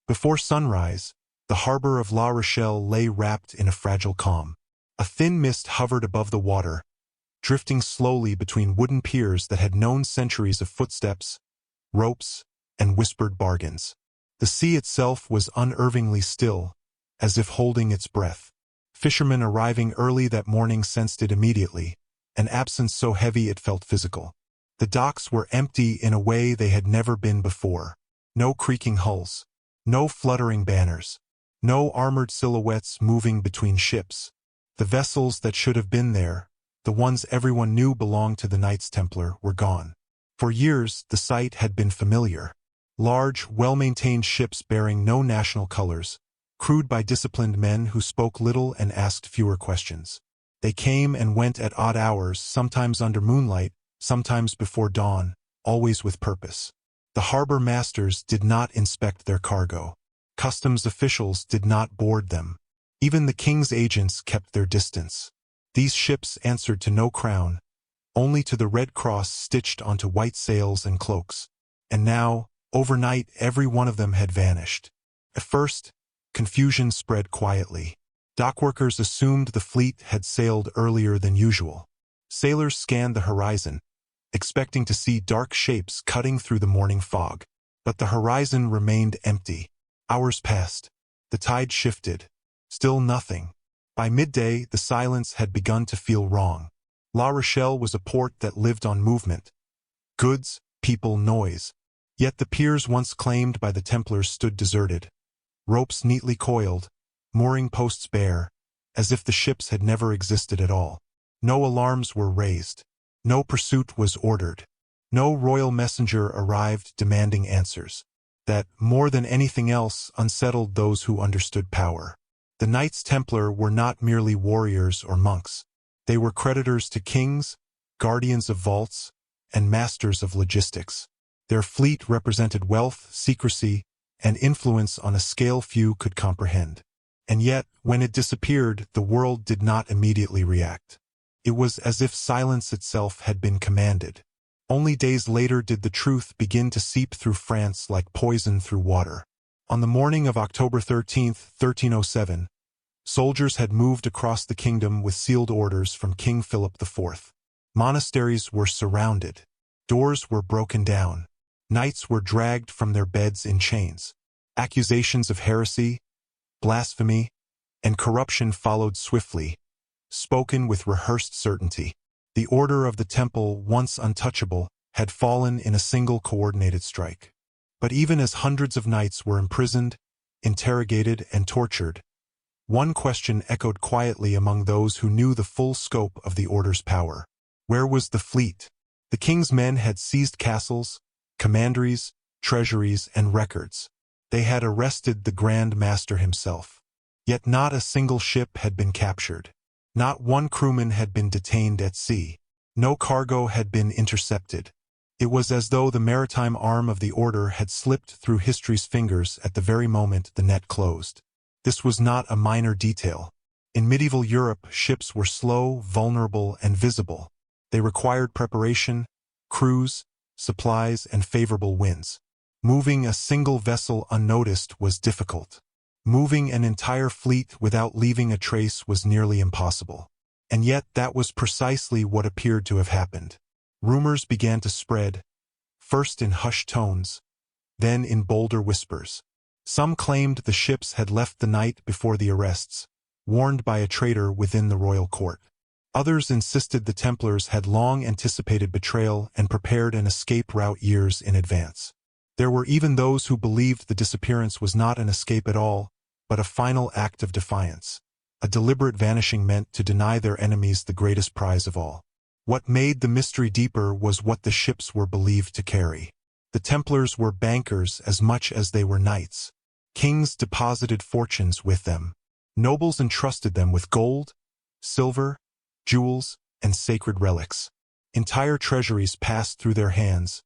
Before sunrise, the harbor of La Rochelle lay wrapped in a fragile calm. A thin mist hovered above the water, drifting slowly between wooden piers that had known centuries of footsteps, ropes, and whispered bargains. The sea itself was unervingly still, as if holding its breath. Fishermen arriving early that morning sensed it immediately, an absence so heavy it felt physical. The docks were empty in a way they had never been before. No creaking hulls, no fluttering banners, no armored silhouettes moving between ships. The vessels that should have been there, the ones everyone knew belonged to the Knights Templar, were gone. For years, the sight had been familiar. Large, well-maintained ships bearing no national colors, crewed by disciplined men who spoke little and asked fewer questions. They came and went at odd hours, sometimes under moonlight, sometimes before dawn, always with purpose. The harbor masters did not inspect their cargo. Customs officials did not board them. Even the king's agents kept their distance. These ships answered to no crown, only to the red cross stitched onto white sails and cloaks. And now, overnight, every one of them had vanished. At first, confusion spread quietly. Dockworkers assumed the fleet had sailed earlier than usual. Sailors scanned the horizon, expecting to see dark shapes cutting through the morning fog. But the horizon remained empty. Hours passed. The tide shifted. Still nothing. By midday, the silence had begun to feel wrong. La Rochelle was a port that lived on movement. Goods, people, noise. Yet the piers once claimed by the Templars stood deserted. Ropes neatly coiled, mooring posts bare, as if the ships had never existed at all. No alarms were raised. No pursuit was ordered. No royal messenger arrived demanding answers. That, more than anything else, unsettled those who understood power. The Knights Templar were not merely warriors or monks. They were creditors to kings, guardians of vaults, and masters of logistics. Their fleet represented wealth, secrecy, and influence on a scale few could comprehend. And yet, when it disappeared, the world did not immediately react. It was as if silence itself had been commanded. Only days later did the truth begin to seep through France like poison through water. On the morning of October 13, 1307, soldiers had moved across the kingdom with sealed orders from King Philip IV. Monasteries were surrounded. Doors were broken down. Knights were dragged from their beds in chains. Accusations of heresy, blasphemy, and corruption followed swiftly, spoken with rehearsed certainty. The order of the temple, once untouchable, had fallen in a single coordinated strike. But even as hundreds of knights were imprisoned, interrogated, and tortured, one question echoed quietly among those who knew the full scope of the order's power. Where was the fleet? The king's men had seized castles, commanderies, treasuries, and records. They had arrested the Grand Master himself. Yet not a single ship had been captured. Not one crewman had been detained at sea. No cargo had been intercepted. It was as though the maritime arm of the order had slipped through history's fingers at the very moment the net closed. This was not a minor detail. In medieval Europe, ships were slow, vulnerable, and visible. They required preparation, crews, supplies, and favorable winds. Moving a single vessel unnoticed was difficult. Moving an entire fleet without leaving a trace was nearly impossible. And yet that was precisely what appeared to have happened. Rumors began to spread, first in hushed tones, then in bolder whispers. Some claimed the ships had left the night before the arrests, warned by a traitor within the royal court. Others insisted the Templars had long anticipated betrayal and prepared an escape route years in advance. There were even those who believed the disappearance was not an escape at all, but a final act of defiance. A deliberate vanishing meant to deny their enemies the greatest prize of all. What made the mystery deeper was what the ships were believed to carry. The Templars were bankers as much as they were knights. Kings deposited fortunes with them. Nobles entrusted them with gold, silver, jewels, and sacred relics. Entire treasuries passed through their hands,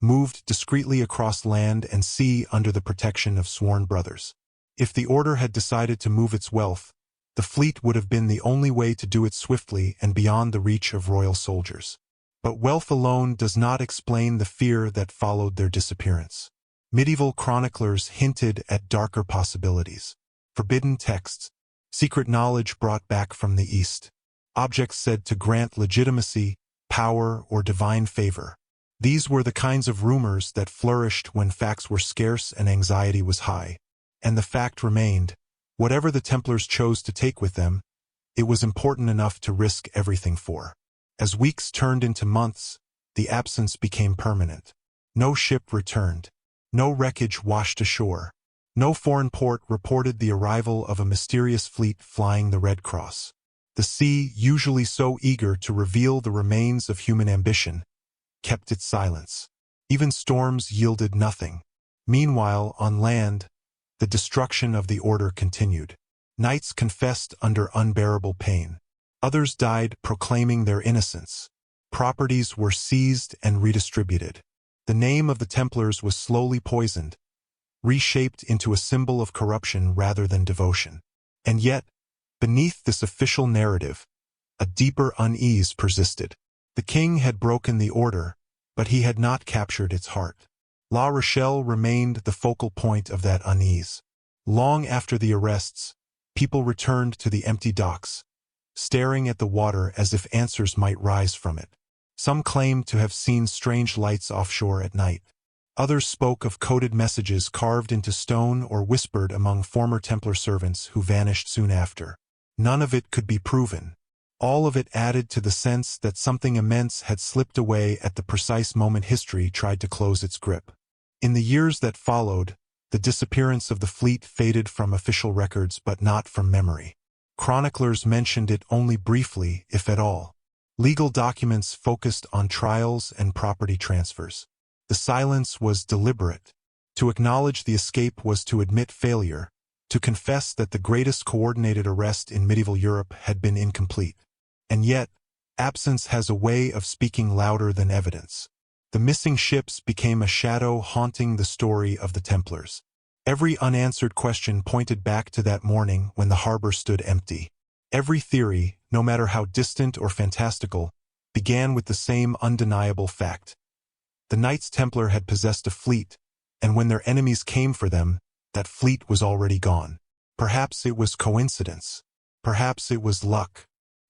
moved discreetly across land and sea under the protection of sworn brothers. If the order had decided to move its wealth, the fleet would have been the only way to do it swiftly and beyond the reach of royal soldiers. But wealth alone does not explain the fear that followed their disappearance. Medieval chroniclers hinted at darker possibilities. Forbidden texts, secret knowledge brought back from the East, objects said to grant legitimacy, power, or divine favor. These were the kinds of rumors that flourished when facts were scarce and anxiety was high. And the fact remained, whatever the Templars chose to take with them, it was important enough to risk everything for. As weeks turned into months, the absence became permanent. No ship returned. No wreckage washed ashore. No foreign port reported the arrival of a mysterious fleet flying the Red Cross. The sea, usually so eager to reveal the remains of human ambition, kept its silence. Even storms yielded nothing. Meanwhile, on land, the destruction of the order continued. Knights confessed under unbearable pain. Others died proclaiming their innocence. Properties were seized and redistributed. The name of the Templars was slowly poisoned, reshaped into a symbol of corruption rather than devotion. And yet, beneath this official narrative, a deeper unease persisted. The king had broken the order, but he had not captured its heart. La Rochelle remained the focal point of that unease. Long after the arrests, people returned to the empty docks, staring at the water as if answers might rise from it. Some claimed to have seen strange lights offshore at night. Others spoke of coded messages carved into stone or whispered among former Templar servants who vanished soon after. None of it could be proven. All of it added to the sense that something immense had slipped away at the precise moment history tried to close its grip. In the years that followed, the disappearance of the fleet faded from official records but not from memory. Chroniclers mentioned it only briefly, if at all. Legal documents focused on trials and property transfers. The silence was deliberate. To acknowledge the escape was to admit failure, to confess that the greatest coordinated arrest in medieval Europe had been incomplete. And yet, absence has a way of speaking louder than evidence. The missing ships became a shadow haunting the story of the Templars. Every unanswered question pointed back to that morning when the harbor stood empty. Every theory, no matter how distant or fantastical, began with the same undeniable fact. The Knights Templar had possessed a fleet, and when their enemies came for them, that fleet was already gone. Perhaps it was coincidence. Perhaps it was luck.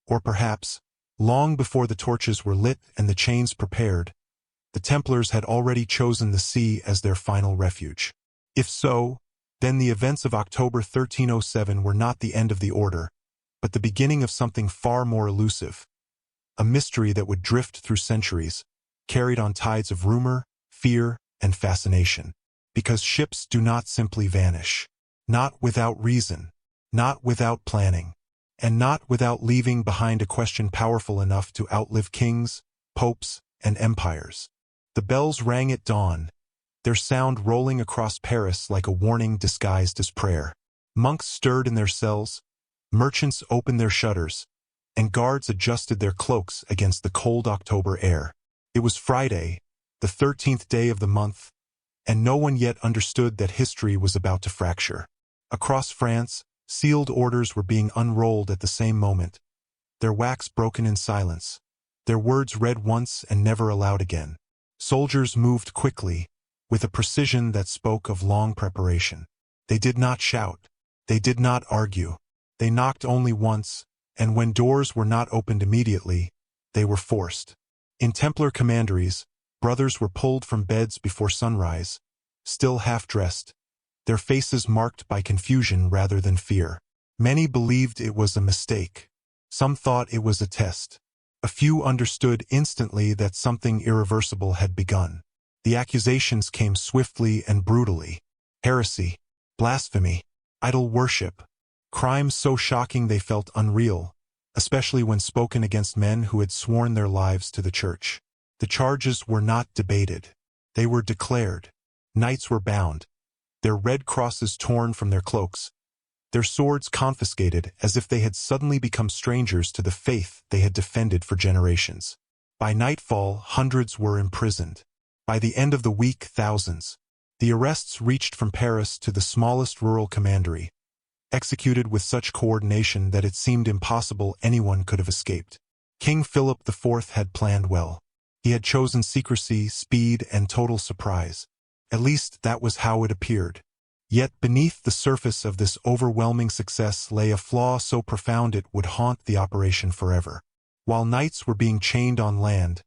Or perhaps, long before the torches were lit and the chains prepared, the Templars had already chosen the sea as their final refuge. If so, then the events of October 1307 were not the end of the order, but the beginning of something far more elusive, a mystery that would drift through centuries, carried on tides of rumor, fear, and fascination. Because ships do not simply vanish. Not without reason, not without planning, and not without leaving behind a question powerful enough to outlive kings, popes, and empires. The bells rang at dawn, their sound rolling across Paris like a warning disguised as prayer. Monks stirred in their cells, merchants opened their shutters, and guards adjusted their cloaks against the cold October air. It was Friday, the 13th day of the month, and no one yet understood that history was about to fracture. Across France, sealed orders were being unrolled at the same moment, their wax broken in silence, their words read once and never aloud again. Soldiers moved quickly, with a precision that spoke of long preparation. They did not shout. They did not argue. They knocked only once, and when doors were not opened immediately, they were forced. In Templar commanderies, brothers were pulled from beds before sunrise, still half-dressed, their faces marked by confusion rather than fear. Many believed it was a mistake. Some thought it was a test. A few understood instantly that something irreversible had begun. The accusations came swiftly and brutally. Heresy, blasphemy, idol worship, crimes so shocking they felt unreal, especially when spoken against men who had sworn their lives to the Church. The charges were not debated. They were declared. Knights were bound, their red crosses torn from their cloaks, their swords confiscated as if they had suddenly become strangers to the faith they had defended for generations. By nightfall, hundreds were imprisoned. By the end of the week, thousands. The arrests reached from Paris to the smallest rural commandery, executed with such coordination that it seemed impossible anyone could have escaped. King Philip IV had planned well. He had chosen secrecy, speed, and total surprise. At least that was how it appeared. Yet beneath the surface of this overwhelming success lay a flaw so profound it would haunt the operation forever. While knights were being chained on land,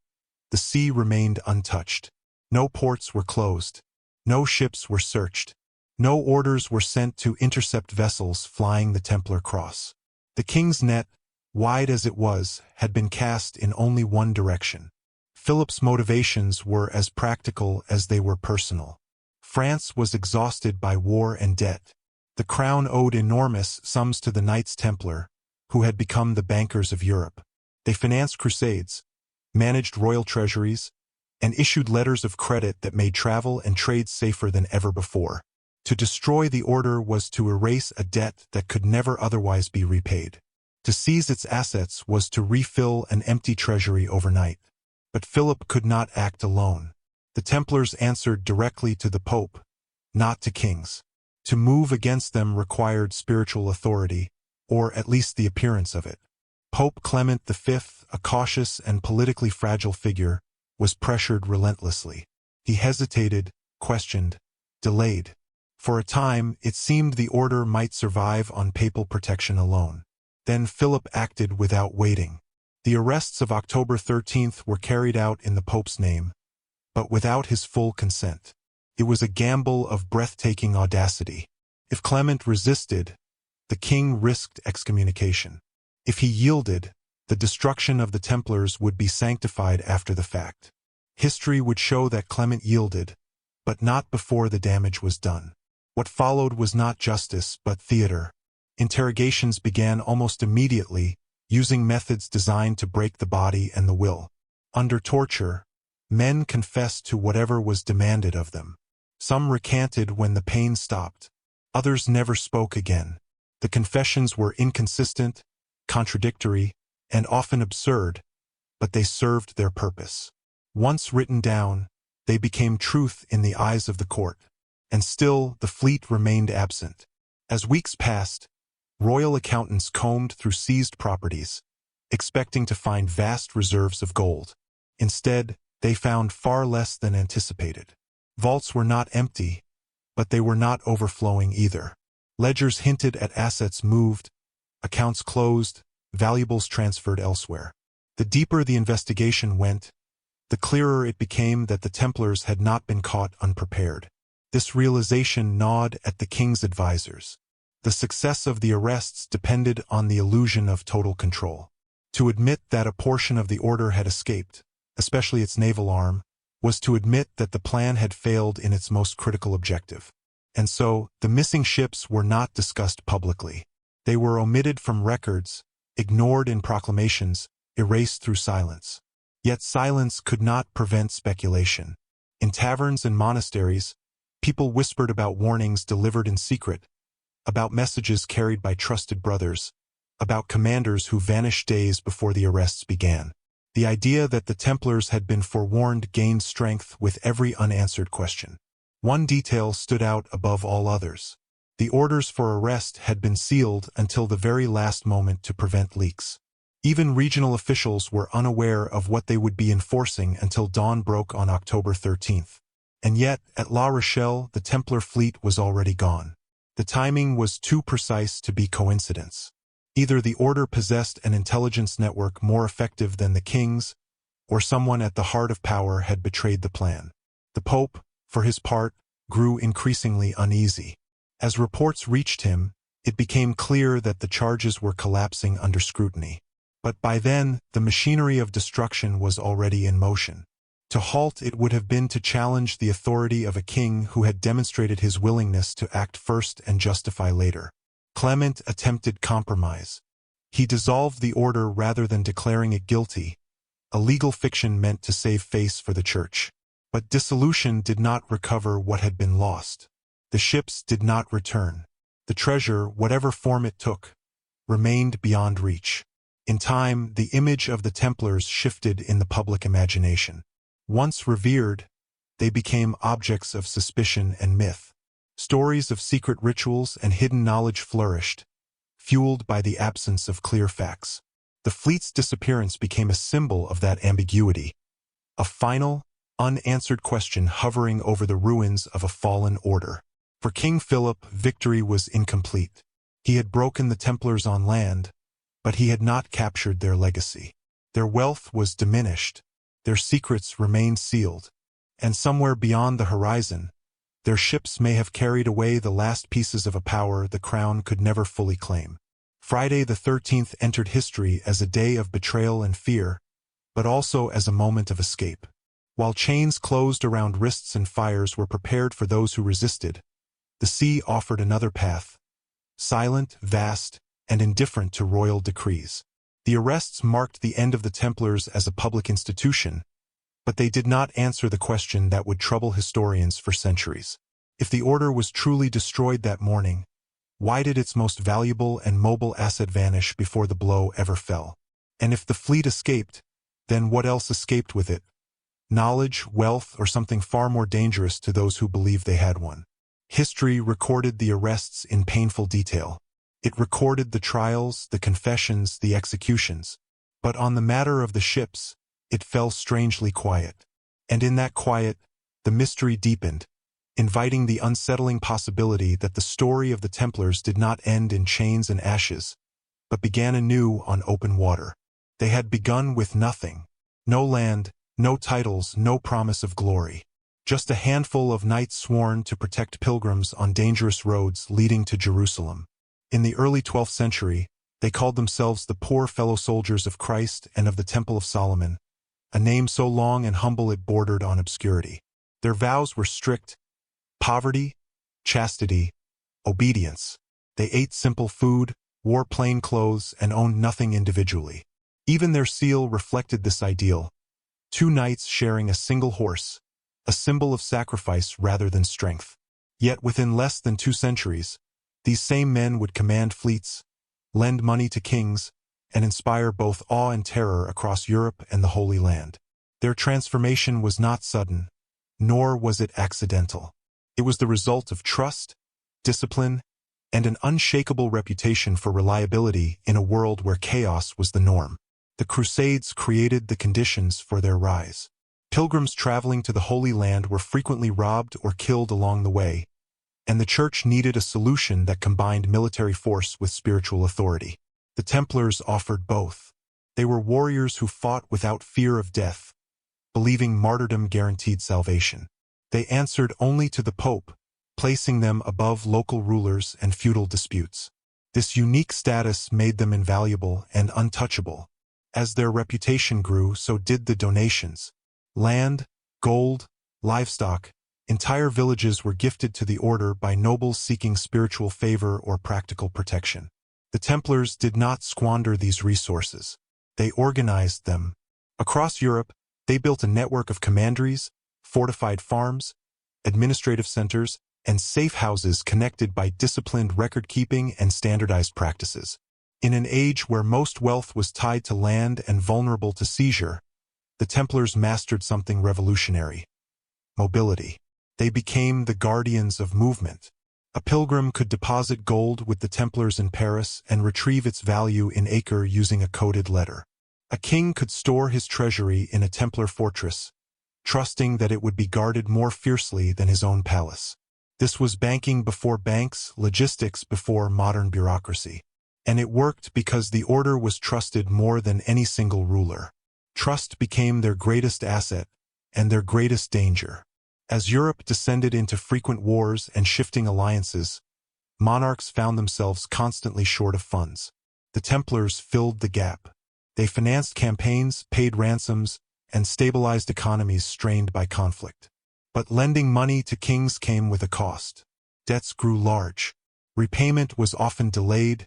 the sea remained untouched. No ports were closed. No ships were searched. No orders were sent to intercept vessels flying the Templar cross. The king's net, wide as it was, had been cast in only one direction. Philip's motivations were as practical as they were personal. France was exhausted by war and debt. The crown owed enormous sums to the Knights Templar, who had become the bankers of Europe. They financed crusades, managed royal treasuries, and issued letters of credit that made travel and trade safer than ever before. To destroy the order was to erase a debt that could never otherwise be repaid. To seize its assets was to refill an empty treasury overnight. But Philip could not act alone. The Templars answered directly to the Pope, not to kings. To move against them required spiritual authority, or at least the appearance of it. Pope Clement V, a cautious and politically fragile figure, was pressured relentlessly. He hesitated, questioned, delayed. For a time, it seemed the order might survive on papal protection alone. Then Philip acted without waiting. The arrests of October 13th were carried out in the Pope's name, but without his full consent. It was a gamble of breathtaking audacity. If Clement resisted, the king risked excommunication. If he yielded, the destruction of the Templars would be sanctified after the fact. History would show that Clement yielded, but not before the damage was done. What followed was not justice, but theater. Interrogations began almost immediately, using methods designed to break the body and the will. Under torture, men confessed to whatever was demanded of them. Some recanted when the pain stopped. Others never spoke again. The confessions were inconsistent, contradictory, and often absurd, but they served their purpose. Once written down, they became truth in the eyes of the court. And still, the fleet remained absent. As weeks passed, royal accountants combed through seized properties, expecting to find vast reserves of gold. Instead, they found far less than anticipated. Vaults were not empty, but they were not overflowing either. Ledgers hinted at assets moved, accounts closed, valuables transferred elsewhere. The deeper the investigation went, the clearer it became that the Templars had not been caught unprepared. This realization gnawed at the king's advisors. The success of the arrests depended on the illusion of total control. To admit that a portion of the order had escaped, especially its naval arm, was to admit that the plan had failed in its most critical objective. And so, the missing ships were not discussed publicly. They were omitted from records, ignored in proclamations, erased through silence. Yet silence could not prevent speculation. In taverns and monasteries, people whispered about warnings delivered in secret, about messages carried by trusted brothers, about commanders who vanished days before the arrests began. The idea that the Templars had been forewarned gained strength with every unanswered question. One detail stood out above all others. The orders for arrest had been sealed until the very last moment to prevent leaks. Even regional officials were unaware of what they would be enforcing until dawn broke on October 13th. And yet, at La Rochelle, the Templar fleet was already gone. The timing was too precise to be coincidence. Either the order possessed an intelligence network more effective than the king's, or someone at the heart of power had betrayed the plan. The Pope, for his part, grew increasingly uneasy. As reports reached him, it became clear that the charges were collapsing under scrutiny. But by then, the machinery of destruction was already in motion. To halt it would have been to challenge the authority of a king who had demonstrated his willingness to act first and justify later. Clement attempted compromise. He dissolved the order rather than declaring it guilty, a legal fiction meant to save face for the church. But dissolution did not recover what had been lost. The ships did not return. The treasure, whatever form it took, remained beyond reach. In time, the image of the Templars shifted in the public imagination. Once revered, they became objects of suspicion and myth. Stories of secret rituals and hidden knowledge flourished, fueled by the absence of clear facts. The fleet's disappearance became a symbol of that ambiguity, a final, unanswered question hovering over the ruins of a fallen order. For King Philip, victory was incomplete. He had broken the Templars on land, but he had not captured their legacy. Their wealth was diminished, their secrets remained sealed, and somewhere beyond the horizon, their ships may have carried away the last pieces of a power the crown could never fully claim. Friday the 13th entered history as a day of betrayal and fear, but also as a moment of escape. While chains closed around wrists and fires were prepared for those who resisted, the sea offered another path, silent, vast, and indifferent to royal decrees. The arrests marked the end of the Templars as a public institution, but they did not answer the question that would trouble historians for centuries. If the order was truly destroyed that morning, why did its most valuable and mobile asset vanish before the blow ever fell? And if the fleet escaped, then what else escaped with it? Knowledge, wealth, or something far more dangerous to those who believed they had one. History recorded the arrests in painful detail. It recorded the trials, the confessions, the executions. But on the matter of the ships, it fell strangely quiet. And in that quiet, the mystery deepened, inviting the unsettling possibility that the story of the Templars did not end in chains and ashes, but began anew on open water. They had begun with nothing. No land, no titles, no promise of glory. Just a handful of knights sworn to protect pilgrims on dangerous roads leading to Jerusalem. In the early 12th century, they called themselves the poor fellow soldiers of Christ and of the Temple of Solomon, a name so long and humble it bordered on obscurity. Their vows were strict: poverty, chastity, obedience. They ate simple food, wore plain clothes, and owned nothing individually. Even their seal reflected this ideal: 2 knights sharing a single horse, a symbol of sacrifice rather than strength. Yet within less than 2 centuries, these same men would command fleets, lend money to kings, and inspire both awe and terror across Europe and the Holy Land. Their transformation was not sudden, nor was it accidental. It was the result of trust, discipline, and an unshakable reputation for reliability in a world where chaos was the norm. The Crusades created the conditions for their rise. Pilgrims traveling to the Holy Land were frequently robbed or killed along the way, and the Church needed a solution that combined military force with spiritual authority. The Templars offered both. They were warriors who fought without fear of death, believing martyrdom guaranteed salvation. They answered only to the Pope, placing them above local rulers and feudal disputes. This unique status made them invaluable and untouchable. As their reputation grew, so did the donations. Land, gold, livestock, entire villages were gifted to the order by nobles seeking spiritual favor or practical protection. The Templars did not squander these resources. They organized them. Across Europe, they built a network of commanderies, fortified farms, administrative centers, and safe houses connected by disciplined record-keeping and standardized practices. In an age where most wealth was tied to land and vulnerable to seizure, the Templars mastered something revolutionary: mobility. They became the guardians of movement. A pilgrim could deposit gold with the Templars in Paris and retrieve its value in Acre using a coded letter. A king could store his treasury in a Templar fortress, trusting that it would be guarded more fiercely than his own palace. This was banking before banks, logistics before modern bureaucracy. And it worked because the order was trusted more than any single ruler. Trust became their greatest asset and their greatest danger. As Europe descended into frequent wars and shifting alliances, monarchs found themselves constantly short of funds. The Templars filled the gap. They financed campaigns, paid ransoms, and stabilized economies strained by conflict. But lending money to kings came with a cost. Debts grew large. Repayment was often delayed,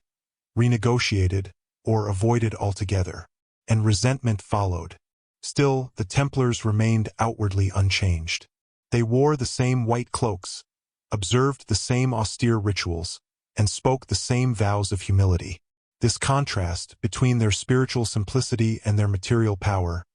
renegotiated, or avoided altogether, and resentment followed. Still, the Templars remained outwardly unchanged. They wore the same white cloaks, observed the same austere rituals, and spoke the same vows of humility. This contrast between their spiritual simplicity and their material power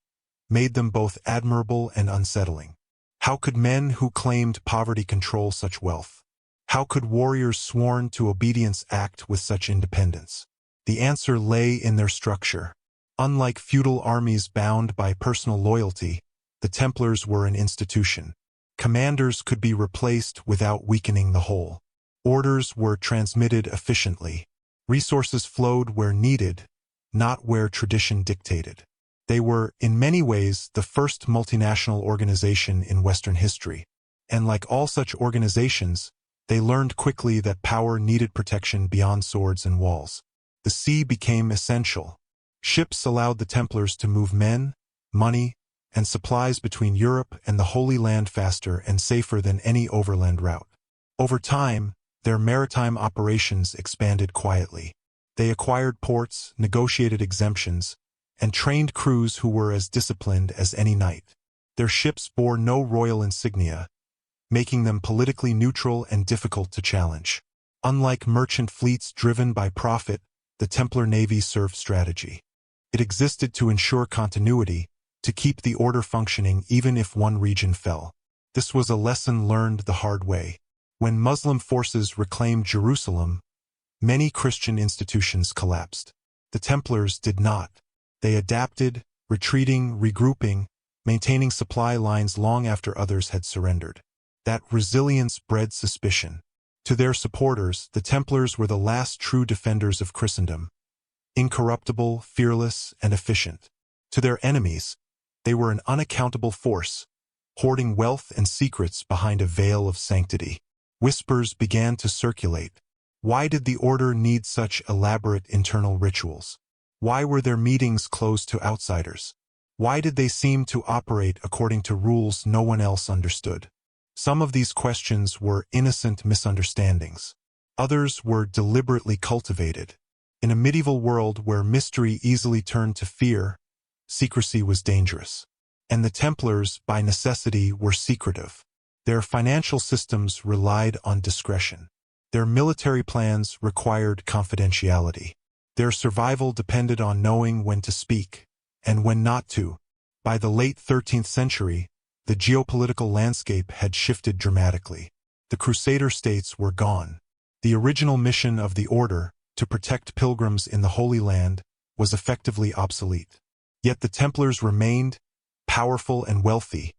made them both admirable and unsettling. How could men who claimed poverty control such wealth? How could warriors sworn to obedience act with such independence? The answer lay in their structure. Unlike feudal armies bound by personal loyalty, the Templars were an institution. Commanders could be replaced without weakening the whole. Orders were transmitted efficiently. Resources flowed where needed, not where tradition dictated. They were, in many ways, the first multinational organization in Western history. And like all such organizations, they learned quickly that power needed protection beyond swords and walls. The sea became essential. Ships allowed the Templars to move men, money, and supplies between Europe and the Holy Land faster and safer than any overland route. Over time, their maritime operations expanded quietly. They acquired ports, negotiated exemptions, and trained crews who were as disciplined as any knight. Their ships bore no royal insignia, making them politically neutral and difficult to challenge. Unlike merchant fleets driven by profit, the Templar Navy served strategy. It existed to ensure continuity, to keep the order functioning even if one region fell. This was a lesson learned the hard way. When Muslim forces reclaimed Jerusalem, many Christian institutions collapsed. The Templars did not. They adapted, retreating, regrouping, maintaining supply lines long after others had surrendered. That resilience bred suspicion. To their supporters, the Templars were the last true defenders of Christendom, incorruptible, fearless, and efficient. To their enemies, they were an unaccountable force, hoarding wealth and secrets behind a veil of sanctity. Whispers began to circulate. Why did the order need such elaborate internal rituals? Why were their meetings closed to outsiders? Why did they seem to operate according to rules no one else understood? Some of these questions were innocent misunderstandings. Others were deliberately cultivated. In a medieval world where mystery easily turned to fear, secrecy was dangerous. And the Templars, by necessity, were secretive. Their financial systems relied on discretion. Their military plans required confidentiality. Their survival depended on knowing when to speak and when not to. By the late 13th century, the geopolitical landscape had shifted dramatically. The Crusader states were gone. The original mission of the order, to protect pilgrims in the Holy Land, was effectively obsolete. Yet the Templars remained, powerful and wealthy,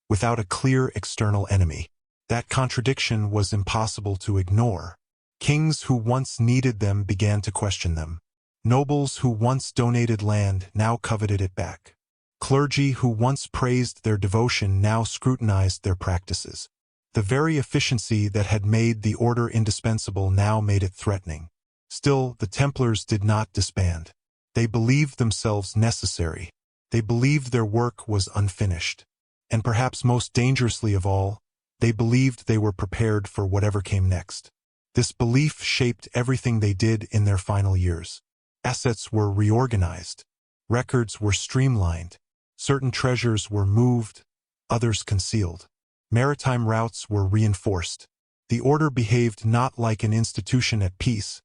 without a clear external enemy. That contradiction was impossible to ignore. Kings who once needed them began to question them. Nobles who once donated land now coveted it back. Clergy who once praised their devotion now scrutinized their practices. The very efficiency that had made the order indispensable now made it threatening. Still, the Templars did not disband. They believed themselves necessary. They believed their work was unfinished. And perhaps most dangerously of all, they believed they were prepared for whatever came next. This belief shaped everything they did in their final years. Assets were reorganized. Records were streamlined. Certain treasures were moved, others concealed. Maritime routes were reinforced. The order behaved not like an institution at peace,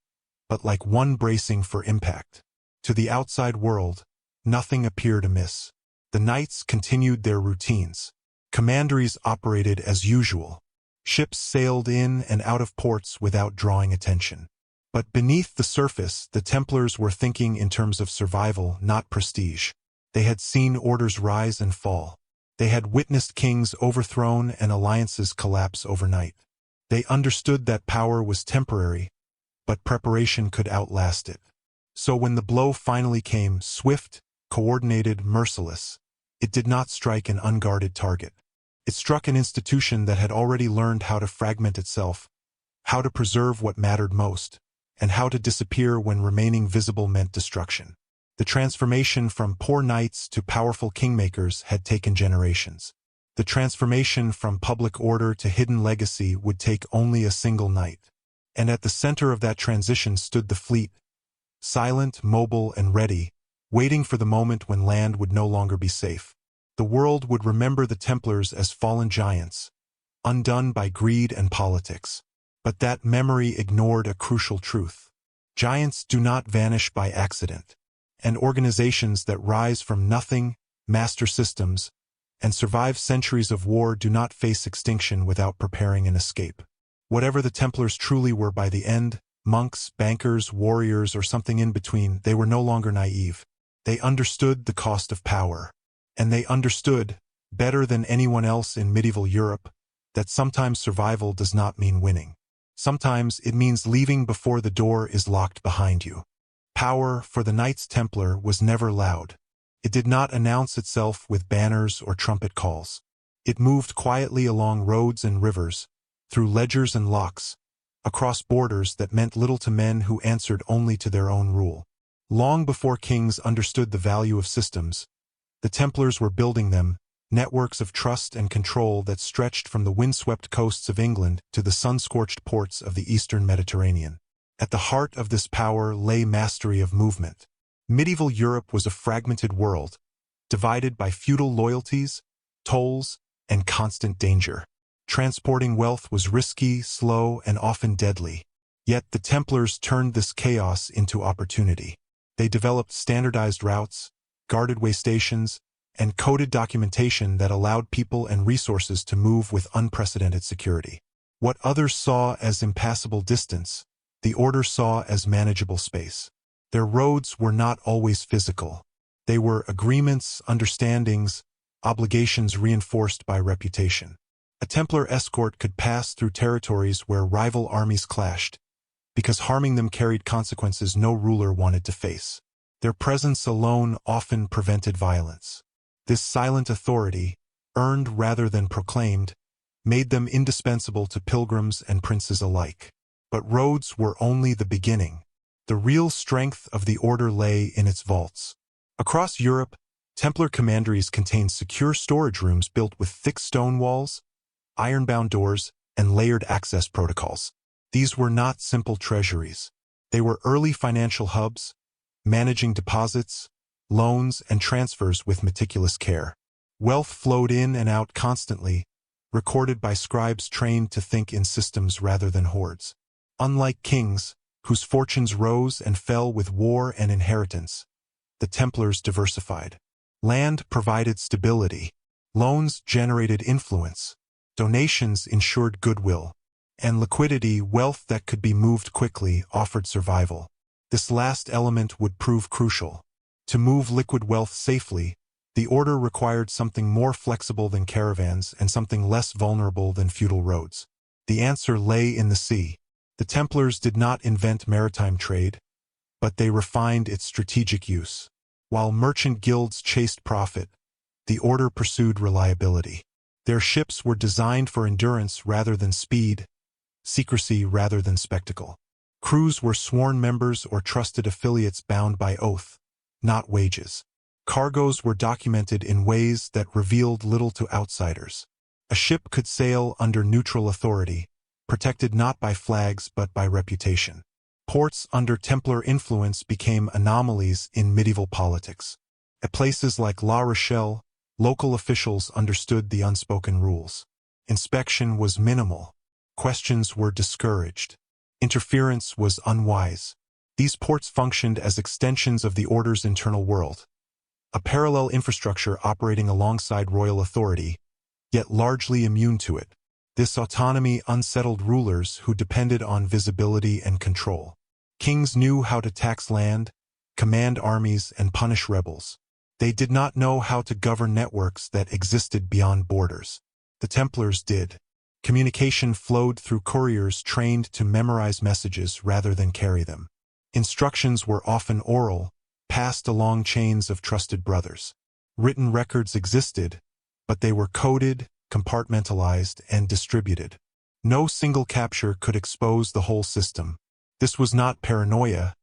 but like one bracing for impact. To the outside world, nothing appeared amiss. The knights continued their routines. Commanderies operated as usual. Ships sailed in and out of ports without drawing attention. But beneath the surface, the Templars were thinking in terms of survival, not prestige. They had seen orders rise and fall. They had witnessed kings overthrown and alliances collapse overnight. They understood that power was temporary, but preparation could outlast it. So when the blow finally came, swift, coordinated, merciless, it did not strike an unguarded target. It struck an institution that had already learned how to fragment itself, how to preserve what mattered most, and how to disappear when remaining visible meant destruction. The transformation from poor knights to powerful kingmakers had taken generations. The transformation from public order to hidden legacy would take only a single night. And at the center of that transition stood the fleet, silent, mobile, and ready, waiting for the moment when land would no longer be safe. The world would remember the Templars as fallen giants, undone by greed and politics. But that memory ignored a crucial truth. Giants do not vanish by accident. And organizations that rise from nothing, master systems, and survive centuries of war do not face extinction without preparing an escape. Whatever the Templars truly were by the end, monks, bankers, warriors, or something in between, they were no longer naive. They understood the cost of power. And they understood, better than anyone else in medieval Europe, that sometimes survival does not mean winning. Sometimes it means leaving before the door is locked behind you. Power for the Knights Templar was never loud. It did not announce itself with banners or trumpet calls. It moved quietly along roads and rivers, through ledgers and locks, across borders that meant little to men who answered only to their own rule. Long before kings understood the value of systems, the Templars were building them, networks of trust and control that stretched from the windswept coasts of England to the sun-scorched ports of the eastern Mediterranean. At the heart of this power lay mastery of movement. Medieval Europe was a fragmented world, divided by feudal loyalties, tolls, and constant danger. Transporting wealth was risky, slow, and often deadly. Yet the Templars turned this chaos into opportunity. They developed standardized routes, guarded way stations, and coded documentation that allowed people and resources to move with unprecedented security. What others saw as impassable distance, the Order saw as manageable space. Their roads were not always physical. They were agreements, understandings, obligations reinforced by reputation. A Templar escort could pass through territories where rival armies clashed, because harming them carried consequences no ruler wanted to face. Their presence alone often prevented violence. This silent authority, earned rather than proclaimed, made them indispensable to pilgrims and princes alike. But roads were only the beginning. The real strength of the Order lay in its vaults. Across Europe, Templar commanderies contained secure storage rooms built with thick stone walls, iron-bound doors, and layered access protocols. These were not simple treasuries. They were early financial hubs, managing deposits, loans, and transfers with meticulous care. Wealth flowed in and out constantly, recorded by scribes trained to think in systems rather than hordes. Unlike kings, whose fortunes rose and fell with war and inheritance, the Templars diversified. Land provided stability. Loans generated influence. Donations ensured goodwill. And liquidity, wealth that could be moved quickly, offered survival. This last element would prove crucial. To move liquid wealth safely, the Order required something more flexible than caravans and something less vulnerable than feudal roads. The answer lay in the sea. The Templars did not invent maritime trade, but they refined its strategic use. While merchant guilds chased profit, the Order pursued reliability. Their ships were designed for endurance rather than speed, secrecy rather than spectacle. Crews were sworn members or trusted affiliates bound by oath, not wages. Cargoes were documented in ways that revealed little to outsiders. A ship could sail under neutral authority, protected not by flags but by reputation. Ports under Templar influence became anomalies in medieval politics. At places like La Rochelle, local officials understood the unspoken rules. Inspection was minimal. Questions were discouraged. Interference was unwise. These ports functioned as extensions of the Order's internal world, a parallel infrastructure operating alongside royal authority, yet largely immune to it. This autonomy unsettled rulers who depended on visibility and control. Kings knew how to tax land, command armies, and punish rebels. They did not know how to govern networks that existed beyond borders. The Templars did. Communication flowed through couriers trained to memorize messages rather than carry them. Instructions were often oral, passed along chains of trusted brothers. Written records existed, but they were coded, compartmentalized, and distributed. No single capture could expose the whole system. This was not paranoia,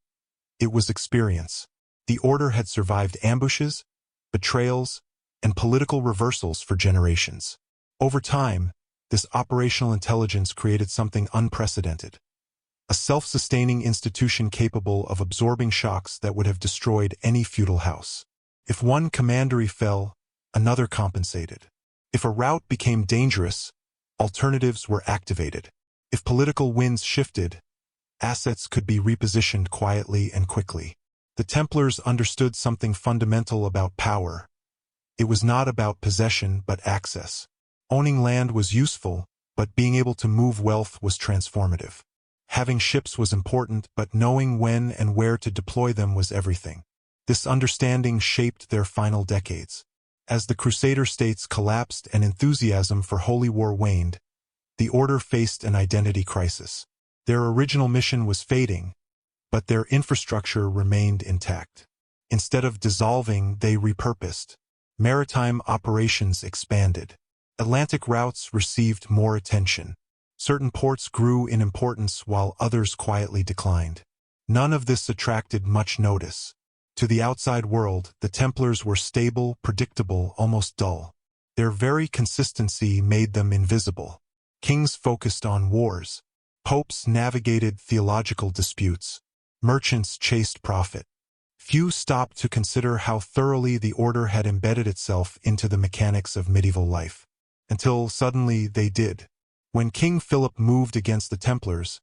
it was experience. The Order had survived ambushes, betrayals, and political reversals for generations. Over time, this operational intelligence created something unprecedented. A self-sustaining institution capable of absorbing shocks that would have destroyed any feudal house. If one commandery fell, another compensated. If a route became dangerous, alternatives were activated. If political winds shifted, assets could be repositioned quietly and quickly. The Templars understood something fundamental about power. It was not about possession but access. Owning land was useful, but being able to move wealth was transformative. Having ships was important, but knowing when and where to deploy them was everything. This understanding shaped their final decades. As the Crusader states collapsed and enthusiasm for holy war waned, the Order faced an identity crisis. Their original mission was fading, but their infrastructure remained intact. Instead of dissolving, they repurposed. Maritime operations expanded. Atlantic routes received more attention. Certain ports grew in importance while others quietly declined. None of this attracted much notice. To the outside world, the Templars were stable, predictable, almost dull. Their very consistency made them invisible. Kings focused on wars. Popes navigated theological disputes. Merchants chased profit. Few stopped to consider how thoroughly the Order had embedded itself into the mechanics of medieval life. Until suddenly they did. When King Philip moved against the Templars,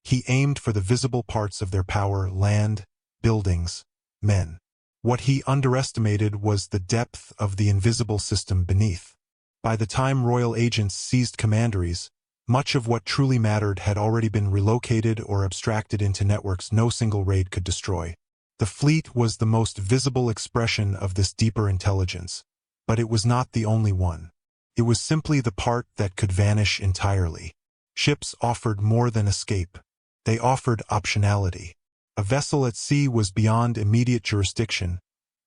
he aimed for the visible parts of their power: land, buildings, men. What he underestimated was the depth of the invisible system beneath. By the time royal agents seized commanderies, much of what truly mattered had already been relocated or abstracted into networks no single raid could destroy. The fleet was the most visible expression of this deeper intelligence, but it was not the only one. It was simply the part that could vanish entirely. Ships offered more than escape. They offered optionality. A vessel at sea was beyond immediate jurisdiction,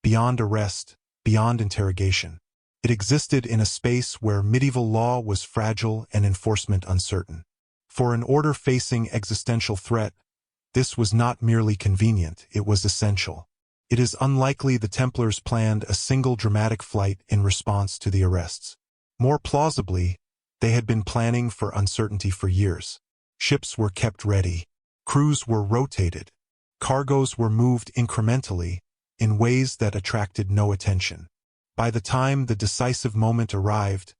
beyond arrest, beyond interrogation. It existed in a space where medieval law was fragile and enforcement uncertain. For an order facing existential threat, this was not merely convenient, it was essential. It is unlikely the Templars planned a single dramatic flight in response to the arrests. More plausibly, they had been planning for uncertainty for years. Ships were kept ready. Crews were rotated. Cargoes were moved incrementally, in ways that attracted no attention. By the time the decisive moment arrived,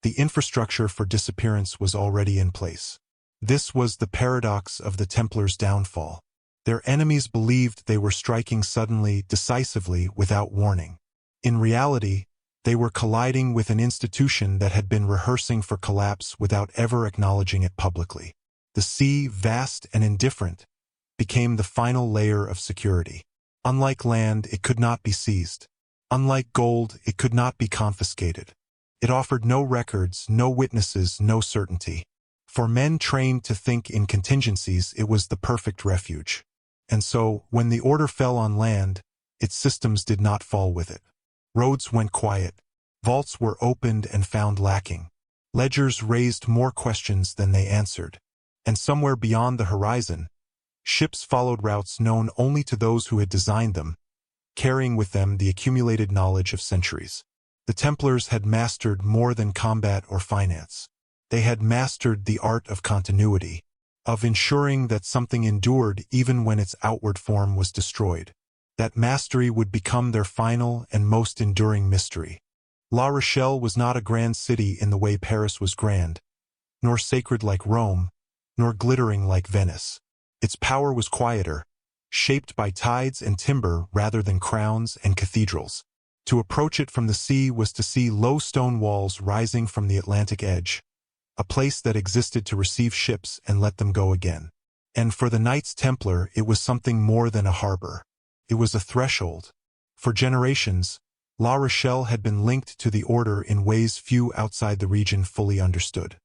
the infrastructure for disappearance was already in place. This was the paradox of the Templars' downfall. Their enemies believed they were striking suddenly, decisively, without warning. In reality, they were colliding with an institution that had been rehearsing for collapse without ever acknowledging it publicly. The sea, vast and indifferent, became the final layer of security. Unlike land, it could not be seized. Unlike gold, it could not be confiscated. It offered no records, no witnesses, no certainty. For men trained to think in contingencies, it was the perfect refuge. And so, when the Order fell on land, its systems did not fall with it. Roads went quiet. Vaults were opened and found lacking. Ledgers raised more questions than they answered. And somewhere beyond the horizon, ships followed routes known only to those who had designed them, carrying with them the accumulated knowledge of centuries. The Templars had mastered more than combat or finance. They had mastered the art of continuity, of ensuring that something endured even when its outward form was destroyed. That mastery would become their final and most enduring mystery. La Rochelle was not a grand city in the way Paris was grand, nor sacred like Rome, nor glittering like Venice. Its power was quieter, shaped by tides and timber rather than crowns and cathedrals. To approach it from the sea was to see low stone walls rising from the Atlantic edge, a place that existed to receive ships and let them go again. And for the Knights Templar, it was something more than a harbor. It was a threshold. For generations, La Rochelle had been linked to the Order in ways few outside the region fully understood.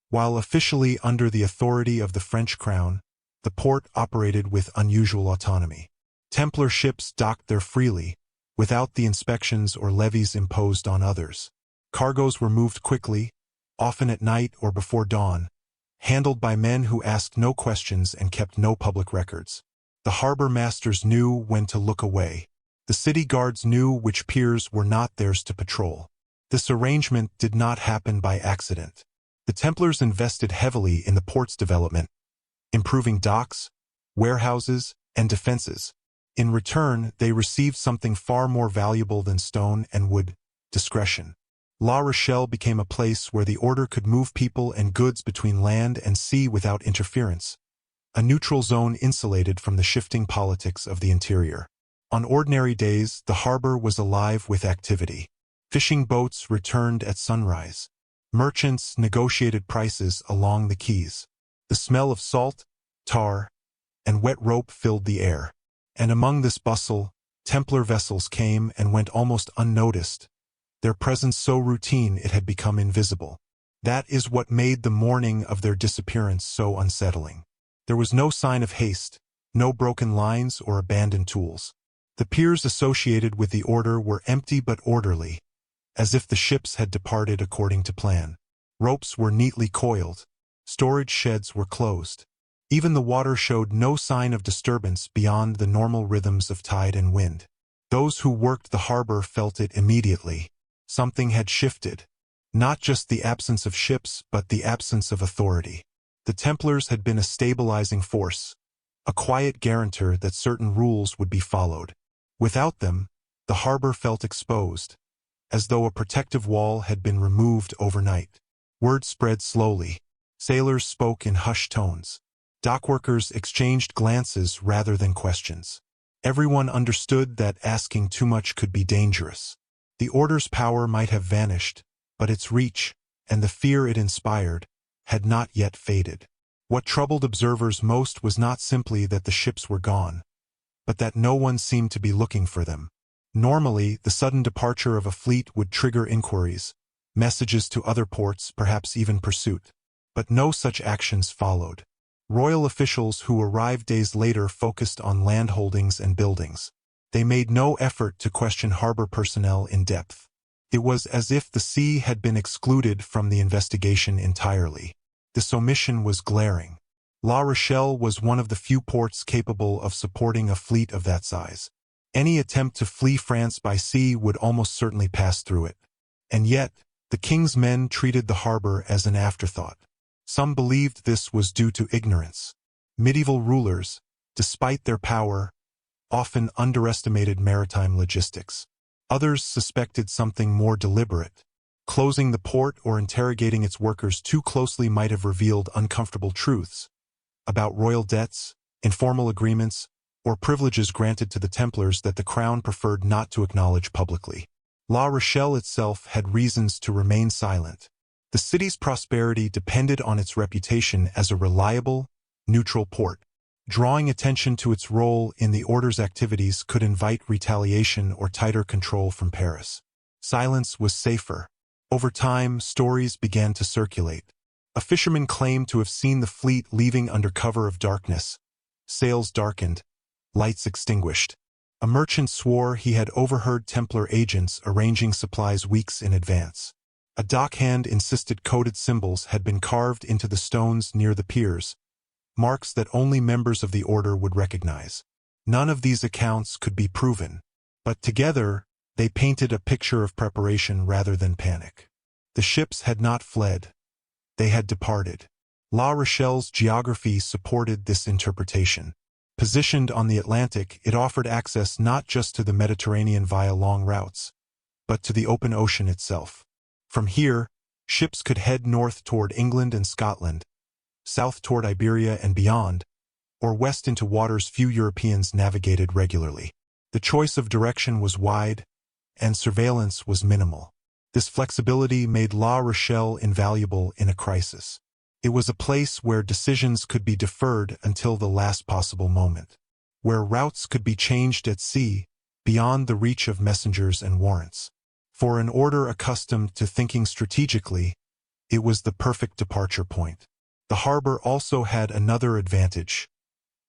While officially under the authority of the French crown, the port operated with unusual autonomy. Templar ships docked there freely, without the inspections or levies imposed on others. Cargoes were moved quickly, often at night or before dawn, handled by men who asked no questions and kept no public records. The harbor masters knew when to look away. The city guards knew which piers were not theirs to patrol. This arrangement did not happen by accident. The Templars invested heavily in the port's development, improving docks, warehouses, and defenses. In return, they received something far more valuable than stone and wood: discretion. La Rochelle became a place where the Order could move people and goods between land and sea without interference, a neutral zone insulated from the shifting politics of the interior. On ordinary days, the harbor was alive with activity. Fishing boats returned at sunrise. Merchants negotiated prices along the quays. The smell of salt, tar, and wet rope filled the air. And among this bustle, Templar vessels came and went almost unnoticed, their presence so routine it had become invisible. That is what made the morning of their disappearance so unsettling. There was no sign of haste, no broken lines or abandoned tools. The piers associated with the order were empty but orderly, as if the ships had departed according to plan. Ropes were neatly coiled. Storage sheds were closed. Even the water showed no sign of disturbance beyond the normal rhythms of tide and wind. Those who worked the harbor felt it immediately. Something had shifted. Not just the absence of ships, but the absence of authority. The Templars had been a stabilizing force, a quiet guarantor that certain rules would be followed. Without them, the harbor felt exposed, as though a protective wall had been removed overnight. Word spread slowly. Sailors spoke in hushed tones. Dockworkers exchanged glances rather than questions. Everyone understood that asking too much could be dangerous. The order's power might have vanished, but its reach, and the fear it inspired, had not yet faded. What troubled observers most was not simply that the ships were gone, but that no one seemed to be looking for them. Normally, the sudden departure of a fleet would trigger inquiries, messages to other ports, perhaps even pursuit. But no such actions followed. Royal officials who arrived days later focused on landholdings and buildings. They made no effort to question harbor personnel in depth. It was as if the sea had been excluded from the investigation entirely. This omission was glaring. La Rochelle was one of the few ports capable of supporting a fleet of that size. Any attempt to flee France by sea would almost certainly pass through it. And yet, the king's men treated the harbor as an afterthought. Some believed this was due to ignorance. Medieval rulers, despite their power, often underestimated maritime logistics. Others suspected something more deliberate. Closing the port or interrogating its workers too closely might have revealed uncomfortable truths about royal debts, informal agreements, or privileges granted to the Templars that the crown preferred not to acknowledge publicly. La Rochelle itself had reasons to remain silent. The city's prosperity depended on its reputation as a reliable, neutral port. Drawing attention to its role in the order's activities could invite retaliation or tighter control from Paris. Silence was safer. Over time, stories began to circulate. A fisherman claimed to have seen the fleet leaving under cover of darkness. Sails darkened, lights extinguished. A merchant swore he had overheard Templar agents arranging supplies weeks in advance. A dockhand insisted coded symbols had been carved into the stones near the piers, marks that only members of the order would recognize. None of these accounts could be proven, but together they painted a picture of preparation rather than panic. The ships had not fled. They had departed. La Rochelle's geography supported this interpretation. Positioned on the Atlantic, it offered access not just to the Mediterranean via long routes, but to the open ocean itself. From here, ships could head north toward England and Scotland, south toward Iberia and beyond, or west into waters few Europeans navigated regularly. The choice of direction was wide, and surveillance was minimal. This flexibility made La Rochelle invaluable in a crisis. It was a place where decisions could be deferred until the last possible moment, where routes could be changed at sea, beyond the reach of messengers and warrants. For an order accustomed to thinking strategically, it was the perfect departure point. The harbor also had another advantage: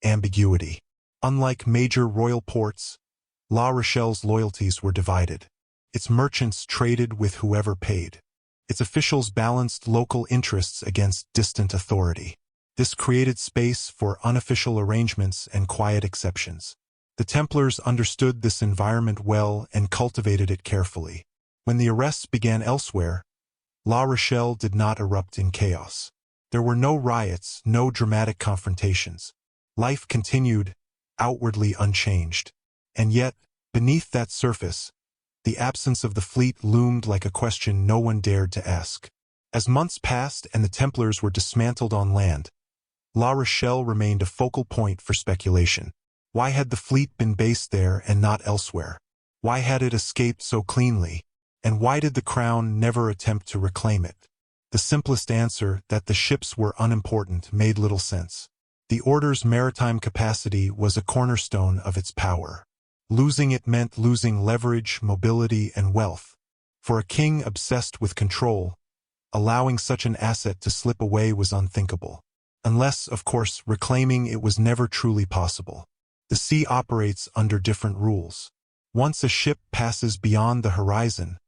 ambiguity. Unlike major royal ports, La Rochelle's loyalties were divided. Its merchants traded with whoever paid. Its officials balanced local interests against distant authority. This created space for unofficial arrangements and quiet exceptions. The Templars understood this environment well and cultivated it carefully. When the arrests began elsewhere, La Rochelle did not erupt in chaos. There were no riots, no dramatic confrontations. Life continued, outwardly unchanged. And yet, beneath that surface, the absence of the fleet loomed like a question no one dared to ask. As months passed and the Templars were dismantled on land, La Rochelle remained a focal point for speculation. Why had the fleet been based there and not elsewhere? Why had it escaped so cleanly? And why did the crown never attempt to reclaim it? The simplest answer, that the ships were unimportant, made little sense. The order's maritime capacity was a cornerstone of its power. Losing it meant losing leverage, mobility, and wealth. For a king obsessed with control, allowing such an asset to slip away was unthinkable. Unless, of course, reclaiming it was never truly possible. The sea operates under different rules. Once a ship passes beyond the horizon,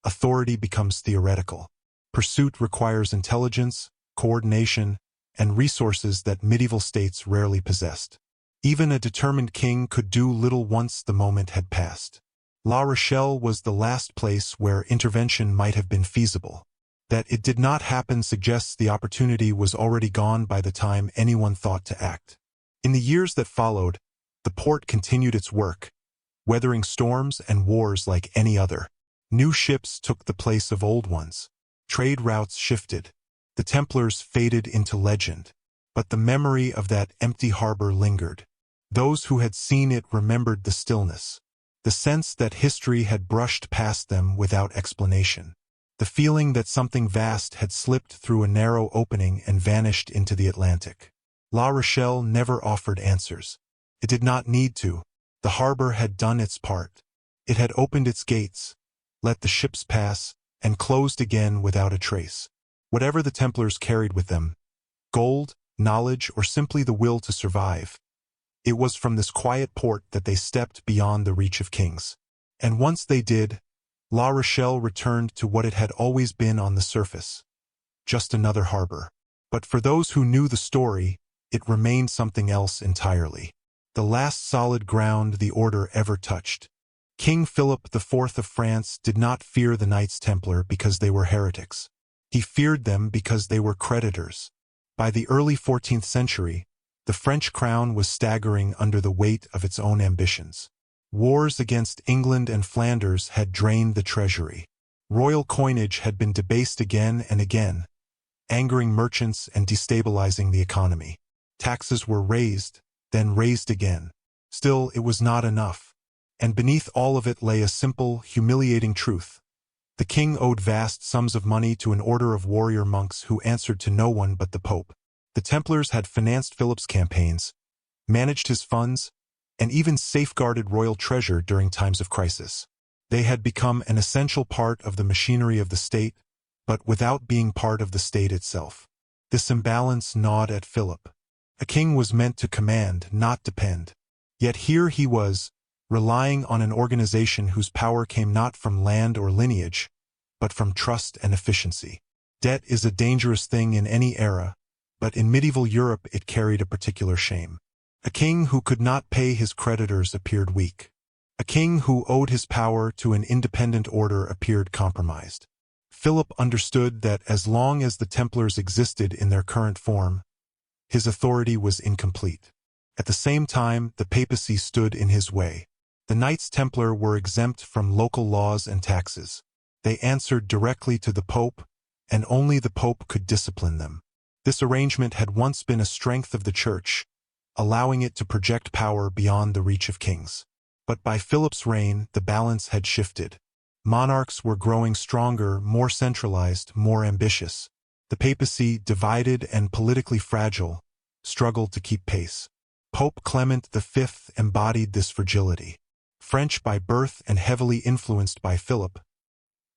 authority becomes theoretical. Pursuit requires intelligence, coordination, and resources that medieval states rarely possessed. Even a determined king could do little once the moment had passed. La Rochelle was the last place where intervention might have been feasible. That it did not happen suggests the opportunity was already gone by the time anyone thought to act. In the years that followed, the port continued its work, weathering storms and wars like any other. New ships took the place of old ones. Trade routes shifted. The Templars faded into legend. But the memory of that empty harbor lingered. Those who had seen it remembered the stillness, the sense that history had brushed past them without explanation, the feeling that something vast had slipped through a narrow opening and vanished into the Atlantic. La Rochelle never offered answers. It did not need to. The harbor had done its part. It had opened its gates, let the ships pass, and closed again without a trace. Whatever the Templars carried with them, gold, knowledge, or simply the will to survive, it was from this quiet port that they stepped beyond the reach of kings. And once they did, La Rochelle returned to what it had always been on the surface, just another harbor. But for those who knew the story, it remained something else entirely. The last solid ground the order ever touched. King Philip IV of France did not fear the Knights Templar because they were heretics. He feared them because they were creditors. By the early 14th century, the French crown was staggering under the weight of its own ambitions. Wars against England and Flanders had drained the treasury. Royal coinage had been debased again and again, angering merchants and destabilizing the economy. Taxes were raised, then raised again. Still, it was not enough. And beneath all of it lay a simple, humiliating truth. The king owed vast sums of money to an order of warrior monks who answered to no one but the Pope. The Templars had financed Philip's campaigns, managed his funds, and even safeguarded royal treasure during times of crisis. They had become an essential part of the machinery of the state, but without being part of the state itself. This imbalance gnawed at Philip. A king was meant to command, not depend. Yet here he was, relying on an organization whose power came not from land or lineage, but from trust and efficiency. Debt is a dangerous thing in any era, but in medieval Europe it carried a particular shame. A king who could not pay his creditors appeared weak. A king who owed his power to an independent order appeared compromised. Philip understood that as long as the Templars existed in their current form, his authority was incomplete. At the same time, the papacy stood in his way. The Knights Templar were exempt from local laws and taxes. They answered directly to the Pope, and only the Pope could discipline them. This arrangement had once been a strength of the Church, allowing it to project power beyond the reach of kings. But by Philip's reign, the balance had shifted. Monarchs were growing stronger, more centralized, more ambitious. The papacy, divided and politically fragile, struggled to keep pace. Pope Clement V embodied this fragility. French by birth and heavily influenced by Philip,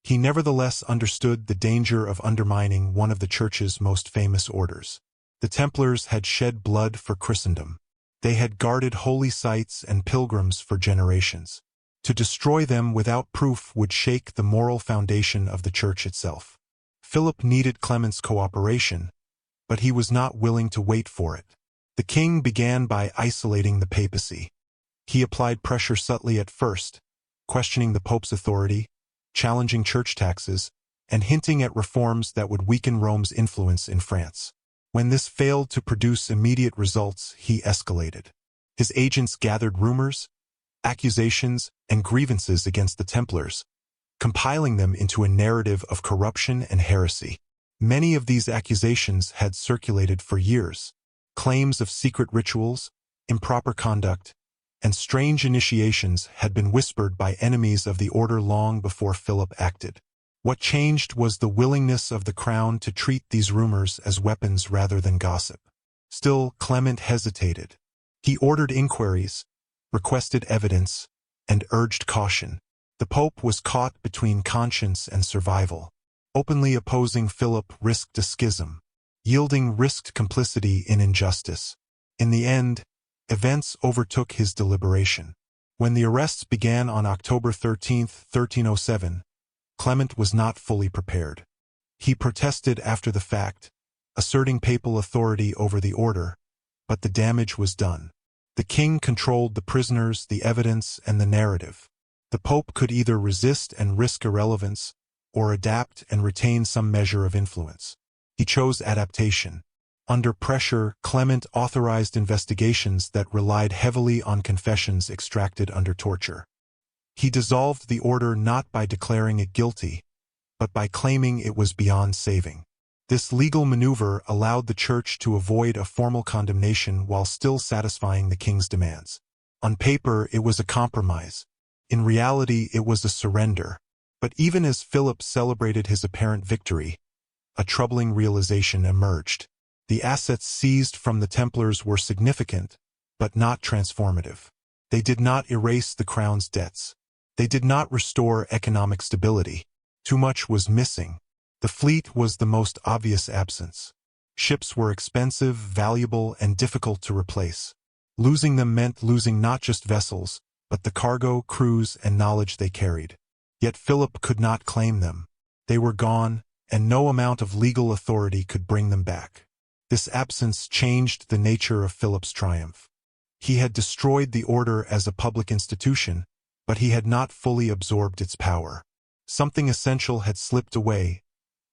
he nevertheless understood the danger of undermining one of the Church's most famous orders. The Templars had shed blood for Christendom. They had guarded holy sites and pilgrims for generations. To destroy them without proof would shake the moral foundation of the Church itself. Philip needed Clement's cooperation, but he was not willing to wait for it. The king began by isolating the papacy. He applied pressure subtly at first, questioning the Pope's authority, challenging church taxes, and hinting at reforms that would weaken Rome's influence in France. When this failed to produce immediate results, he escalated. His agents gathered rumors, accusations, and grievances against the Templars, compiling them into a narrative of corruption and heresy. Many of these accusations had circulated for years. Claims of secret rituals, improper conduct, and strange initiations had been whispered by enemies of the order long before Philip acted. What changed was the willingness of the crown to treat these rumors as weapons rather than gossip. Still, Clement hesitated. He ordered inquiries, requested evidence, and urged caution. The Pope was caught between conscience and survival. Openly opposing Philip risked a schism. Yielding risked complicity in injustice. In the end, events overtook his deliberation. When the arrests began on October 13, 1307, Clement was not fully prepared. He protested after the fact, asserting papal authority over the order, but the damage was done. The king controlled the prisoners, the evidence, and the narrative. The Pope could either resist and risk irrelevance, or adapt and retain some measure of influence. He chose adaptation. Under pressure, Clement authorized investigations that relied heavily on confessions extracted under torture. He dissolved the order not by declaring it guilty, but by claiming it was beyond saving. This legal maneuver allowed the Church to avoid a formal condemnation while still satisfying the king's demands. On paper, it was a compromise. In reality, it was a surrender. But even as Philip celebrated his apparent victory, a troubling realization emerged. The assets seized from the Templars were significant, but not transformative. They did not erase the crown's debts. They did not restore economic stability. Too much was missing. The fleet was the most obvious absence. Ships were expensive, valuable, and difficult to replace. Losing them meant losing not just vessels, but the cargo, crews, and knowledge they carried. Yet Philip could not claim them. They were gone, and no amount of legal authority could bring them back. This absence changed the nature of Philip's triumph. He had destroyed the order as a public institution, but he had not fully absorbed its power. Something essential had slipped away,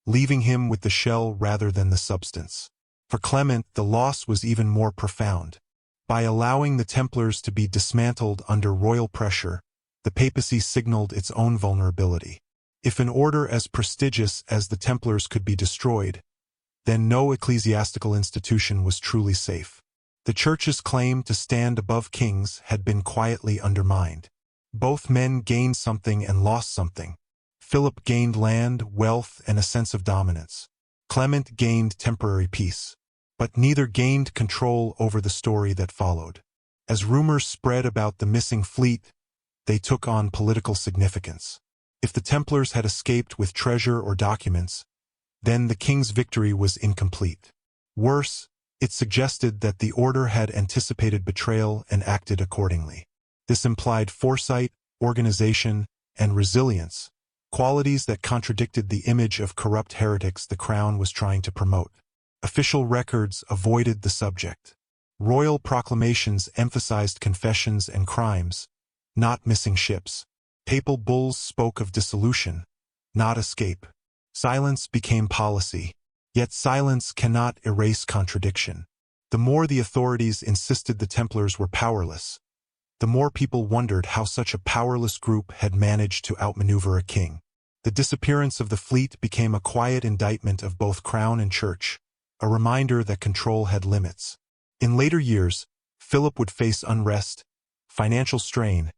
leaving him with the shell rather than the substance. For Clement, the loss was even more profound. By allowing the Templars to be dismantled under royal pressure, the papacy signaled its own vulnerability. If an order as prestigious as the Templars could be destroyed, then no ecclesiastical institution was truly safe. The Church's claim to stand above kings had been quietly undermined. Both men gained something and lost something. Philip gained land, wealth, and a sense of dominance. Clement gained temporary peace. But neither gained control over the story that followed. As rumors spread about the missing fleet, they took on political significance. If the Templars had escaped with treasure or documents, then the king's victory was incomplete. Worse, it suggested that the order had anticipated betrayal and acted accordingly. This implied foresight, organization, and resilience, qualities that contradicted the image of corrupt heretics the crown was trying to promote. Official records avoided the subject. Royal proclamations emphasized confessions and crimes, not missing ships. Papal bulls spoke of dissolution, not escape. Silence became policy. Yet silence cannot erase contradiction. The more the authorities insisted the Templars were powerless, the more people wondered how such a powerless group had managed to outmaneuver a king. The disappearance of the fleet became a quiet indictment of both crown and church, a reminder that control had limits. In later years, Philip would face unrest, financial strain,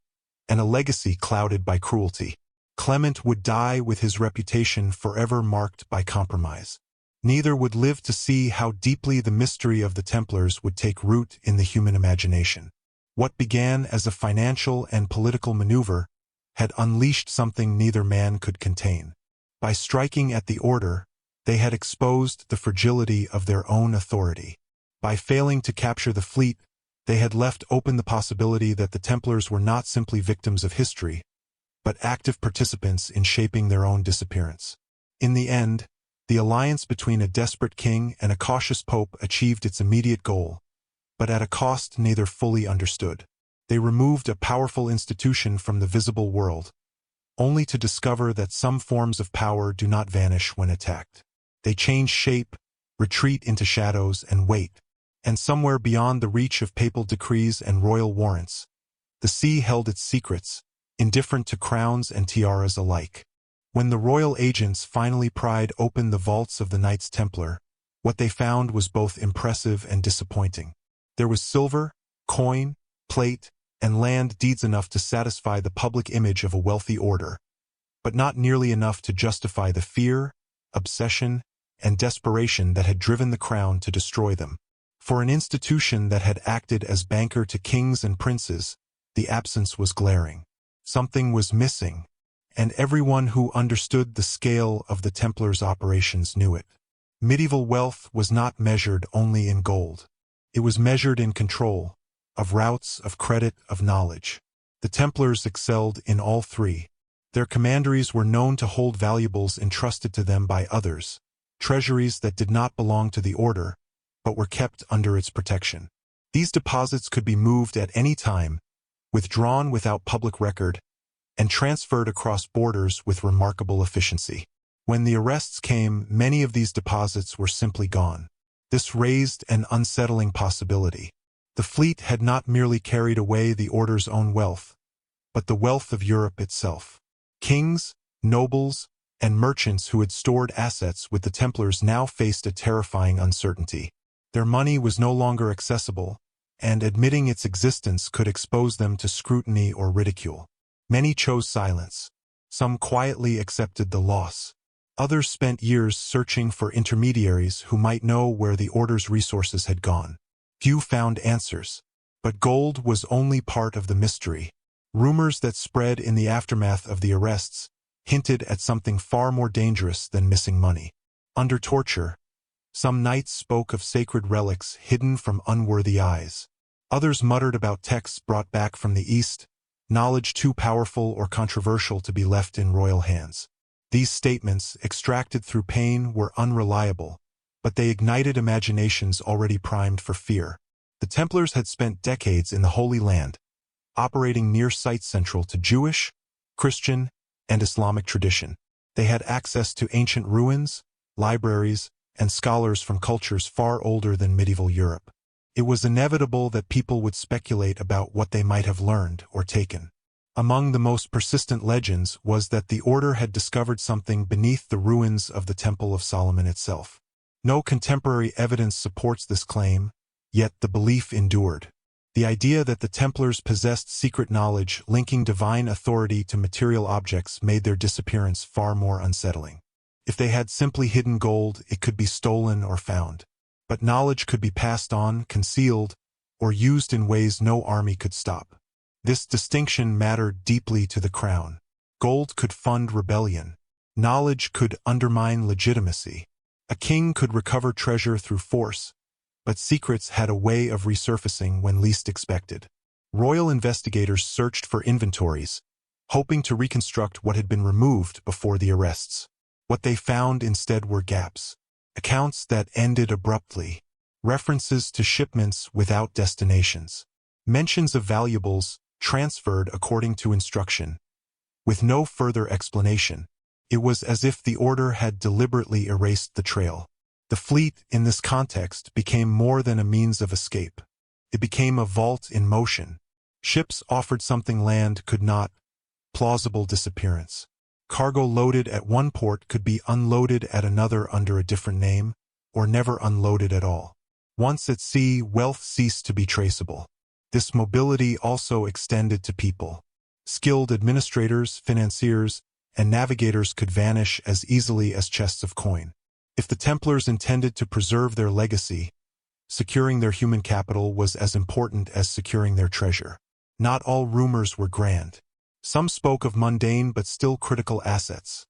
and a legacy clouded by cruelty. Clement would die with his reputation forever marked by compromise. Neither would live to see how deeply the mystery of the Templars would take root in the human imagination. What began as a financial and political maneuver had unleashed something neither man could contain. By striking at the order, they had exposed the fragility of their own authority. By failing to capture the fleet, they had left open the possibility that the Templars were not simply victims of history, but active participants in shaping their own disappearance. In the end, the alliance between a desperate king and a cautious pope achieved its immediate goal, but at a cost neither fully understood. They removed a powerful institution from the visible world, only to discover that some forms of power do not vanish when attacked. They change shape, retreat into shadows, and wait. And somewhere beyond the reach of papal decrees and royal warrants, the sea held its secrets, indifferent to crowns and tiaras alike. When the royal agents finally pried open the vaults of the Knights Templar, what they found was both impressive and disappointing. There was silver, coin, plate, and land deeds enough to satisfy the public image of a wealthy order, but not nearly enough to justify the fear, obsession, and desperation that had driven the crown to destroy them. For an institution that had acted as banker to kings and princes, the absence was glaring. Something was missing. and everyone who understood the scale of the Templars' operations knew it. Medieval wealth was not measured only in gold. It was measured in control, of routes, of credit, of knowledge. The Templars excelled in all three. Their commanderies were known to hold valuables entrusted to them by others, treasuries that did not belong to the order, but were kept under its protection. These deposits could be moved at any time, withdrawn without public record, and transferred across borders with remarkable efficiency. When the arrests came, many of these deposits were simply gone. This raised an unsettling possibility. The fleet had not merely carried away the order's own wealth, but the wealth of Europe itself. Kings, nobles, and merchants who had stored assets with the Templars now faced a terrifying uncertainty. Their money was no longer accessible, and admitting its existence could expose them to scrutiny or ridicule. Many chose silence. Some quietly accepted the loss. Others spent years searching for intermediaries who might know where the order's resources had gone. Few found answers. But gold was only part of the mystery. Rumors that spread in the aftermath of the arrests hinted at something far more dangerous than missing money. Under torture, some knights spoke of sacred relics hidden from unworthy eyes. Others muttered about texts brought back from the East, knowledge too powerful or controversial to be left in royal hands. These statements, extracted through pain, were unreliable, but they ignited imaginations already primed for fear. The Templars had spent decades in the Holy Land, operating near sites central to Jewish, Christian, and Islamic tradition. They had access to ancient ruins, libraries, and scholars from cultures far older than medieval Europe. It was inevitable that people would speculate about what they might have learned or taken. Among the most persistent legends was that the order had discovered something beneath the ruins of the Temple of Solomon itself. No contemporary evidence supports this claim, yet the belief endured. The idea that the Templars possessed secret knowledge linking divine authority to material objects made their disappearance far more unsettling. If they had simply hidden gold, it could be stolen or found. But knowledge could be passed on, concealed, or used in ways no army could stop. This distinction mattered deeply to the crown. Gold could fund rebellion. Knowledge could undermine legitimacy. A king could recover treasure through force, but secrets had a way of resurfacing when least expected. Royal investigators searched for inventories, hoping to reconstruct what had been removed before the arrests. What they found instead were gaps. Accounts that ended abruptly. References to shipments without destinations. Mentions of valuables transferred according to instruction. With no further explanation, it was as if the order had deliberately erased the trail. The fleet, in this context, became more than a means of escape. It became a vault in motion. Ships offered something land could not: plausible disappearance. Cargo loaded at one port could be unloaded at another under a different name, or never unloaded at all. Once at sea, wealth ceased to be traceable. This mobility also extended to people. Skilled administrators, financiers, and navigators could vanish as easily as chests of coin. If the Templars intended to preserve their legacy, securing their human capital was as important as securing their treasure. Not all rumors were grand. Some spoke of mundane but still critical assets.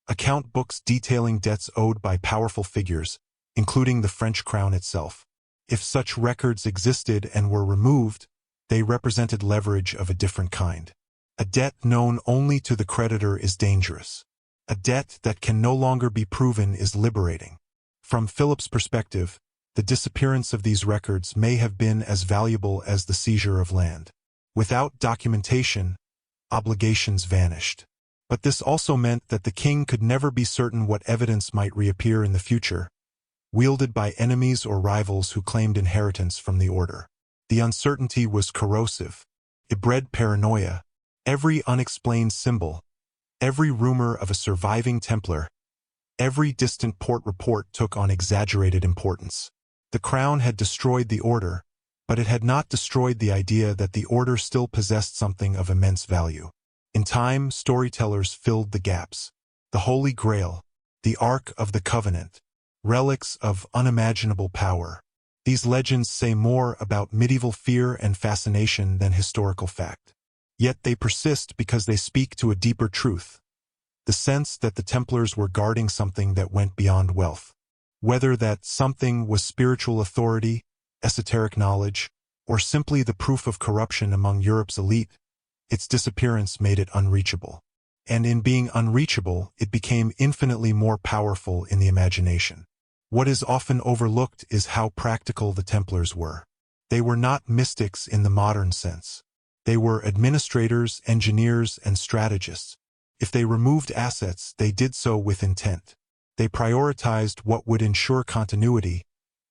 Account books detailing debts owed by powerful figures, including the French crown itself. If such records existed and were removed, they represented leverage of a different kind. A debt known only to the creditor is dangerous. A debt that can no longer be proven is liberating. From Philip's perspective, the disappearance of these records may have been as valuable as the seizure of land. Without documentation, obligations vanished. But this also meant that the king could never be certain what evidence might reappear in the future, wielded by enemies or rivals who claimed inheritance from the order. The uncertainty was corrosive. It bred paranoia. Every unexplained symbol, every rumor of a surviving Templar, every distant port report took on exaggerated importance. The crown had destroyed the order, but it had not destroyed the idea that the order still possessed something of immense value. In time, storytellers filled the gaps. The Holy Grail, the Ark of the Covenant, relics of unimaginable power. These legends say more about medieval fear and fascination than historical fact. Yet they persist because they speak to a deeper truth. the sense that the Templars were guarding something that went beyond wealth. Whether that something was spiritual authority, esoteric knowledge, or simply the proof of corruption among Europe's elite, its disappearance made it unreachable. And in being unreachable, it became infinitely more powerful in the imagination. What is often overlooked is how practical the Templars were. They were not mystics in the modern sense. They were administrators, engineers, and strategists. If they removed assets, they did so with intent. They prioritized what would ensure continuity,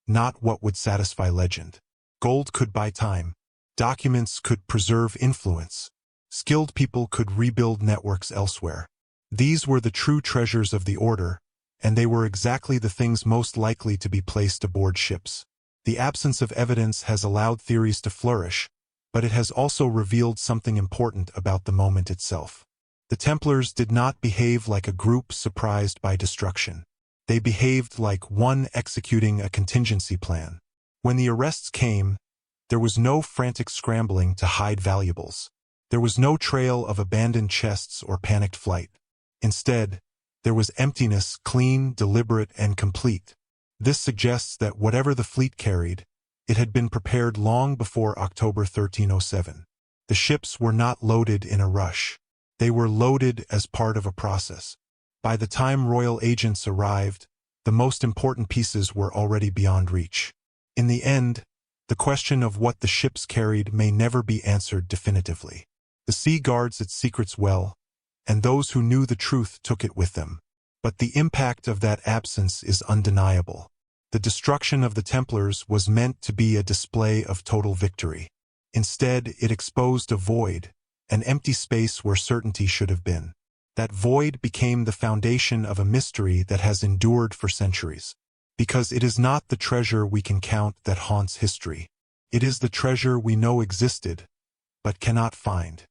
not what would satisfy legend. Gold could buy time. Documents could preserve influence. Skilled people could rebuild networks elsewhere. These were the true treasures of the Order, and they were exactly the things most likely to be placed aboard ships. The absence of evidence has allowed theories to flourish, but it has also revealed something important about the moment itself. The Templars did not behave like a group surprised by destruction. They behaved like one executing a contingency plan. When the arrests came, there was no frantic scrambling to hide valuables. There was no trail of abandoned chests or panicked flight. Instead, there was emptiness, clean, deliberate, and complete. This suggests that whatever the fleet carried, it had been prepared long before October 1307. The ships were not loaded in a rush. They were loaded as part of a process. By the time royal agents arrived, the most important pieces were already beyond reach. In the end, the question of what the ships carried may never be answered definitively. The sea guards its secrets well, and those who knew the truth took it with them. But the impact of that absence is undeniable. The destruction of the Templars was meant to be a display of total victory. Instead, it exposed a void, an empty space where certainty should have been. That void became the foundation of a mystery that has endured for centuries. Because it is not the treasure we can count that haunts history. It is the treasure we know existed, but cannot find.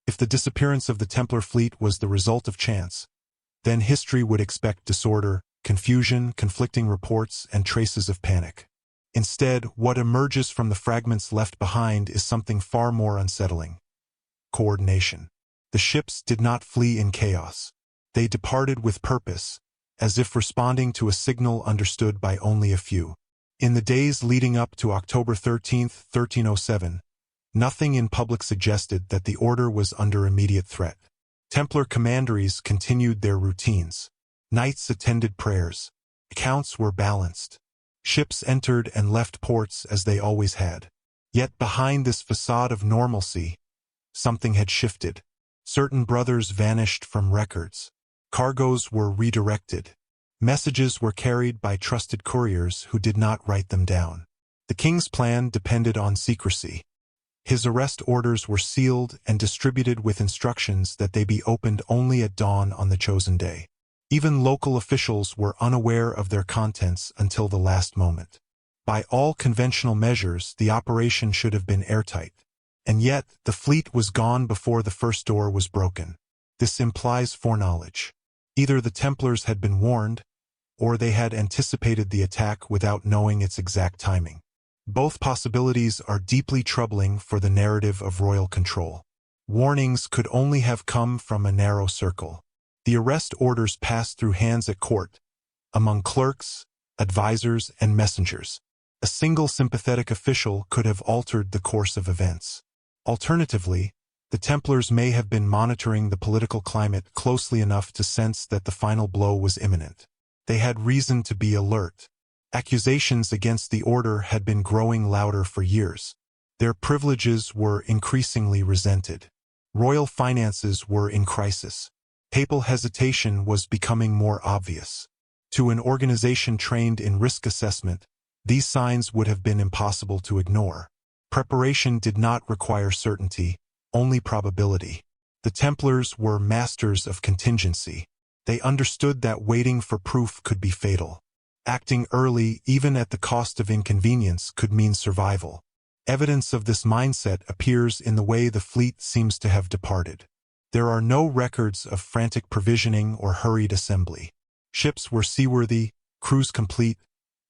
If the disappearance of the Templar fleet was the result of chance, then history would expect disorder, confusion, conflicting reports, and traces of panic. Instead, what emerges from the fragments left behind is something far more unsettling. Coordination. The ships did not flee in chaos. They departed with purpose, as if responding to a signal understood by only a few. In the days leading up to October 13, 1307, nothing in public suggested that the Order was under immediate threat. Templar commanderies continued their routines. Knights attended prayers. Accounts were balanced. Ships entered and left ports as they always had. Yet behind this facade of normalcy, something had shifted. Certain brothers vanished from records. Cargoes were redirected. Messages were carried by trusted couriers who did not write them down. The king's plan depended on secrecy. His arrest orders were sealed and distributed with instructions that they be opened only at dawn on the chosen day. Even local officials were unaware of their contents until the last moment. By all conventional measures, the operation should have been airtight. And yet, the fleet was gone before the first door was broken. This implies foreknowledge. Either the Templars had been warned, or they had anticipated the attack without knowing its exact timing. Both possibilities are deeply troubling for the narrative of royal control. Warnings could only have come from a narrow circle. The arrest orders passed through hands at court, among clerks, advisors, and messengers. A single sympathetic official could have altered the course of events. Alternatively, the Templars may have been monitoring the political climate closely enough to sense that the final blow was imminent. They had reason to be alert. Accusations against the Order had been growing louder for years. Their privileges were increasingly resented. Royal finances were in crisis. Papal hesitation was becoming more obvious. To an organization trained in risk assessment, these signs would have been impossible to ignore. Preparation did not require certainty, only probability. The Templars were masters of contingency. They understood that waiting for proof could be fatal. Acting early, even at the cost of inconvenience, could mean survival. Evidence of this mindset appears in the way the fleet seems to have departed. There are no records of frantic provisioning or hurried assembly. Ships were seaworthy, crews complete,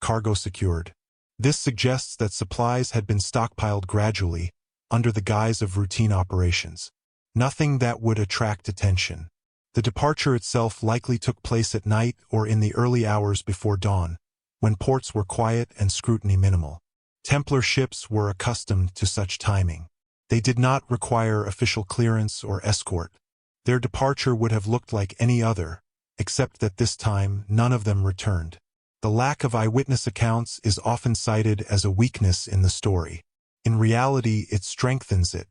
cargo secured. This suggests that supplies had been stockpiled gradually, under the guise of routine operations. Nothing that would attract attention. The departure itself likely took place at night or in the early hours before dawn, when ports were quiet and scrutiny minimal. Templar ships were accustomed to such timing. They did not require official clearance or escort. Their departure would have looked like any other, except that this time none of them returned. The lack of eyewitness accounts is often cited as a weakness in the story. In reality, it strengthens it.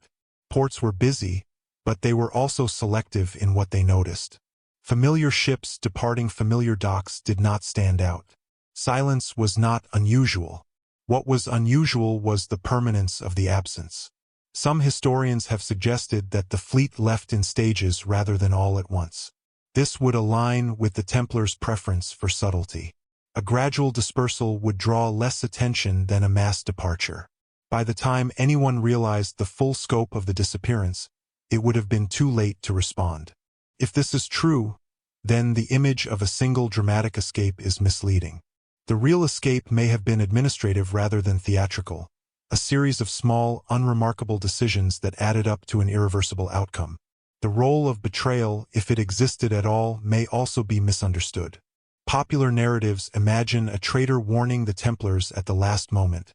Ports were busy, but they were also selective in what they noticed. Familiar ships departing familiar docks did not stand out. Silence was not unusual. What was unusual was the permanence of the absence. Some historians have suggested that the fleet left in stages rather than all at once. This would align with the Templars' preference for subtlety. A gradual dispersal would draw less attention than a mass departure. By the time anyone realized the full scope of the disappearance, it would have been too late to respond. If this is true, then the image of a single dramatic escape is misleading. The real escape may have been administrative rather than theatrical, a series of small, unremarkable decisions that added up to an irreversible outcome. The role of betrayal, if it existed at all, may also be misunderstood. Popular narratives imagine a traitor warning the Templars at the last moment,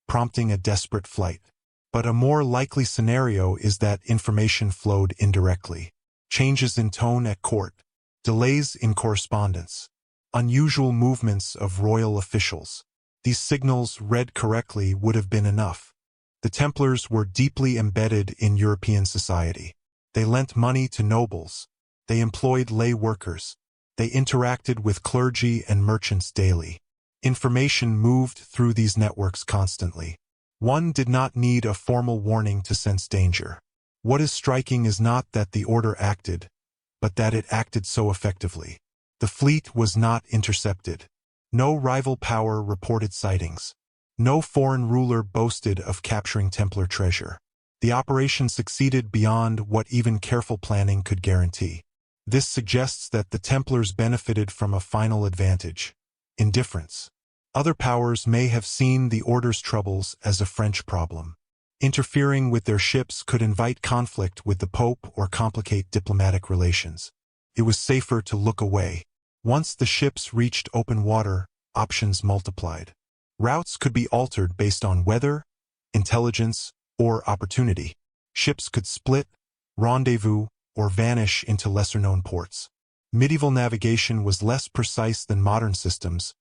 prompting a desperate flight. But a more likely scenario is that information flowed indirectly. Changes in tone at court, delays in correspondence, unusual movements of royal officials. These signals, read correctly, would have been enough. The Templars were deeply embedded in European society. They lent money to nobles. They employed lay workers. They interacted with clergy and merchants daily. Information moved through these networks constantly. One did not need a formal warning to sense danger. What is striking is not that the order acted, but that it acted so effectively. The fleet was not intercepted. No rival power reported sightings. No foreign ruler boasted of capturing Templar treasure. The operation succeeded beyond what even careful planning could guarantee. This suggests that the Templars benefited from a final advantage: indifference. Other powers may have seen the order's troubles as a French problem. Interfering with their ships could invite conflict with the Pope or complicate diplomatic relations. It was safer to look away. Once the ships reached open water, options multiplied. Routes could be altered based on weather, intelligence, or opportunity. Ships could split, rendezvous, or vanish into lesser-known ports. Medieval navigation was less precise than modern systems,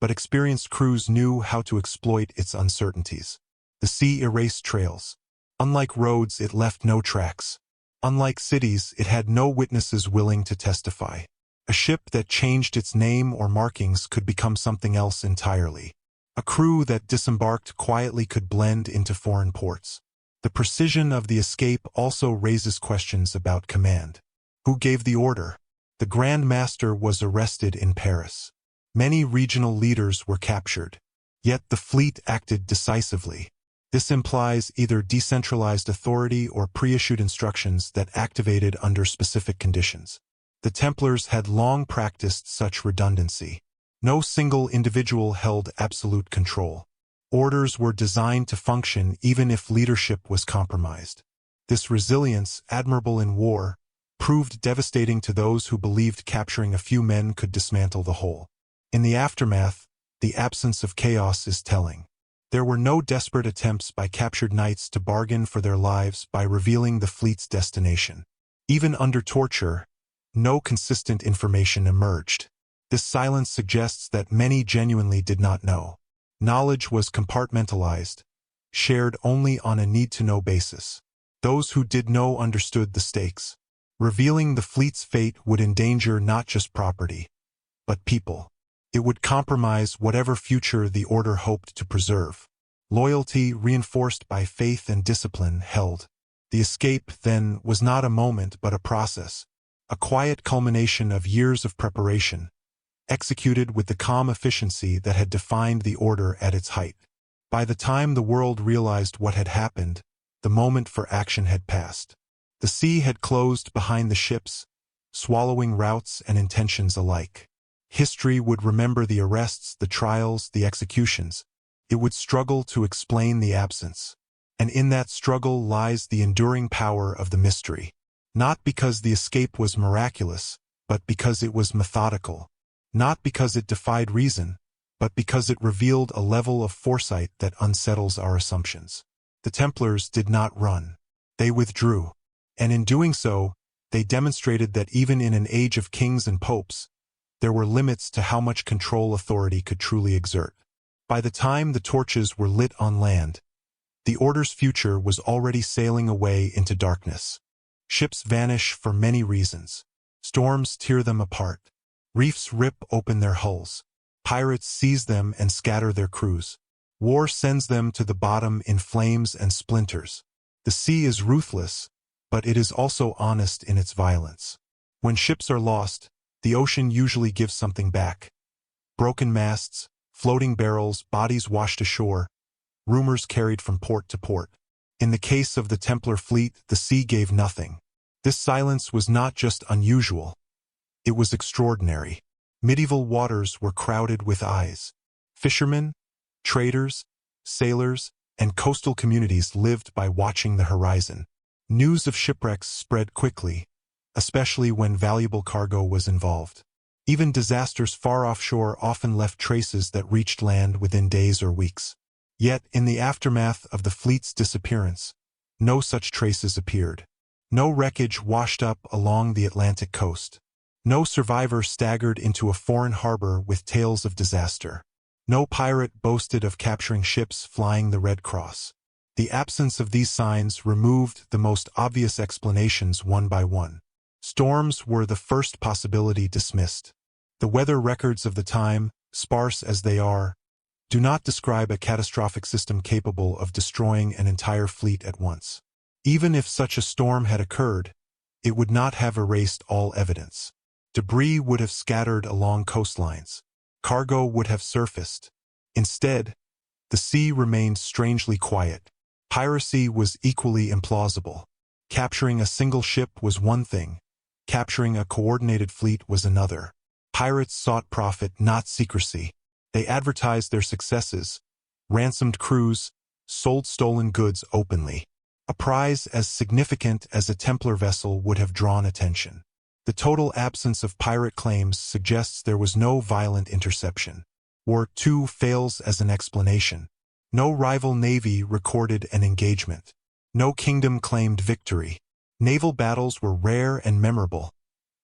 but experienced crews knew how to exploit its uncertainties. The sea erased trails. Unlike roads, it left no tracks. Unlike cities, it had no witnesses willing to testify. A ship that changed its name or markings could become something else entirely. A crew that disembarked quietly could blend into foreign ports. The precision of the escape also raises questions about command. Who gave the order? The Grand Master was arrested in Paris. Many regional leaders were captured. Yet the fleet acted decisively. This implies either decentralized authority or pre-issued instructions that activated under specific conditions. The Templars had long practiced such redundancy. No single individual held absolute control. Orders were designed to function even if leadership was compromised. This resilience, admirable in war, proved devastating to those who believed capturing a few men could dismantle the whole. In the aftermath, the absence of chaos is telling. There were no desperate attempts by captured knights to bargain for their lives by revealing the fleet's destination. Even under torture, no consistent information emerged. This silence suggests that many genuinely did not know. Knowledge was compartmentalized, shared only on a need-to-know basis. Those who did know understood the stakes. Revealing the fleet's fate would endanger not just property, but people. It would compromise whatever future the order hoped to preserve. Loyalty, reinforced by faith and discipline, held. The escape, then, was not a moment but a process, a quiet culmination of years of preparation, executed with the calm efficiency that had defined the order at its height. By the time the world realized what had happened, the moment for action had passed. The sea had closed behind the ships, swallowing routes and intentions alike. History would remember the arrests, the trials, the executions. It would struggle to explain the absence. And in that struggle lies the enduring power of the mystery. Not because the escape was miraculous, but because it was methodical. Not because it defied reason, but because it revealed a level of foresight that unsettles our assumptions. The Templars did not run. They withdrew. And in doing so, they demonstrated that even in an age of kings and popes, there were limits to how much control authority could truly exert. By the time the torches were lit on land, the Order's future was already sailing away into darkness. Ships vanish for many reasons. Storms tear them apart. Reefs rip open their hulls. Pirates seize them and scatter their crews. War sends them to the bottom in flames and splinters. The sea is ruthless, but it is also honest in its violence. When ships are lost, the ocean usually gives something back. Broken masts, floating barrels, bodies washed ashore, rumors carried from port to port. In the case of the Templar fleet, the sea gave nothing. This silence was not just unusual. It was extraordinary. Medieval waters were crowded with eyes. Fishermen, traders, sailors, and coastal communities lived by watching the horizon. News of shipwrecks spread quickly, especially when valuable cargo was involved. Even disasters far offshore often left traces that reached land within days or weeks. Yet, in the aftermath of the fleet's disappearance, no such traces appeared. No wreckage washed up along the Atlantic coast. No survivor staggered into a foreign harbor with tales of disaster. No pirate boasted of capturing ships flying the Red Cross. The absence of these signs removed the most obvious explanations one by one. Storms were the first possibility dismissed. The weather records of the time, sparse as they are, do not describe a catastrophic system capable of destroying an entire fleet at once. Even if such a storm had occurred, it would not have erased all evidence. Debris would have scattered along coastlines. Cargo would have surfaced. Instead, the sea remained strangely quiet. Piracy was equally implausible. Capturing a single ship was one thing. Capturing a coordinated fleet was another. Pirates sought profit, not secrecy. They advertised their successes, ransomed crews, sold stolen goods openly. A prize as significant as a Templar vessel would have drawn attention. The total absence of pirate claims suggests there was no violent interception. War II fails as an explanation. No rival navy recorded an engagement. No kingdom claimed victory. Naval battles were rare and memorable,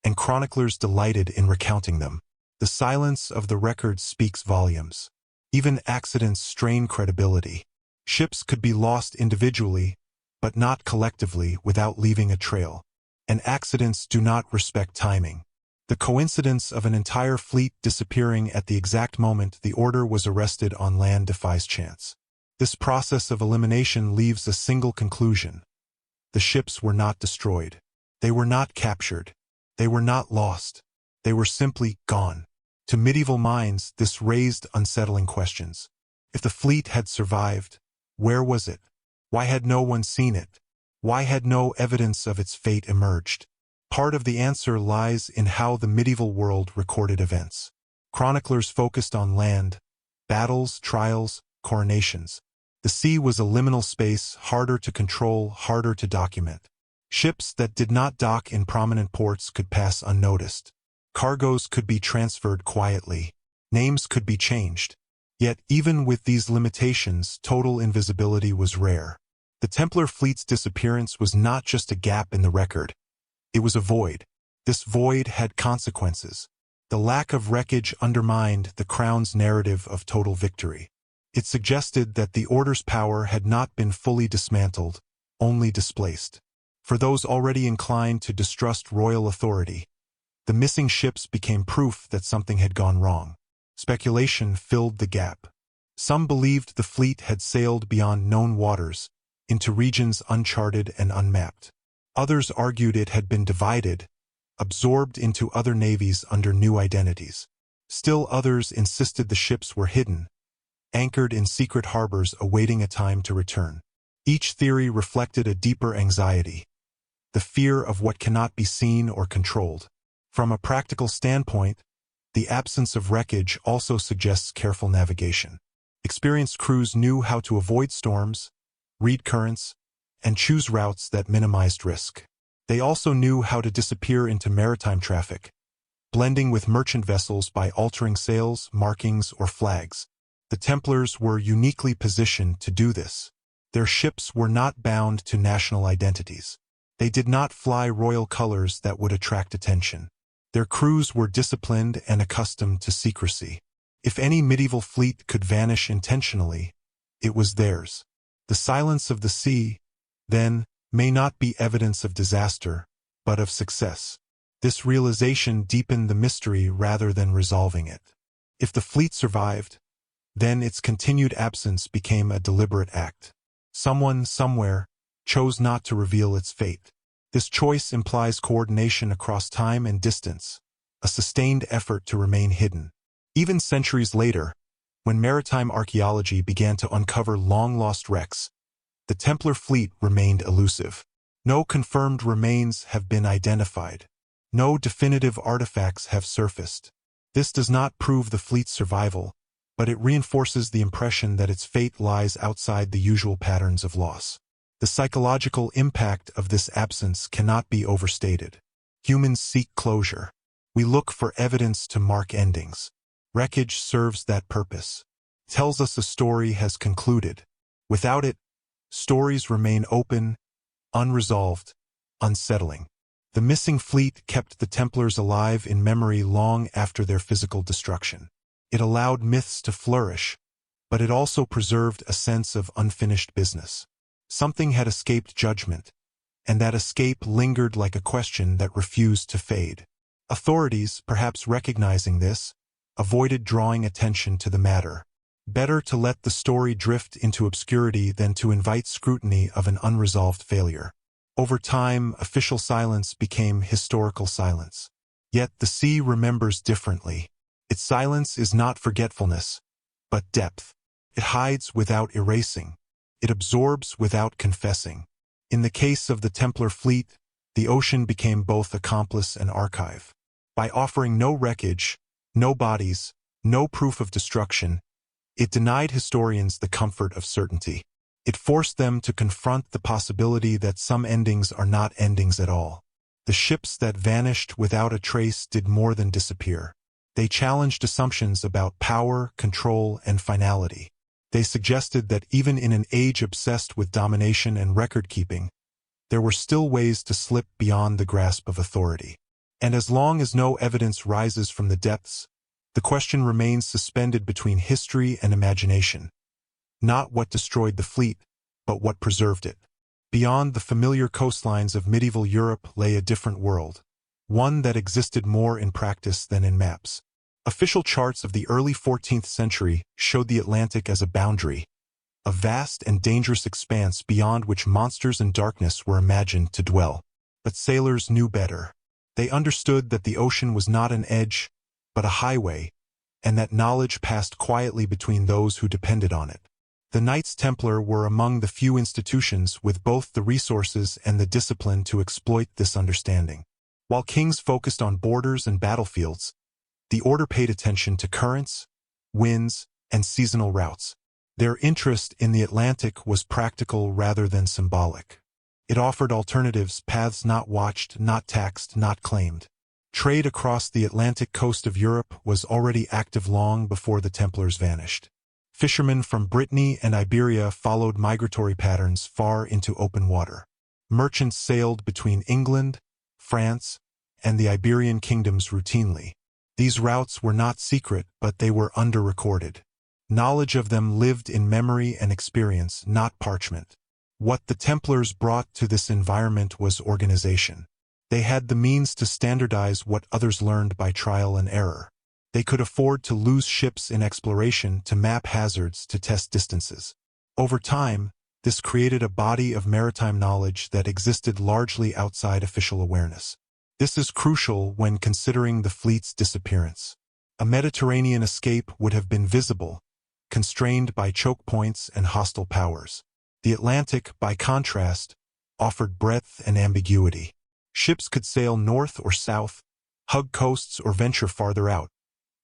and chroniclers delighted in recounting them. The silence of the record speaks volumes. Even accidents strain credibility. Ships could be lost individually, but not collectively without leaving a trail. And accidents do not respect timing. The coincidence of an entire fleet disappearing at the exact moment the Order was arrested on land defies chance. This process of elimination leaves a single conclusion. The ships were not destroyed. They were not captured. They were not lost. They were simply gone. To medieval minds, this raised unsettling questions. If the fleet had survived, where was it? Why had no one seen it? Why had no evidence of its fate emerged? Part of the answer lies in how the medieval world recorded events. Chroniclers focused on land, battles, trials, coronations. The sea was a liminal space, harder to control, harder to document. Ships that did not dock in prominent ports could pass unnoticed. Cargoes could be transferred quietly. Names could be changed. Yet even with these limitations, total invisibility was rare. The Templar fleet's disappearance was not just a gap in the record. It was a void. This void had consequences. The lack of wreckage undermined the Crown's narrative of total victory. It suggested that the Order's power had not been fully dismantled, only displaced. For those already inclined to distrust royal authority, the missing ships became proof that something had gone wrong. Speculation filled the gap. Some believed the fleet had sailed beyond known waters, into regions uncharted and unmapped. Others argued it had been divided, absorbed into other navies under new identities. Still others insisted the ships were hidden, anchored in secret harbors awaiting a time to return. Each theory reflected a deeper anxiety, the fear of what cannot be seen or controlled. From a practical standpoint, the absence of wreckage also suggests careful navigation. Experienced crews knew how to avoid storms, read currents, and choose routes that minimized risk. They also knew how to disappear into maritime traffic, blending with merchant vessels by altering sails, markings, or flags. The Templars were uniquely positioned to do this. Their ships were not bound to national identities. They did not fly royal colors that would attract attention. Their crews were disciplined and accustomed to secrecy. If any medieval fleet could vanish intentionally, it was theirs. The silence of the sea, then, may not be evidence of disaster, but of success. This realization deepened the mystery rather than resolving it. If the fleet survived, then its continued absence became a deliberate act. Someone, somewhere, chose not to reveal its fate. This choice implies coordination across time and distance, a sustained effort to remain hidden. Even centuries later, when maritime archaeology began to uncover long-lost wrecks, the Templar fleet remained elusive. No confirmed remains have been identified. No definitive artifacts have surfaced. This does not prove the fleet's survival, but it reinforces the impression that its fate lies outside the usual patterns of loss. The psychological impact of this absence cannot be overstated. Humans seek closure. We look for evidence to mark endings. Wreckage serves that purpose. It tells us a story has concluded. Without it, stories remain open, unresolved, unsettling. The missing fleet kept the Templars alive in memory long after their physical destruction. It allowed myths to flourish, but it also preserved a sense of unfinished business. Something had escaped judgment, and that escape lingered like a question that refused to fade. Authorities, perhaps recognizing this, avoided drawing attention to the matter. Better to let the story drift into obscurity than to invite scrutiny of an unresolved failure. Over time, official silence became historical silence. Yet the sea remembers differently. Its silence is not forgetfulness, but depth. It hides without erasing. It absorbs without confessing. In the case of the Templar fleet, the ocean became both accomplice and archive. By offering no wreckage, no bodies, no proof of destruction, it denied historians the comfort of certainty. It forced them to confront the possibility that some endings are not endings at all. The ships that vanished without a trace did more than disappear. They challenged assumptions about power, control, and finality. They suggested that even in an age obsessed with domination and record-keeping, there were still ways to slip beyond the grasp of authority. And as long as no evidence rises from the depths, the question remains suspended between history and imagination. Not what destroyed the fleet, but what preserved it. Beyond the familiar coastlines of medieval Europe lay a different world, one that existed more in practice than in maps. Official charts of the early 14th century showed the Atlantic as a boundary, a vast and dangerous expanse beyond which monsters and darkness were imagined to dwell. But sailors knew better. They understood that the ocean was not an edge, but a highway, and that knowledge passed quietly between those who depended on it. The Knights Templar were among the few institutions with both the resources and the discipline to exploit this understanding. While kings focused on borders and battlefields, the order paid attention to currents, winds, and seasonal routes. Their interest in the Atlantic was practical rather than symbolic. It offered alternatives, paths not watched, not taxed, not claimed. Trade across the Atlantic coast of Europe was already active long before the Templars vanished. Fishermen from Brittany and Iberia followed migratory patterns far into open water. Merchants sailed between England, France, and the Iberian kingdoms routinely. These routes were not secret, but they were under-recorded. Knowledge of them lived in memory and experience, not parchment. What the Templars brought to this environment was organization. They had the means to standardize what others learned by trial and error. They could afford to lose ships in exploration, to map hazards, to test distances. Over time, this created a body of maritime knowledge that existed largely outside official awareness. This is crucial when considering the fleet's disappearance. A Mediterranean escape would have been visible, constrained by choke points and hostile powers. The Atlantic, by contrast, offered breadth and ambiguity. Ships could sail north or south, hug coasts or venture farther out,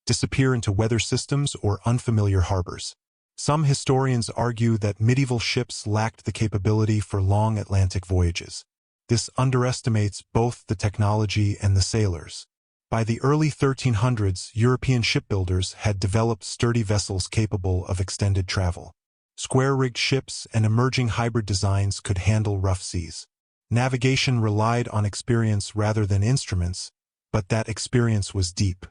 disappear into weather systems or unfamiliar harbors. Some historians argue that medieval ships lacked the capability for long Atlantic voyages. This underestimates both the technology and the sailors. By the early 1300s, European shipbuilders had developed sturdy vessels capable of extended travel. Square-rigged ships and emerging hybrid designs could handle rough seas. Navigation relied on experience rather than instruments, but that experience was deep.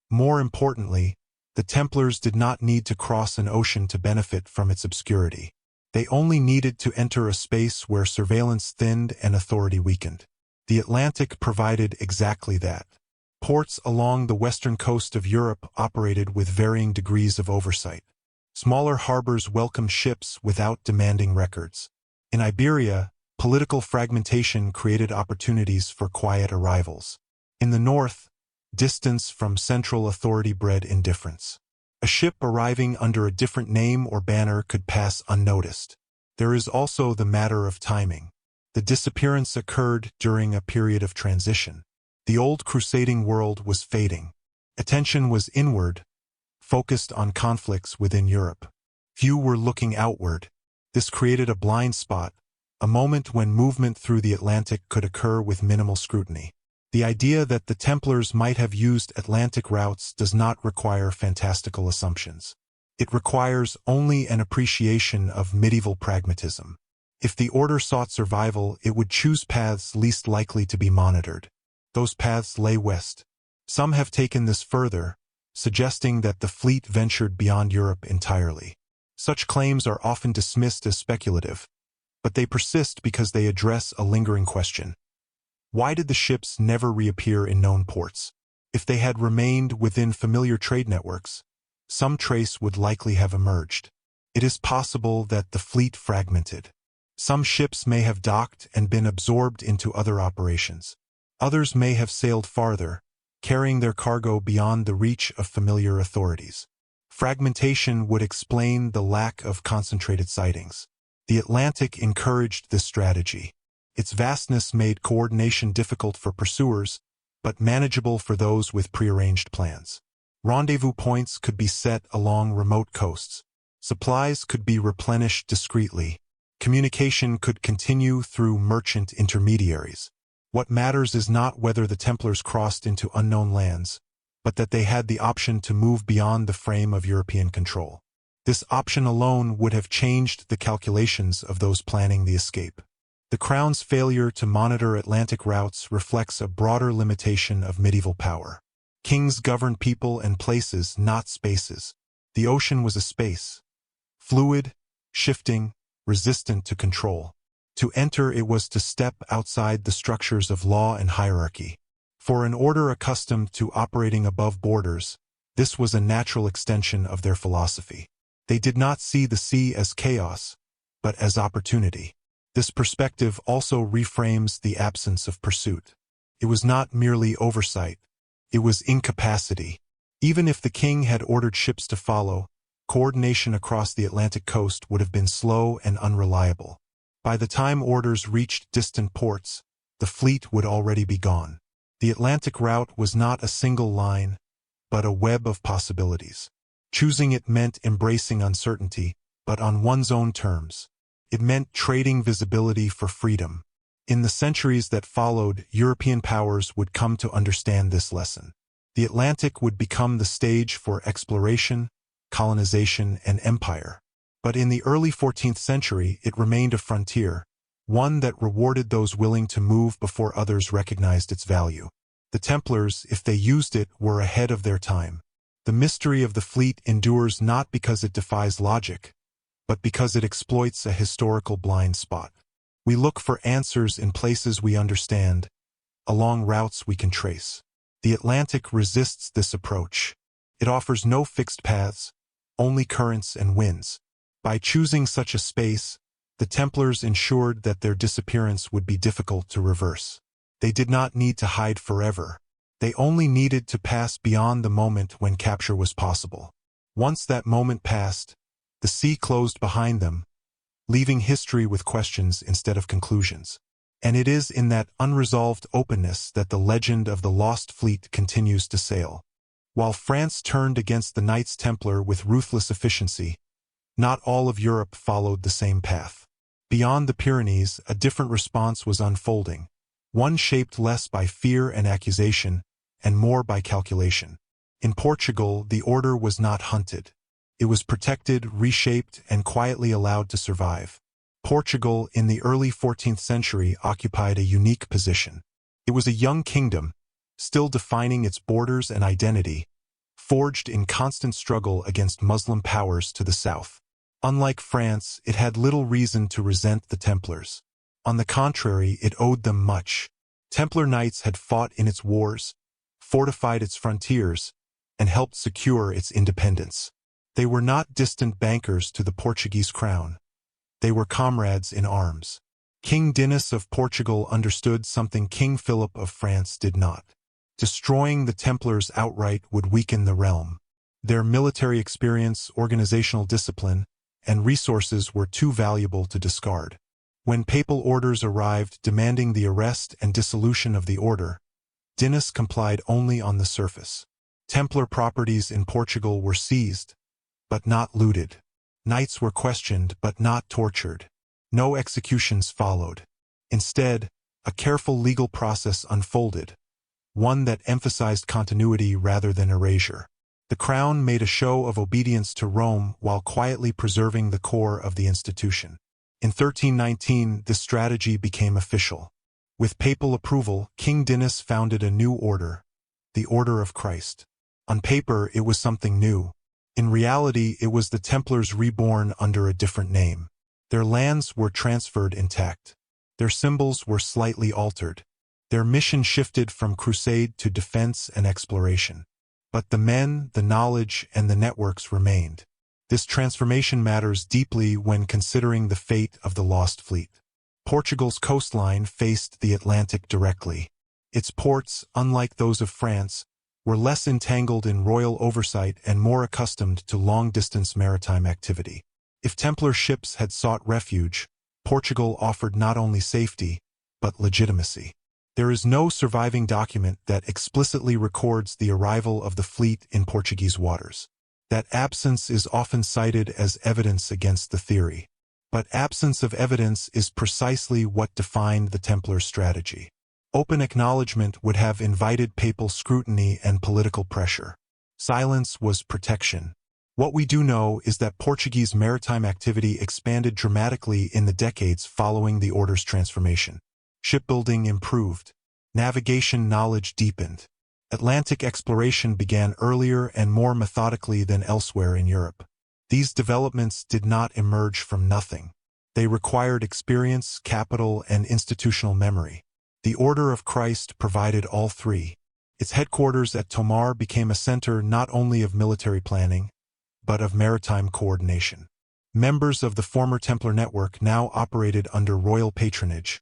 More importantly, the Templars did not need to cross an ocean to benefit from its obscurity. They only needed to enter a space where surveillance thinned and authority weakened. The Atlantic provided exactly that. Ports along the western coast of Europe operated with varying degrees of oversight. Smaller harbors welcomed ships without demanding records. In Iberia, political fragmentation created opportunities for quiet arrivals. In the north, distance from central authority bred indifference. A ship arriving under a different name or banner could pass unnoticed. There is also the matter of timing. The disappearance occurred during a period of transition. The old crusading world was fading. Attention was inward, focused on conflicts within Europe. Few were looking outward. This created a blind spot, a moment when movement through the Atlantic could occur with minimal scrutiny. The idea that the Templars might have used Atlantic routes does not require fantastical assumptions. It requires only an appreciation of medieval pragmatism. If the order sought survival, it would choose paths least likely to be monitored. Those paths lay west. Some have taken this further, suggesting that the fleet ventured beyond Europe entirely. Such claims are often dismissed as speculative, but they persist because they address a lingering question. Why did the ships never reappear in known ports? If they had remained within familiar trade networks, some trace would likely have emerged. It is possible that the fleet fragmented. Some ships may have docked and been absorbed into other operations. Others may have sailed farther, carrying their cargo beyond the reach of familiar authorities. Fragmentation would explain the lack of concentrated sightings. The Atlantic encouraged this strategy. Its vastness made coordination difficult for pursuers, but manageable for those with prearranged plans. Rendezvous points could be set along remote coasts. Supplies could be replenished discreetly. Communication could continue through merchant intermediaries. What matters is not whether the Templars crossed into unknown lands, but that they had the option to move beyond the frame of European control. This option alone would have changed the calculations of those planning the escape. The Crown's failure to monitor Atlantic routes reflects a broader limitation of medieval power. Kings governed people and places, not spaces. The ocean was a space. Fluid, shifting, resistant to control. To enter it was to step outside the structures of law and hierarchy. For an order accustomed to operating above borders, this was a natural extension of their philosophy. They did not see the sea as chaos, but as opportunity. This perspective also reframes the absence of pursuit. It was not merely oversight, it was incapacity. Even if the king had ordered ships to follow, coordination across the Atlantic coast would have been slow and unreliable. By the time orders reached distant ports, the fleet would already be gone. The Atlantic route was not a single line, but a web of possibilities. Choosing it meant embracing uncertainty, but on one's own terms. It meant trading visibility for freedom. In the centuries that followed, European powers would come to understand this lesson. The Atlantic would become the stage for exploration, colonization, and empire. But in the early 14th century, it remained a frontier, one that rewarded those willing to move before others recognized its value. The Templars, if they used it, were ahead of their time. The mystery of the fleet endures not because it defies logic, but because it exploits a historical blind spot. We look for answers in places we understand, along routes we can trace. The Atlantic resists this approach. It offers no fixed paths, only currents and winds. By choosing such a space, the Templars ensured that their disappearance would be difficult to reverse. They did not need to hide forever. They only needed to pass beyond the moment when capture was possible. Once that moment passed, the sea closed behind them, leaving history with questions instead of conclusions. And it is in that unresolved openness that the legend of the Lost Fleet continues to sail. While France turned against the Knights Templar with ruthless efficiency, not all of Europe followed the same path. Beyond the Pyrenees, a different response was unfolding. one shaped less by fear and accusation, and more by calculation. In Portugal, the order was not hunted. It was protected, reshaped, and quietly allowed to survive. Portugal, in the early 14th century, occupied a unique position. It was a young kingdom, still defining its borders and identity, forged in constant struggle against Muslim powers to the south. Unlike France, it had little reason to resent the Templars. On the contrary, it owed them much. Templar knights had fought in its wars, fortified its frontiers, and helped secure its independence. They were not distant bankers to the Portuguese crown. They were comrades in arms. King Dinis of Portugal understood something King Philip of France did not. Destroying the Templars outright would weaken the realm. Their military experience, organizational discipline, and resources were too valuable to discard. When papal orders arrived demanding the arrest and dissolution of the order, Dinis complied only on the surface. Templar properties in Portugal were seized, but not looted. Knights were questioned but not tortured. No executions followed. Instead, a careful legal process unfolded, one that emphasized continuity rather than erasure. The crown made a show of obedience to Rome while quietly preserving the core of the institution. In 1319, this strategy became official. With papal approval, King Dinis founded a new order, the Order of Christ. On paper, it was something new. In reality, it was the Templars reborn under a different name. Their lands were transferred intact. Their symbols were slightly altered. Their mission shifted from crusade to defense and exploration. But the men, the knowledge, and the networks remained. This transformation matters deeply when considering the fate of the Lost Fleet. Portugal's coastline faced the Atlantic directly. Its ports, unlike those of France, were less entangled in royal oversight and more accustomed to long-distance maritime activity. If Templar ships had sought refuge, Portugal offered not only safety, but legitimacy. There is no surviving document that explicitly records the arrival of the fleet in Portuguese waters. That absence is often cited as evidence against the theory. But absence of evidence is precisely what defined the Templar strategy. Open acknowledgement would have invited papal scrutiny and political pressure. Silence was protection. What we do know is that Portuguese maritime activity expanded dramatically in the decades following the order's transformation. Shipbuilding improved. Navigation knowledge deepened. Atlantic exploration began earlier and more methodically than elsewhere in Europe. These developments did not emerge from nothing. They required experience, capital, and institutional memory. The Order of Christ provided all three. Its headquarters at Tomar became a center not only of military planning, but of maritime coordination. Members of the former Templar network now operated under royal patronage,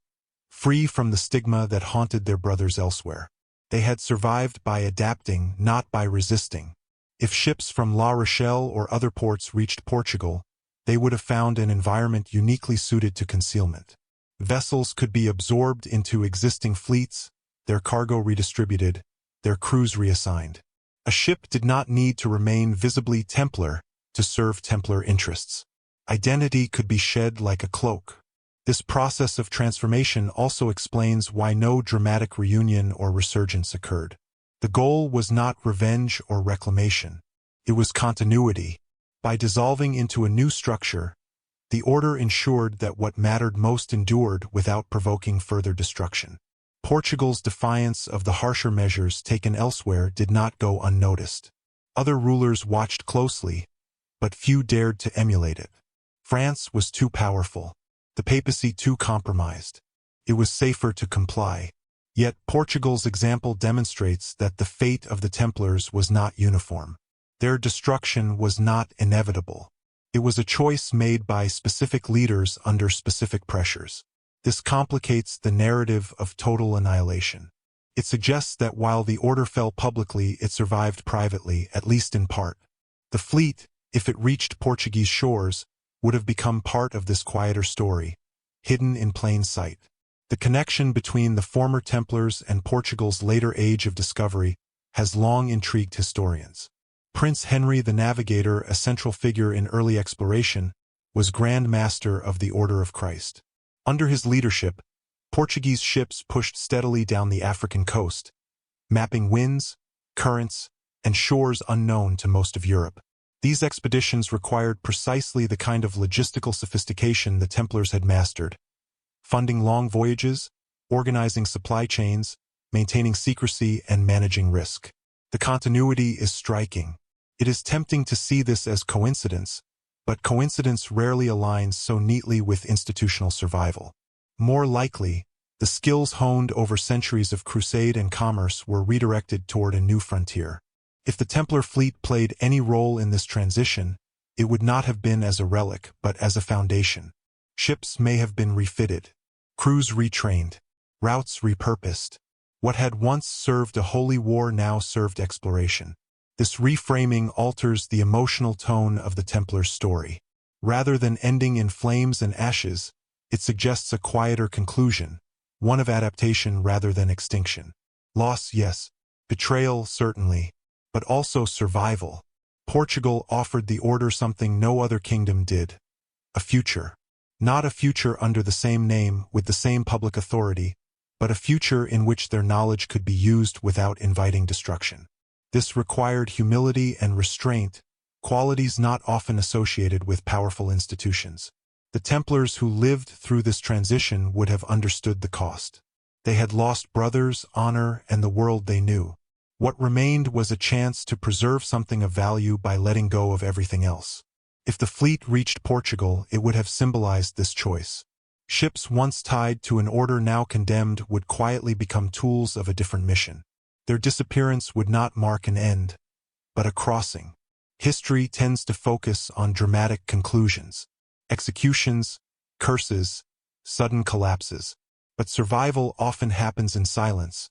free from the stigma that haunted their brothers elsewhere. They had survived by adapting, not by resisting. If ships from La Rochelle or other ports reached Portugal, they would have found an environment uniquely suited to concealment. Vessels could be absorbed into existing fleets, their cargo redistributed, their crews reassigned. A ship did not need to remain visibly Templar to serve Templar interests. Identity could be shed like a cloak. This process of transformation also explains why no dramatic reunion or resurgence occurred. The goal was not revenge or reclamation. It was continuity. By dissolving into a new structure, the order ensured that what mattered most endured without provoking further destruction. Portugal's defiance of the harsher measures taken elsewhere did not go unnoticed. Other rulers watched closely, but few dared to emulate it. France was too powerful. The papacy too compromised. It was safer to comply. Yet Portugal's example demonstrates that the fate of the Templars was not uniform. Their destruction was not inevitable. It was a choice made by specific leaders under specific pressures. This complicates the narrative of total annihilation. It suggests that while the order fell publicly, it survived privately, at least in part. The fleet, if it reached Portuguese shores, would have become part of this quieter story, hidden in plain sight. The connection between the former Templars and Portugal's later age of discovery has long intrigued historians. Prince Henry the Navigator, a central figure in early exploration, was Grand Master of the Order of Christ. Under his leadership, Portuguese ships pushed steadily down the African coast, mapping winds, currents, and shores unknown to most of Europe. These expeditions required precisely the kind of logistical sophistication the Templars had mastered, funding long voyages, organizing supply chains, maintaining secrecy, and managing risk. The continuity is striking. It is tempting to see this as coincidence, but coincidence rarely aligns so neatly with institutional survival. More likely, the skills honed over centuries of crusade and commerce were redirected toward a new frontier. If the Templar fleet played any role in this transition, it would not have been as a relic, but as a foundation. Ships may have been refitted, crews retrained, routes repurposed. What had once served a holy war now served exploration. This reframing alters the emotional tone of the Templars' story. Rather than ending in flames and ashes, it suggests a quieter conclusion, one of adaptation rather than extinction. Loss, yes. Betrayal, certainly. But also survival. Portugal offered the order something no other kingdom did. A future. Not a future under the same name with the same public authority, but a future in which their knowledge could be used without inviting destruction. This required humility and restraint, qualities not often associated with powerful institutions. The Templars who lived through this transition would have understood the cost. They had lost brothers, honor, and the world they knew. What remained was a chance to preserve something of value by letting go of everything else. If the fleet reached Portugal, it would have symbolized this choice. Ships once tied to an order now condemned would quietly become tools of a different mission. Their disappearance would not mark an end, but a crossing. History tends to focus on dramatic conclusions, executions, curses, sudden collapses. But survival often happens in silence,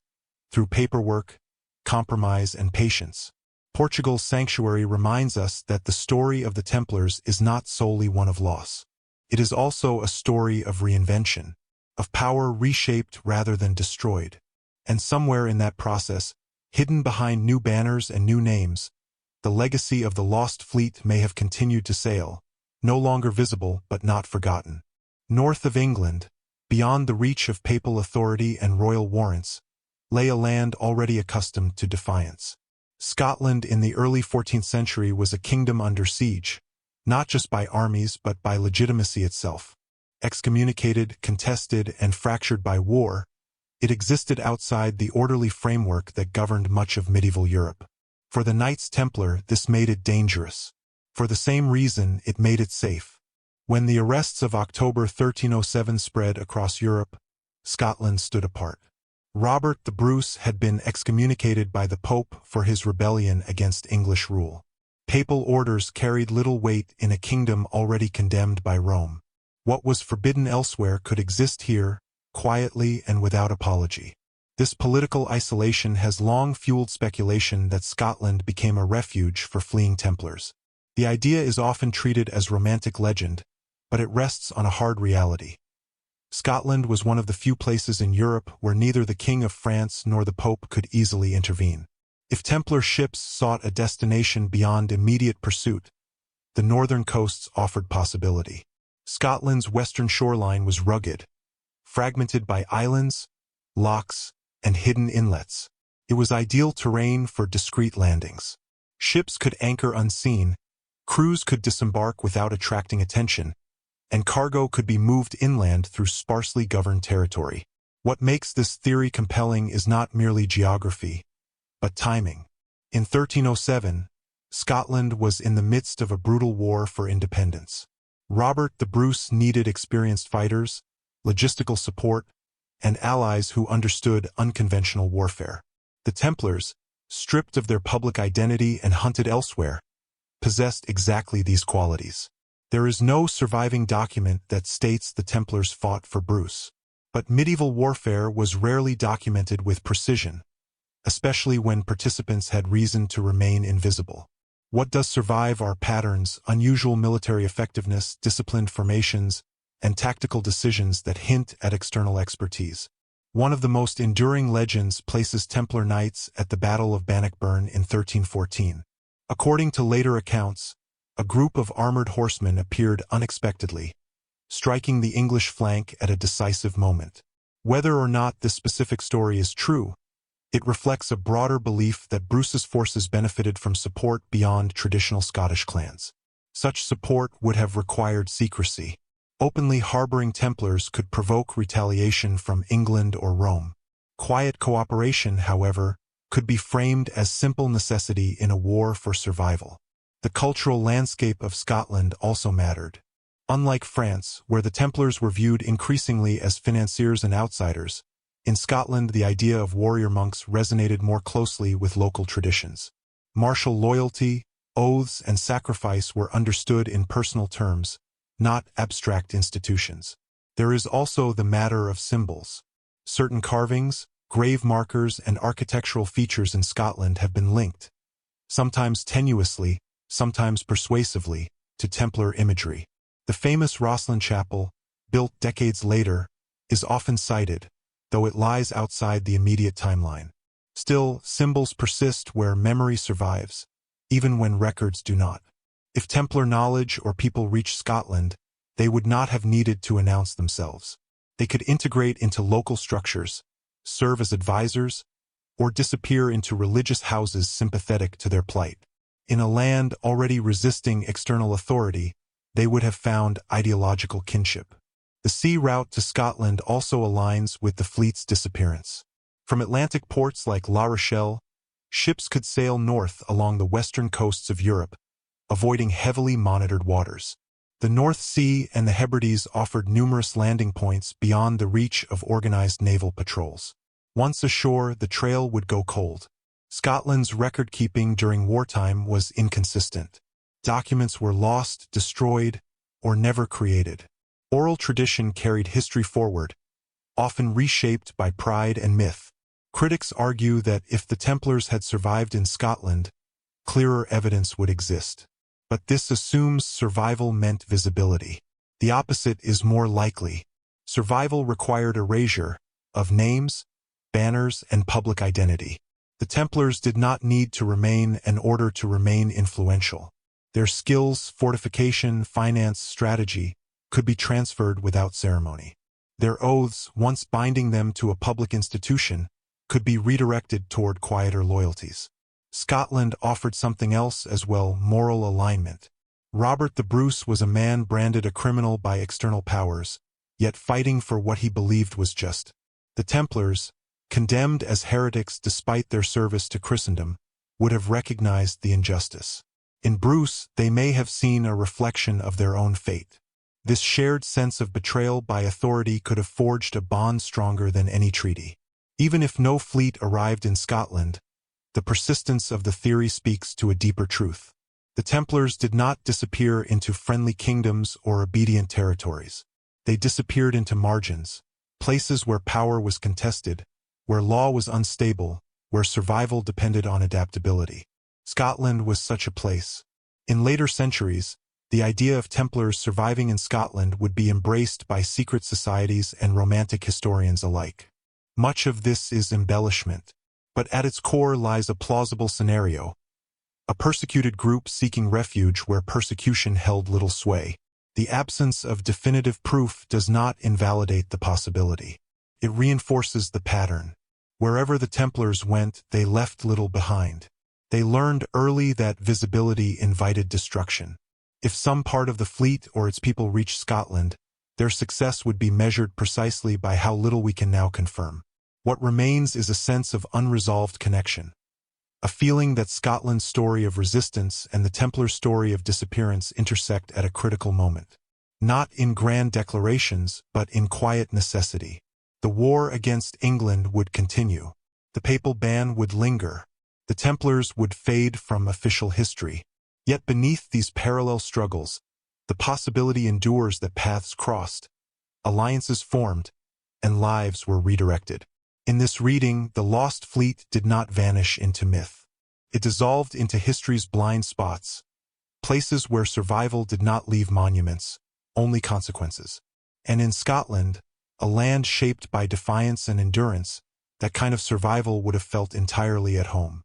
through paperwork, compromise, and patience. Portugal's sanctuary reminds us that the story of the Templars is not solely one of loss. It is also a story of reinvention, of power reshaped rather than destroyed. And somewhere in that process, hidden behind new banners and new names, the legacy of the Lost Fleet may have continued to sail, no longer visible but not forgotten. North of England, beyond the reach of papal authority and royal warrants, lay a land already accustomed to defiance. Scotland in the early 14th century was a kingdom under siege, not just by armies but by legitimacy itself. Excommunicated, contested, and fractured by war, it existed outside the orderly framework that governed much of medieval Europe. For the Knights Templar, this made it dangerous. For the same reason, it made it safe. When the arrests of October 1307 spread across Europe, Scotland stood apart. Robert the Bruce had been excommunicated by the Pope for his rebellion against English rule. Papal orders carried little weight in a kingdom already condemned by Rome. What was forbidden elsewhere could exist here, quietly and without apology. This political isolation has long fueled speculation that Scotland became a refuge for fleeing Templars. The idea is often treated as romantic legend, but it rests on a hard reality. Scotland was one of the few places in Europe where neither the King of France nor the Pope could easily intervene. If Templar ships sought a destination beyond immediate pursuit, the northern coasts offered possibility. Scotland's western shoreline was rugged, fragmented by islands, locks, and hidden inlets. It was ideal terrain for discreet landings. Ships could anchor unseen, crews could disembark without attracting attention, and cargo could be moved inland through sparsely governed territory. What makes this theory compelling is not merely geography, but timing. In 1307, Scotland was in the midst of a brutal war for independence. Robert the Bruce needed experienced fighters, logistical support, and allies who understood unconventional warfare. The Templars, stripped of their public identity and hunted elsewhere, possessed exactly these qualities. There is no surviving document that states the Templars fought for Bruce. But medieval warfare was rarely documented with precision, especially when participants had reason to remain invisible. What does survive are patterns, unusual military effectiveness, disciplined formations, and tactical decisions that hint at external expertise. One of the most enduring legends places Templar knights at the Battle of Bannockburn in 1314. According to later accounts, a group of armored horsemen appeared unexpectedly, striking the English flank at a decisive moment. Whether or not this specific story is true, it reflects a broader belief that Bruce's forces benefited from support beyond traditional Scottish clans. Such support would have required secrecy. Openly harboring Templars could provoke retaliation from England or Rome. Quiet cooperation, however, could be framed as simple necessity in a war for survival. The cultural landscape of Scotland also mattered. Unlike France, where the Templars were viewed increasingly as financiers and outsiders, in Scotland the idea of warrior monks resonated more closely with local traditions. Martial loyalty, oaths, and sacrifice were understood in personal terms, not abstract institutions. There is also the matter of symbols. Certain carvings, grave markers, and architectural features in Scotland have been linked, sometimes tenuously, sometimes persuasively, to Templar imagery. The famous Rosslyn Chapel, built decades later, is often cited, though it lies outside the immediate timeline. Still, symbols persist where memory survives, even when records do not. If Templar knowledge or people reached Scotland, they would not have needed to announce themselves. They could integrate into local structures, serve as advisors, or disappear into religious houses sympathetic to their plight. In a land already resisting external authority, they would have found ideological kinship. The sea route to Scotland also aligns with the fleet's disappearance. From Atlantic ports like La Rochelle, ships could sail north along the western coasts of Europe, avoiding heavily monitored waters. The North Sea and the Hebrides offered numerous landing points beyond the reach of organized naval patrols. Once ashore, the trail would go cold. Scotland's record-keeping during wartime was inconsistent. Documents were lost, destroyed, or never created. Oral tradition carried history forward, often reshaped by pride and myth. Critics argue that if the Templars had survived in Scotland, clearer evidence would exist. But this assumes survival meant visibility. The opposite is more likely. Survival required erasure of names, banners, and public identity. The Templars did not need to remain in order to remain influential. Their skills, fortification, finance, strategy could be transferred without ceremony. Their oaths, once binding them to a public institution, could be redirected toward quieter loyalties. Scotland offered something else as well: moral alignment. Robert the Bruce was a man branded a criminal by external powers, yet fighting for what he believed was just. The Templars, condemned as heretics despite their service to Christendom, would have recognized the injustice. In Bruce, they may have seen a reflection of their own fate. This shared sense of betrayal by authority could have forged a bond stronger than any treaty. Even if no fleet arrived in Scotland, the persistence of the theory speaks to a deeper truth. The Templars did not disappear into friendly kingdoms or obedient territories. They disappeared into margins, places where power was contested, where law was unstable, where survival depended on adaptability. Scotland was such a place. In later centuries, the idea of Templars surviving in Scotland would be embraced by secret societies and romantic historians alike. Much of this is embellishment, but at its core lies a plausible scenario: a persecuted group seeking refuge where persecution held little sway. The absence of definitive proof does not invalidate the possibility. It reinforces the pattern. Wherever the Templars went, they left little behind. They learned early that visibility invited destruction. If some part of the fleet or its people reached Scotland, their success would be measured precisely by how little we can now confirm. What remains is a sense of unresolved connection, a feeling that Scotland's story of resistance and the Templar story of disappearance intersect at a critical moment. Not in grand declarations, but in quiet necessity. The war against England would continue. The papal ban would linger. The Templars would fade from official history. Yet beneath these parallel struggles, the possibility endures that paths crossed, alliances formed, and lives were redirected. In this reading, the Lost Fleet did not vanish into myth. It dissolved into history's blind spots, places where survival did not leave monuments, only consequences. And in Scotland, a land shaped by defiance and endurance, that kind of survival would have felt entirely at home.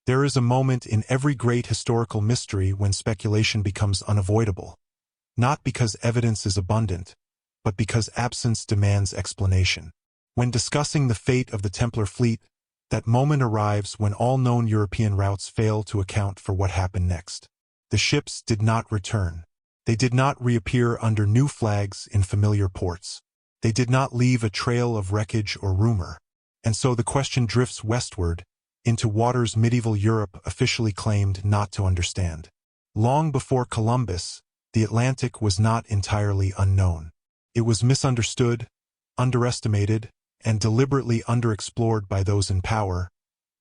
There is a moment in every great historical mystery when speculation becomes unavoidable, not because evidence is abundant, but because absence demands explanation. When discussing the fate of the Templar fleet, that moment arrives when all known European routes fail to account for what happened next. The ships did not return. They did not reappear under new flags in familiar ports. They did not leave a trail of wreckage or rumor. And so the question drifts westward, into waters medieval Europe officially claimed not to understand. Long before Columbus, the Atlantic was not entirely unknown. It was misunderstood, underestimated, and deliberately underexplored by those in power,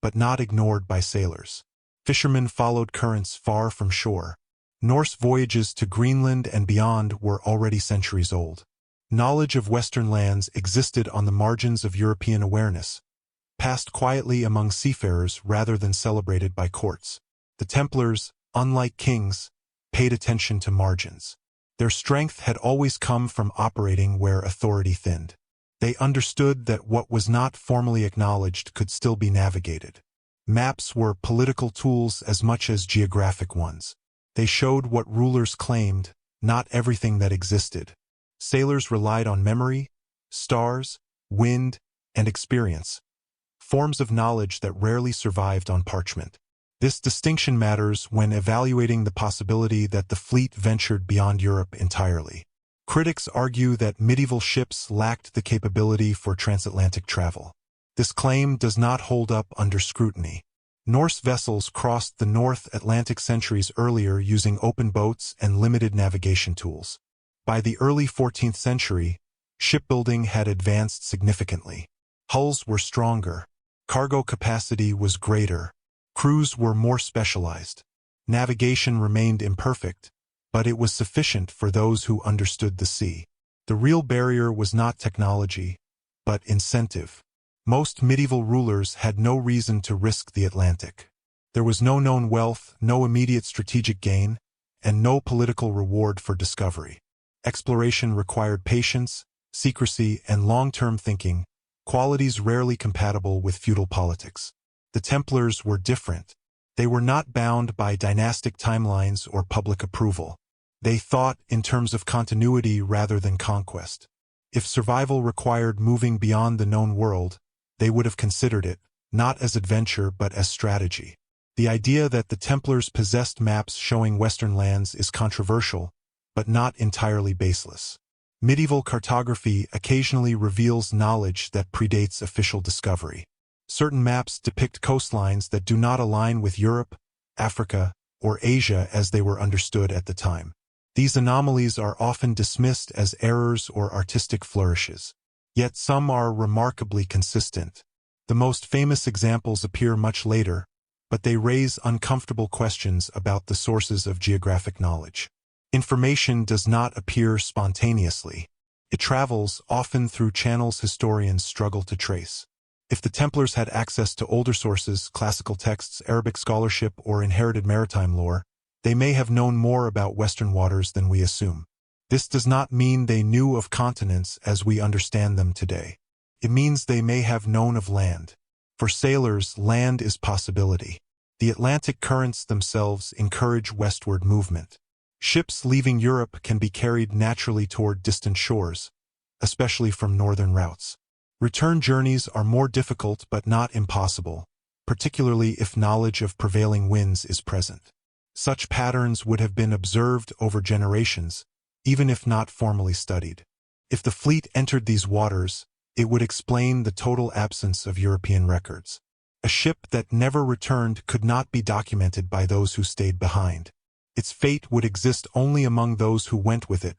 but not ignored by sailors. Fishermen followed currents far from shore. Norse voyages to Greenland and beyond were already centuries old. Knowledge of Western lands existed on the margins of European awareness, passed quietly among seafarers rather than celebrated by courts. The Templars, unlike kings, paid attention to margins. Their strength had always come from operating where authority thinned. They understood that what was not formally acknowledged could still be navigated. Maps were political tools as much as geographic ones. They showed what rulers claimed, not everything that existed. Sailors relied on memory, stars, wind, and experience, forms of knowledge that rarely survived on parchment. This distinction matters when evaluating the possibility that the fleet ventured beyond Europe entirely. Critics argue that medieval ships lacked the capability for transatlantic travel. This claim does not hold up under scrutiny. Norse vessels crossed the North Atlantic centuries earlier using open boats and limited navigation tools. By the early 14th century, shipbuilding had advanced significantly. Hulls were stronger, cargo capacity was greater, crews were more specialized. Navigation remained imperfect, but it was sufficient for those who understood the sea. The real barrier was not technology, but incentive. Most medieval rulers had no reason to risk the Atlantic. There was no known wealth, no immediate strategic gain, and no political reward for discovery. Exploration required patience, secrecy, and long-term thinking, qualities rarely compatible with feudal politics. The Templars were different. They were not bound by dynastic timelines or public approval. They thought in terms of continuity rather than conquest. If survival required moving beyond the known world, they would have considered it, not as adventure but as strategy. The idea that the Templars possessed maps showing Western lands is controversial, but not entirely baseless. Medieval cartography occasionally reveals knowledge that predates official discovery. Certain maps depict coastlines that do not align with Europe, Africa, or Asia as they were understood at the time. These anomalies are often dismissed as errors or artistic flourishes. Yet some are remarkably consistent. The most famous examples appear much later, but they raise uncomfortable questions about the sources of geographic knowledge. Information does not appear spontaneously. It travels, often through channels historians struggle to trace. If the Templars had access to older sources, classical texts, Arabic scholarship, or inherited maritime lore, they may have known more about Western waters than we assume. This does not mean they knew of continents as we understand them today. It means they may have known of land. For sailors, land is possibility. The Atlantic currents themselves encourage westward movement. Ships leaving Europe can be carried naturally toward distant shores, especially from northern routes. Return journeys are more difficult but not impossible, particularly if knowledge of prevailing winds is present. Such patterns would have been observed over generations, even if not formally studied. If the fleet entered these waters, it would explain the total absence of European records. A ship that never returned could not be documented by those who stayed behind. Its fate would exist only among those who went with it,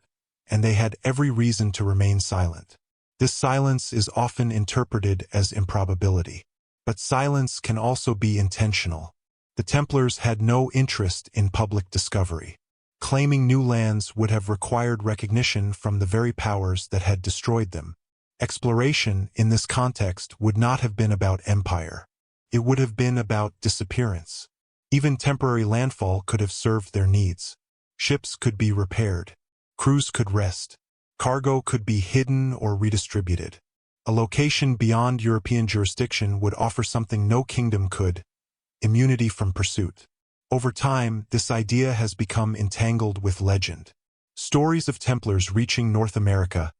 and they had every reason to remain silent. This silence is often interpreted as improbability. But silence can also be intentional. The Templars had no interest in public discovery. Claiming new lands would have required recognition from the very powers that had destroyed them. Exploration, in this context, would not have been about empire. It would have been about disappearance. Even temporary landfall could have served their needs. Ships could be repaired. Crews could rest. Cargo could be hidden or redistributed. A location beyond European jurisdiction would offer something no kingdom could: immunity from pursuit. Over time, this idea has become entangled with legend. Stories of Templars reaching North America,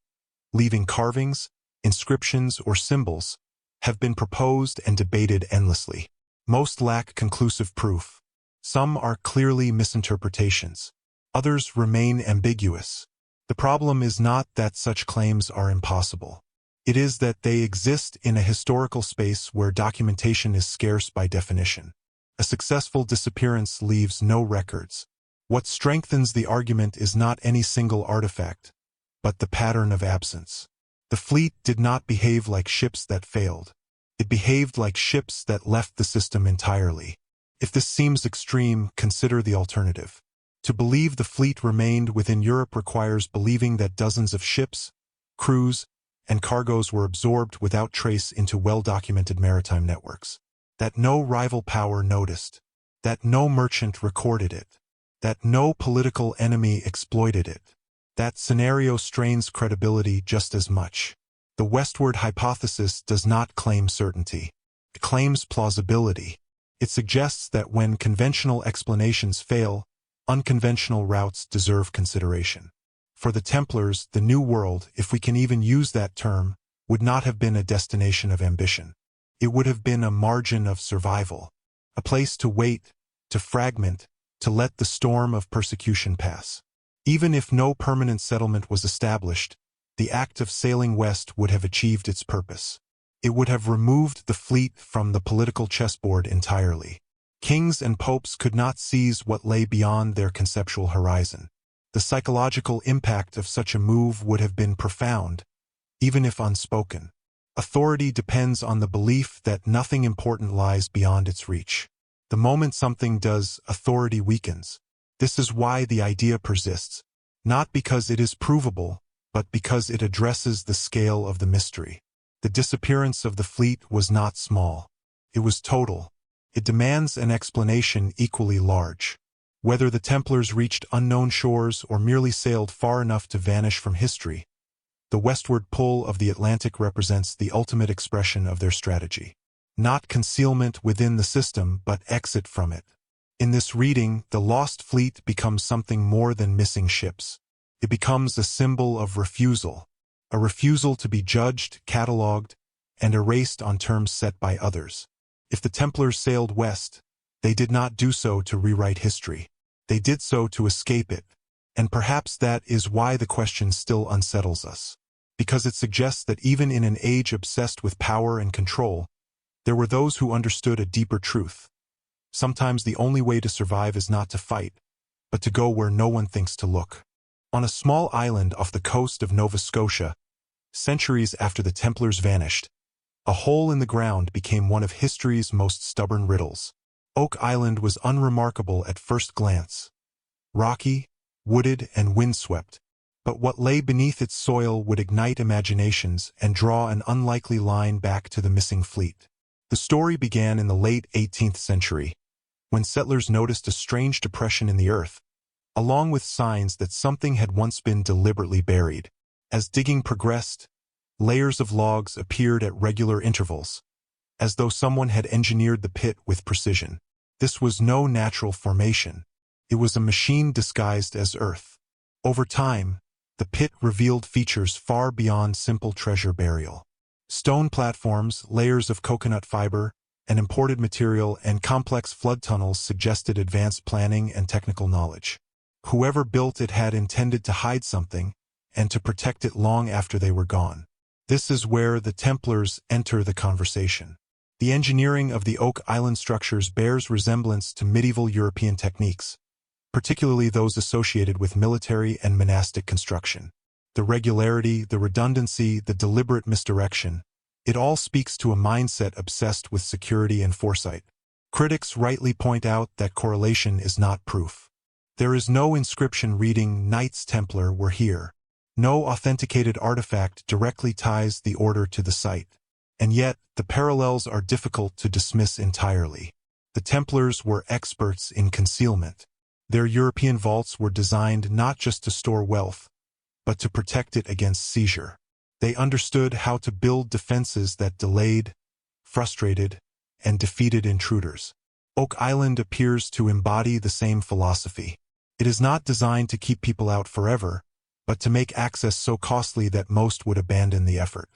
leaving carvings, inscriptions, or symbols, have been proposed and debated endlessly. Most lack conclusive proof. Some are clearly misinterpretations. Others remain ambiguous. The problem is not that such claims are impossible. It is that they exist in a historical space where documentation is scarce by definition. A successful disappearance leaves no records. What strengthens the argument is not any single artifact, but the pattern of absence. The fleet did not behave like ships that failed. It behaved like ships that left the system entirely. If this seems extreme, consider the alternative. To believe the fleet remained within Europe requires believing that dozens of ships, crews, and cargoes were absorbed without trace into well-documented maritime networks. That no rival power noticed. That no merchant recorded it. That no political enemy exploited it. That scenario strains credibility just as much. The westward hypothesis does not claim certainty. It claims plausibility. It suggests that when conventional explanations fail, unconventional routes deserve consideration. For the Templars, the New World, if we can even use that term, would not have been a destination of ambition. It would have been a margin of survival, a place to wait, to fragment, to let the storm of persecution pass. Even if no permanent settlement was established, the act of sailing west would have achieved its purpose. It would have removed the fleet from the political chessboard entirely. Kings and popes could not seize what lay beyond their conceptual horizon. The psychological impact of such a move would have been profound, even if unspoken. Authority depends on the belief that nothing important lies beyond its reach. The moment something does, authority weakens. This is why the idea persists, not because it is provable, but because it addresses the scale of the mystery. The disappearance of the fleet was not small. It was total. It demands an explanation equally large. Whether the Templars reached unknown shores or merely sailed far enough to vanish from history, the westward pull of the Atlantic represents the ultimate expression of their strategy. Not concealment within the system, but exit from it. In this reading, the Lost Fleet becomes something more than missing ships. It becomes a symbol of refusal, a refusal to be judged, catalogued, and erased on terms set by others. If the Templars sailed west, they did not do so to rewrite history. They did so to escape it, and perhaps that is why the question still unsettles us. Because it suggests that even in an age obsessed with power and control, there were those who understood a deeper truth. Sometimes the only way to survive is not to fight, but to go where no one thinks to look. On a small island off the coast of Nova Scotia, centuries after the Templars vanished, a hole in the ground became one of history's most stubborn riddles. Oak Island was unremarkable at first glance. Rocky, wooded, and windswept, but what lay beneath its soil would ignite imaginations and draw an unlikely line back to the missing fleet. The story began in the late 18th century, when settlers noticed a strange depression in the earth, along with signs that something had once been deliberately buried. As digging progressed, layers of logs appeared at regular intervals, as though someone had engineered the pit with precision. This was no natural formation. It was a machine disguised as earth. Over time, the pit revealed features far beyond simple treasure burial. Stone platforms, layers of coconut fiber, an imported material, and complex flood tunnels suggested advanced planning and technical knowledge. Whoever built it had intended to hide something, and to protect it long after they were gone. This is where the Templars enter the conversation. The engineering of the Oak Island structures bears resemblance to medieval European techniques, particularly those associated with military and monastic construction. The regularity, the redundancy, the deliberate misdirection, it all speaks to a mindset obsessed with security and foresight. Critics rightly point out that correlation is not proof. There is no inscription reading "Knights Templar were here." No authenticated artifact directly ties the order to the site. And yet, the parallels are difficult to dismiss entirely. The Templars were experts in concealment. Their European vaults were designed not just to store wealth, but to protect it against seizure. They understood how to build defenses that delayed, frustrated, and defeated intruders. Oak Island appears to embody the same philosophy. It is not designed to keep people out forever, but to make access so costly that most would abandon the effort.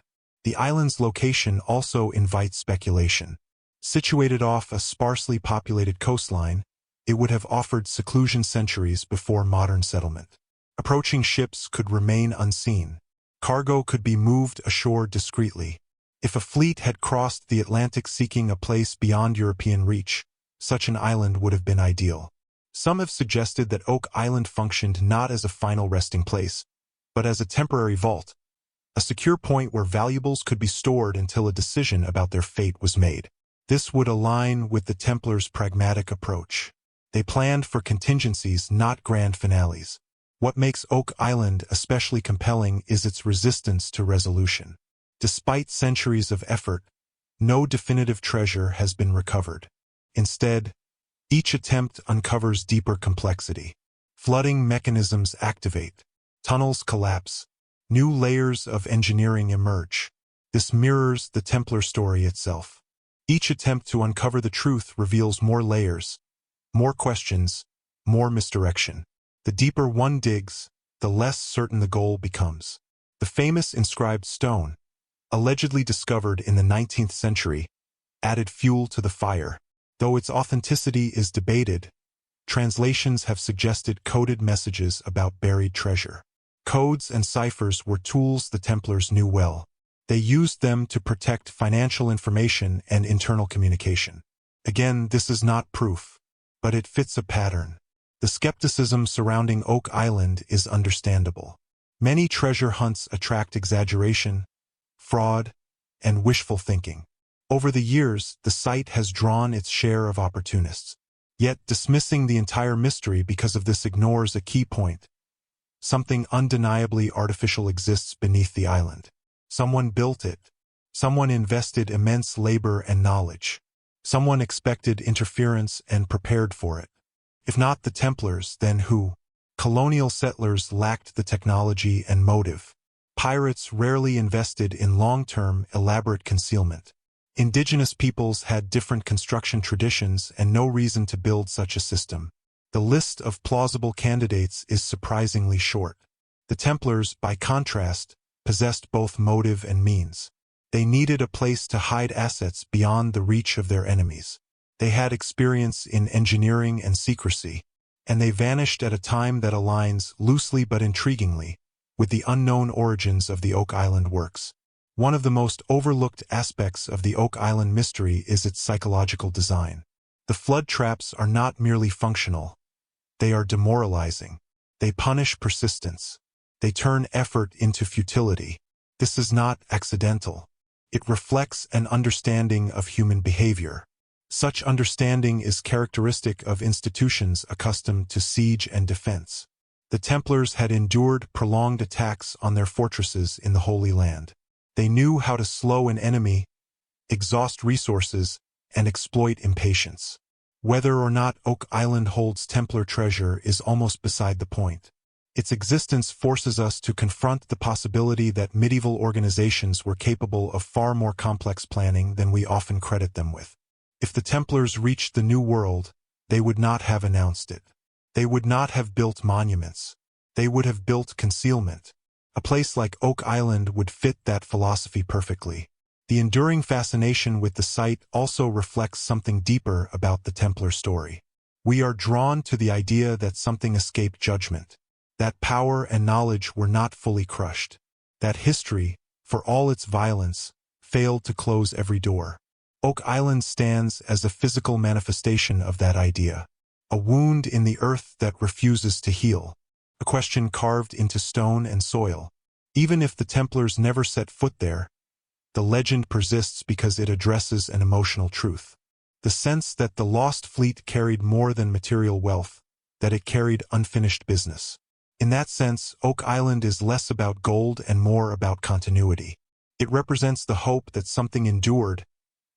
The island's location also invites speculation. Situated off a sparsely populated coastline, it would have offered seclusion centuries before modern settlement. Approaching ships could remain unseen. Cargo could be moved ashore discreetly. If a fleet had crossed the Atlantic seeking a place beyond European reach, such an island would have been ideal. Some have suggested that Oak Island functioned not as a final resting place, but as a temporary vault, a secure point where valuables could be stored until a decision about their fate was made. This would align with the Templars' pragmatic approach. They planned for contingencies, not grand finales. What makes Oak Island especially compelling is its resistance to resolution. Despite centuries of effort, no definitive treasure has been recovered. Instead, each attempt uncovers deeper complexity. Flooding mechanisms activate. Tunnels collapse. New layers of engineering emerge. This mirrors the Templar story itself. Each attempt to uncover the truth reveals more layers, more questions, more misdirection. The deeper one digs, the less certain the goal becomes. The famous inscribed stone, allegedly discovered in the 19th century, added fuel to the fire. Though its authenticity is debated, translations have suggested coded messages about buried treasure. Codes and ciphers were tools the Templars knew well. They used them to protect financial information and internal communication. Again, this is not proof, but it fits a pattern. The skepticism surrounding Oak Island is understandable. Many treasure hunts attract exaggeration, fraud, and wishful thinking. Over the years, the site has drawn its share of opportunists. Yet dismissing the entire mystery because of this ignores a key point. Something undeniably artificial exists beneath the island. Someone built it. Someone invested immense labor and knowledge. Someone expected interference and prepared for it. If not the Templars, then who? Colonial settlers lacked the technology and motive. Pirates rarely invested in long-term, elaborate concealment. Indigenous peoples had different construction traditions and no reason to build such a system. The list of plausible candidates is surprisingly short. The Templars, by contrast, possessed both motive and means. They needed a place to hide assets beyond the reach of their enemies. They had experience in engineering and secrecy, and they vanished at a time that aligns, loosely but intriguingly, with the unknown origins of the Oak Island works. One of the most overlooked aspects of the Oak Island mystery is its psychological design. The flood traps are not merely functional. They are demoralizing. They punish persistence. They turn effort into futility. This is not accidental. It reflects an understanding of human behavior. Such understanding is characteristic of institutions accustomed to siege and defense. The Templars had endured prolonged attacks on their fortresses in the Holy Land. They knew how to slow an enemy, exhaust resources, and exploit impatience. Whether or not Oak Island holds Templar treasure is almost beside the point. Its existence forces us to confront the possibility that medieval organizations were capable of far more complex planning than we often credit them with. If the Templars reached the New World, they would not have announced it. They would not have built monuments. They would have built concealment. A place like Oak Island would fit that philosophy perfectly. The enduring fascination with the site also reflects something deeper about the Templar story. We are drawn to the idea that something escaped judgment, that power and knowledge were not fully crushed, that history, for all its violence, failed to close every door. Oak Island stands as a physical manifestation of that idea, a wound in the earth that refuses to heal, a question carved into stone and soil. Even if the Templars never set foot there, the legend persists because it addresses an emotional truth. The sense that the Lost Fleet carried more than material wealth, that it carried unfinished business. In that sense, Oak Island is less about gold and more about continuity. It represents the hope that something endured,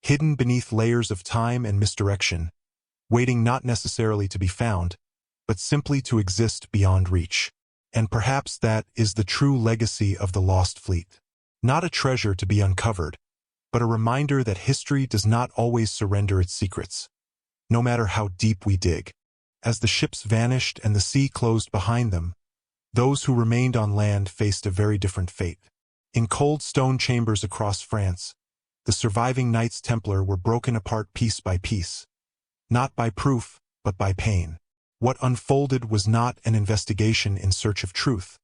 hidden beneath layers of time and misdirection, waiting not necessarily to be found, but simply to exist beyond reach. And perhaps that is the true legacy of the Lost Fleet. Not a treasure to be uncovered, but a reminder that history does not always surrender its secrets, no matter how deep we dig. As the ships vanished and the sea closed behind them, those who remained on land faced a very different fate. In cold stone chambers across France, the surviving Knights Templar were broken apart piece by piece, not by proof, but by pain. What unfolded was not an investigation in search of truth,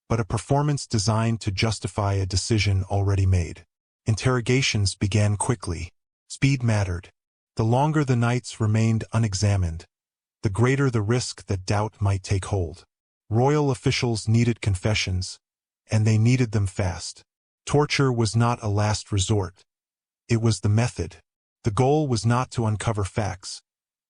but a performance designed to justify a decision already made. Interrogations began quickly. Speed mattered. The longer the knights remained unexamined, the greater the risk that doubt might take hold. Royal officials needed confessions, and they needed them fast. Torture was not a last resort. It was the method. The goal was not to uncover facts,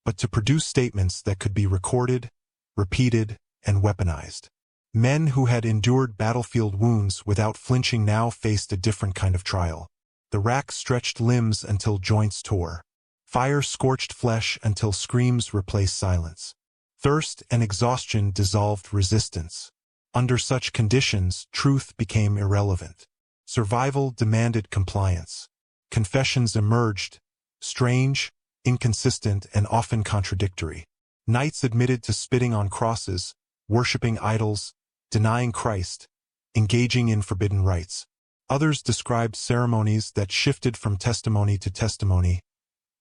but to produce statements that could be recorded, repeated, and weaponized. Men who had endured battlefield wounds without flinching now faced a different kind of trial. The rack stretched limbs until joints tore. Fire scorched flesh until screams replaced silence. Thirst and exhaustion dissolved resistance. Under such conditions, truth became irrelevant. Survival demanded compliance. Confessions emerged, strange, inconsistent, and often contradictory. Knights admitted to spitting on crosses, worshipping idols, denying Christ, engaging in forbidden rites. Others described ceremonies that shifted from testimony to testimony,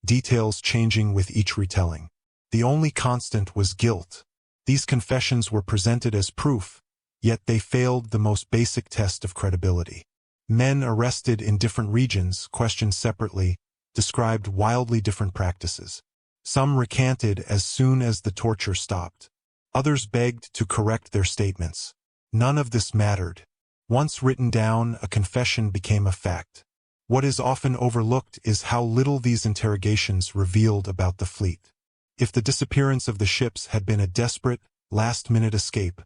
details changing with each retelling. The only constant was guilt. These confessions were presented as proof, yet they failed the most basic test of credibility. Men arrested in different regions, questioned separately, described wildly different practices. Some recanted as soon as the torture stopped. Others begged to correct their statements. None of this mattered. Once written down, a confession became a fact. What is often overlooked is how little these interrogations revealed about the fleet. If the disappearance of the ships had been a desperate, last-minute escape,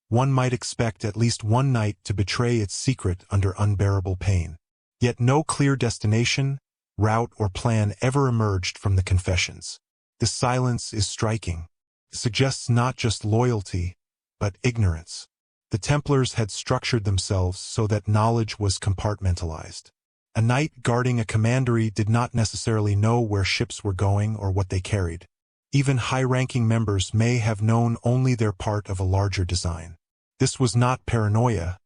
one might expect at least one knight to betray its secret under unbearable pain. Yet no clear destination, route, or plan ever emerged from the confessions. This silence is striking. It suggests not just loyalty, but ignorance. The Templars had structured themselves so that knowledge was compartmentalized. A knight guarding a commandery did not necessarily know where ships were going or what they carried. Even high-ranking members may have known only their part of a larger design. This was not paranoia.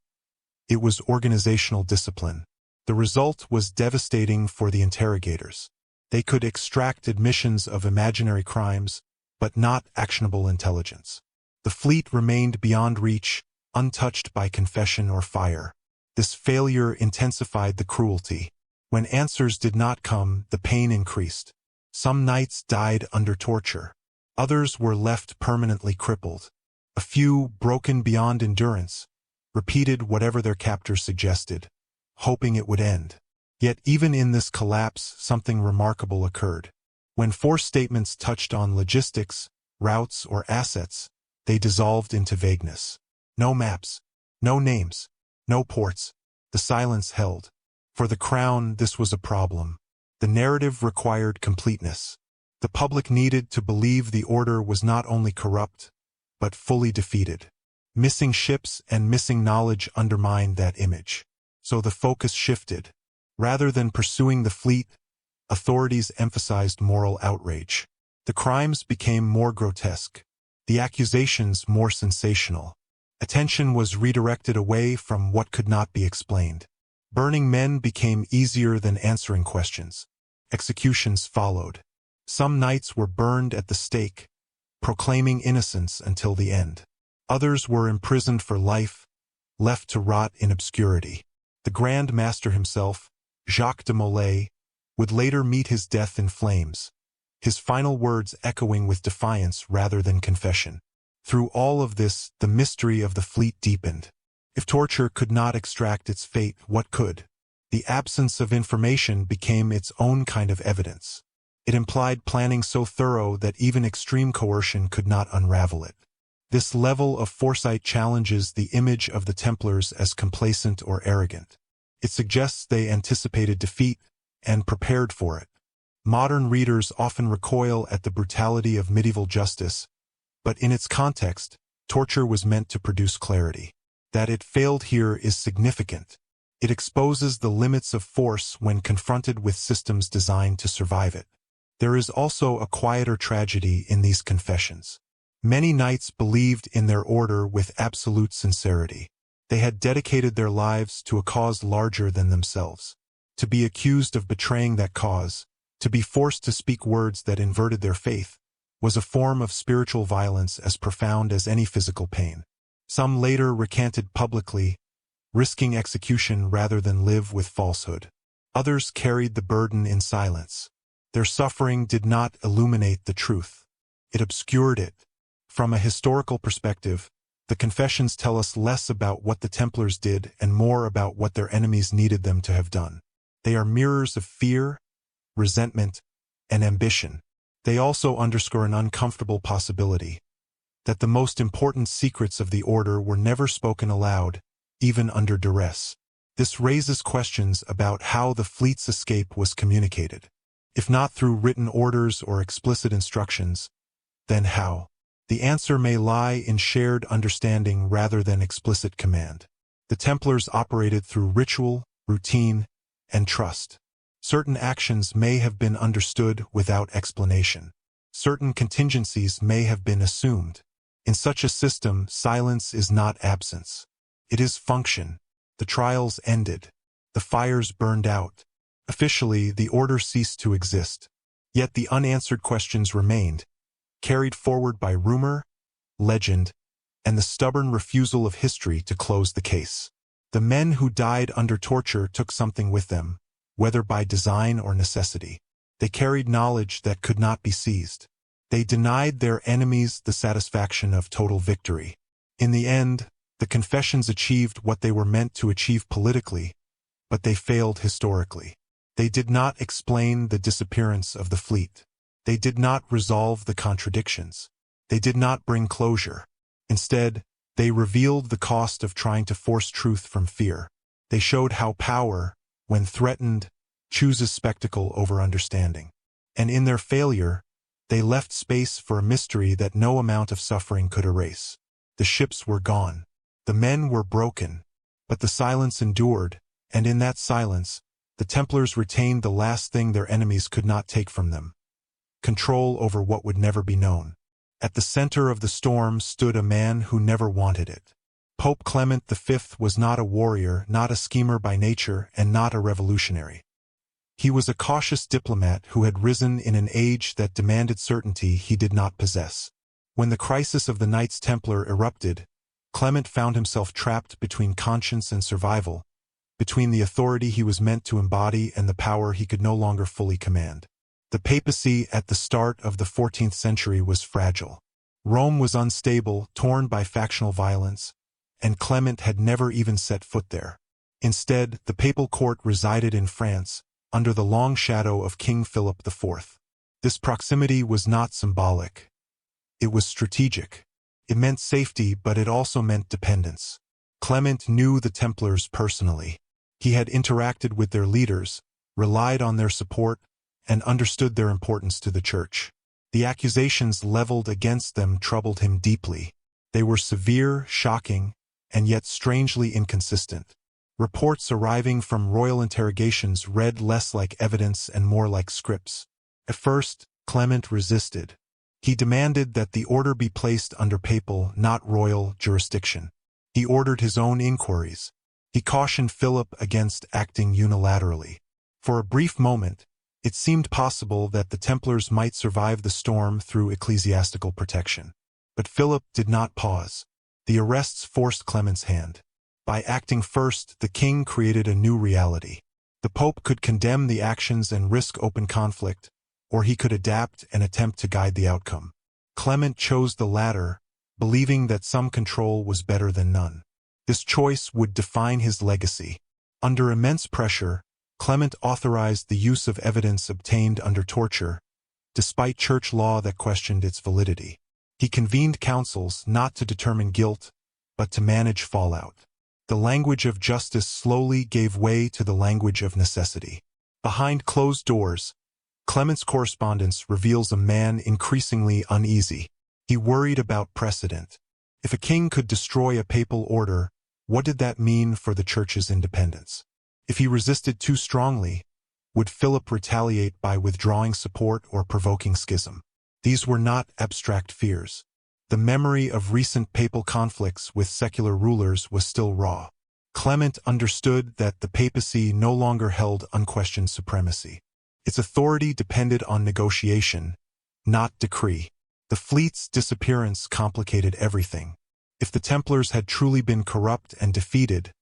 It was organizational discipline. The result was devastating for the interrogators. They could extract admissions of imaginary crimes, but not actionable intelligence. The fleet remained beyond reach, untouched by confession or fire. This failure intensified the cruelty. When answers did not come, the pain increased. Some knights died under torture. Others were left permanently crippled. A few, broken beyond endurance, repeated whatever their captors suggested, hoping it would end. Yet even in this collapse, something remarkable occurred. When forced statements touched on logistics, routes, or assets, they dissolved into vagueness. No maps, no names, no ports. The silence held. For the Crown, this was a problem. The narrative required completeness. The public needed to believe the order was not only corrupt, but fully defeated. Missing ships and missing knowledge undermined that image. So the focus shifted. Rather than pursuing the fleet, authorities emphasized moral outrage. The crimes became more grotesque. The accusations more sensational. Attention was redirected away from what could not be explained. Burning men became easier than answering questions. Executions followed. Some knights were burned at the stake, proclaiming innocence until the end. Others were imprisoned for life, left to rot in obscurity. The Grand Master himself, Jacques de Molay, would later meet his death in flames, his final words echoing with defiance rather than confession. Through all of this, the mystery of the fleet deepened. If torture could not extract its fate, what could? The absence of information became its own kind of evidence. It implied planning so thorough that even extreme coercion could not unravel it. This level of foresight challenges the image of the Templars as complacent or arrogant. It suggests they anticipated defeat and prepared for it. Modern readers often recoil at the brutality of medieval justice, but in its context, torture was meant to produce clarity. That it failed here is significant. It exposes the limits of force when confronted with systems designed to survive it. There is also a quieter tragedy in these confessions. Many knights believed in their order with absolute sincerity. They had dedicated their lives to a cause larger than themselves. To be accused of betraying that cause, to be forced to speak words that inverted their faith, was a form of spiritual violence as profound as any physical pain. Some later recanted publicly, risking execution rather than live with falsehood. Others carried the burden in silence. Their suffering did not illuminate the truth. It obscured it. From a historical perspective, the confessions tell us less about what the Templars did and more about what their enemies needed them to have done. They are mirrors of fear, resentment, and ambition. They also underscore an uncomfortable possibility, that the most important secrets of the order were never spoken aloud, even under duress. This raises questions about how the fleet's escape was communicated. If not through written orders or explicit instructions, then how? The answer may lie in shared understanding rather than explicit command. The Templars operated through ritual, routine, and trust. Certain actions may have been understood without explanation. Certain contingencies may have been assumed. In such a system, silence is not absence. It is function. The trials ended. The fires burned out. Officially, the order ceased to exist. Yet the unanswered questions remained, carried forward by rumor, legend, and the stubborn refusal of history to close the case. The men who died under torture took something with them, whether by design or necessity. They carried knowledge that could not be seized. They denied their enemies the satisfaction of total victory. In the end, the confessions achieved what they were meant to achieve politically, but they failed historically. They did not explain the disappearance of the fleet. They did not resolve the contradictions. They did not bring closure. Instead, they revealed the cost of trying to force truth from fear. They showed how power, when threatened, chooses spectacle over understanding. And in their failure, they left space for a mystery that no amount of suffering could erase. The ships were gone. The men were broken. But the silence endured, and in that silence, the Templars retained the last thing their enemies could not take from them: control over what would never be known. At the center of the storm stood a man who never wanted it. Pope Clement V was not a warrior, not a schemer by nature, and not a revolutionary. He was a cautious diplomat who had risen in an age that demanded certainty he did not possess. When the crisis of the Knights Templar erupted, Clement found himself trapped between conscience and survival, between the authority he was meant to embody and the power he could no longer fully command. The papacy at the start of the 14th century was fragile. Rome was unstable, torn by factional violence, and Clement had never even set foot there. Instead, the papal court resided in France, under the long shadow of King Philip IV. This proximity was not symbolic. It was strategic. It meant safety, but it also meant dependence. Clement knew the Templars personally. He had interacted with their leaders, relied on their support, and understood their importance to the Church. The accusations leveled against them troubled him deeply. They were severe, shocking, and yet strangely inconsistent. Reports arriving from royal interrogations read less like evidence and more like scripts. At first, Clement resisted. He demanded that the order be placed under papal, not royal, jurisdiction. He ordered his own inquiries. He cautioned Philip against acting unilaterally. For a brief moment, it seemed possible that the Templars might survive the storm through ecclesiastical protection. But Philip did not pause. The arrests forced Clement's hand. By acting first, the king created a new reality. The Pope could condemn the actions and risk open conflict, or he could adapt and attempt to guide the outcome. Clement chose the latter, believing that some control was better than none. This choice would define his legacy. Under immense pressure, Clement authorized the use of evidence obtained under torture, despite church law that questioned its validity. He convened councils not to determine guilt, but to manage fallout. The language of justice slowly gave way to the language of necessity. Behind closed doors, Clement's correspondence reveals a man increasingly uneasy. He worried about precedent. If a king could destroy a papal order, what did that mean for the Church's independence? If he resisted too strongly, would Philip retaliate by withdrawing support or provoking schism? These were not abstract fears. The memory of recent papal conflicts with secular rulers was still raw. Clement understood that the papacy no longer held unquestioned supremacy. Its authority depended on negotiation, not decree. The fleet's disappearance complicated everything. If the Templars had truly been corrupt and defeated,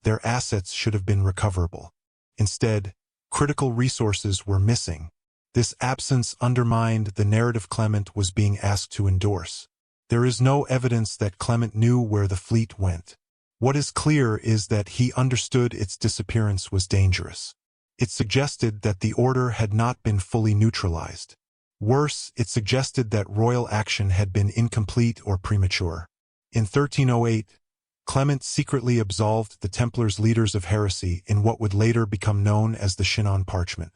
their assets should have been recoverable. Instead, critical resources were missing. This absence undermined the narrative Clement was being asked to endorse. There is no evidence that Clement knew where the fleet went. What is clear is that he understood its disappearance was dangerous. It suggested that the order had not been fully neutralized. Worse, it suggested that royal action had been incomplete or premature. In 1308, Clement secretly absolved the Templars' leaders of heresy in what would later become known as the Chinon Parchment.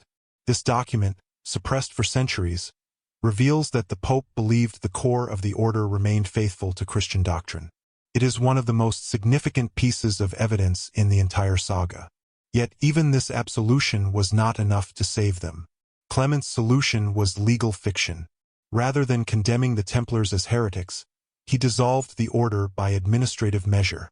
This document, suppressed for centuries, reveals that the Pope believed the core of the order remained faithful to Christian doctrine. It is one of the most significant pieces of evidence in the entire saga. Yet even this absolution was not enough to save them. Clement's solution was legal fiction. Rather than condemning the Templars as heretics, he dissolved the order by administrative measure,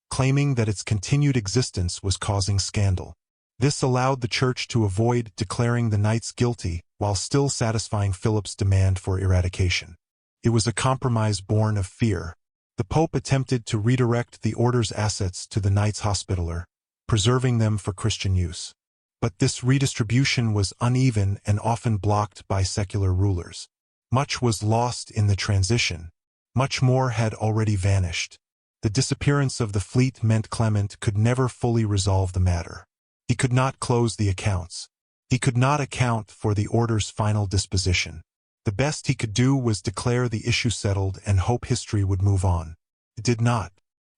claiming that its continued existence was causing scandal. This allowed the Church to avoid declaring the knights guilty while still satisfying Philip's demand for eradication. It was a compromise born of fear. The Pope attempted to redirect the order's assets to the Knights Hospitaller, preserving them for Christian use. But this redistribution was uneven and often blocked by secular rulers. Much was lost in the transition. Much more had already vanished. The disappearance of the fleet meant Clement could never fully resolve the matter. He could not close the accounts. He could not account for the order's final disposition. The best he could do was declare the issue settled and hope history would move on. It did not.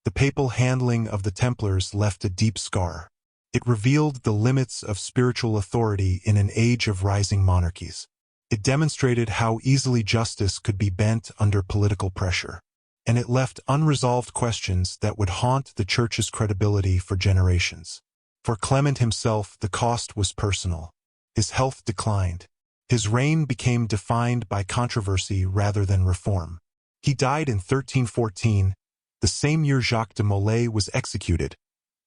The papal handling of the Templars left a deep scar. It revealed the limits of spiritual authority in an age of rising monarchies. It demonstrated how easily justice could be bent under political pressure. And it left unresolved questions that would haunt the Church's credibility for generations. For Clement himself, the cost was personal. His health declined. His reign became defined by controversy rather than reform. He died in 1314, the same year Jacques de Molay was executed,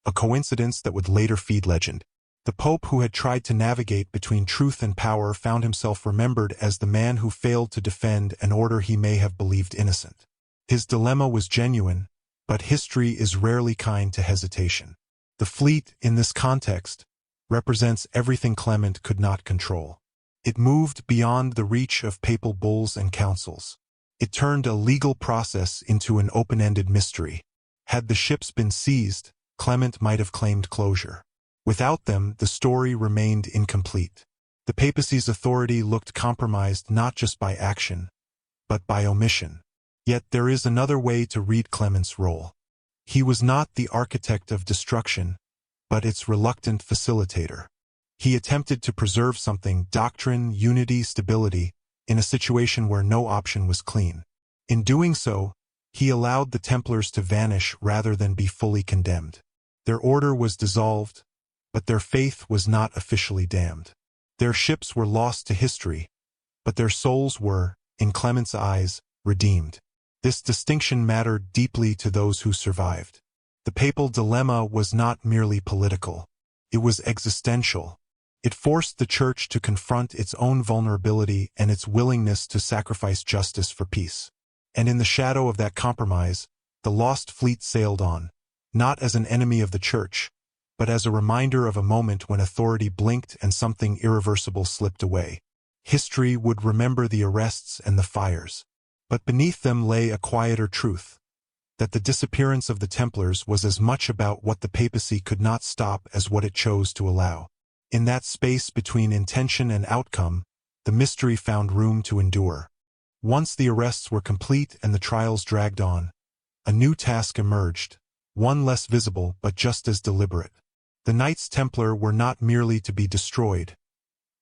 a coincidence that would later feed legend. The Pope who had tried to navigate between truth and power found himself remembered as the man who failed to defend an order he may have believed innocent. His dilemma was genuine, but history is rarely kind to hesitation. The fleet, in this context, represents everything Clement could not control. It moved beyond the reach of papal bulls and councils. It turned a legal process into an open-ended mystery. Had the ships been seized, Clement might have claimed closure. Without them, the story remained incomplete. The papacy's authority looked compromised not just by action, but by omission. Yet there is another way to read Clement's role. He was not the architect of destruction, but its reluctant facilitator. He attempted to preserve something, doctrine, unity, stability, in a situation where no option was clean. In doing so, he allowed the Templars to vanish rather than be fully condemned. Their order was dissolved, but their faith was not officially damned. Their ships were lost to history, but their souls were, in Clement's eyes, redeemed. This distinction mattered deeply to those who survived. The papal dilemma was not merely political. It was existential. It forced the Church to confront its own vulnerability and its willingness to sacrifice justice for peace. And in the shadow of that compromise, the Lost Fleet sailed on, not as an enemy of the Church, but as a reminder of a moment when authority blinked and something irreversible slipped away. History would remember the arrests and the fires. But beneath them lay a quieter truth, that the disappearance of the Templars was as much about what the papacy could not stop as what it chose to allow. In that space between intention and outcome, the mystery found room to endure. Once the arrests were complete and the trials dragged on, a new task emerged, one less visible but just as deliberate. The Knights Templar were not merely to be destroyed.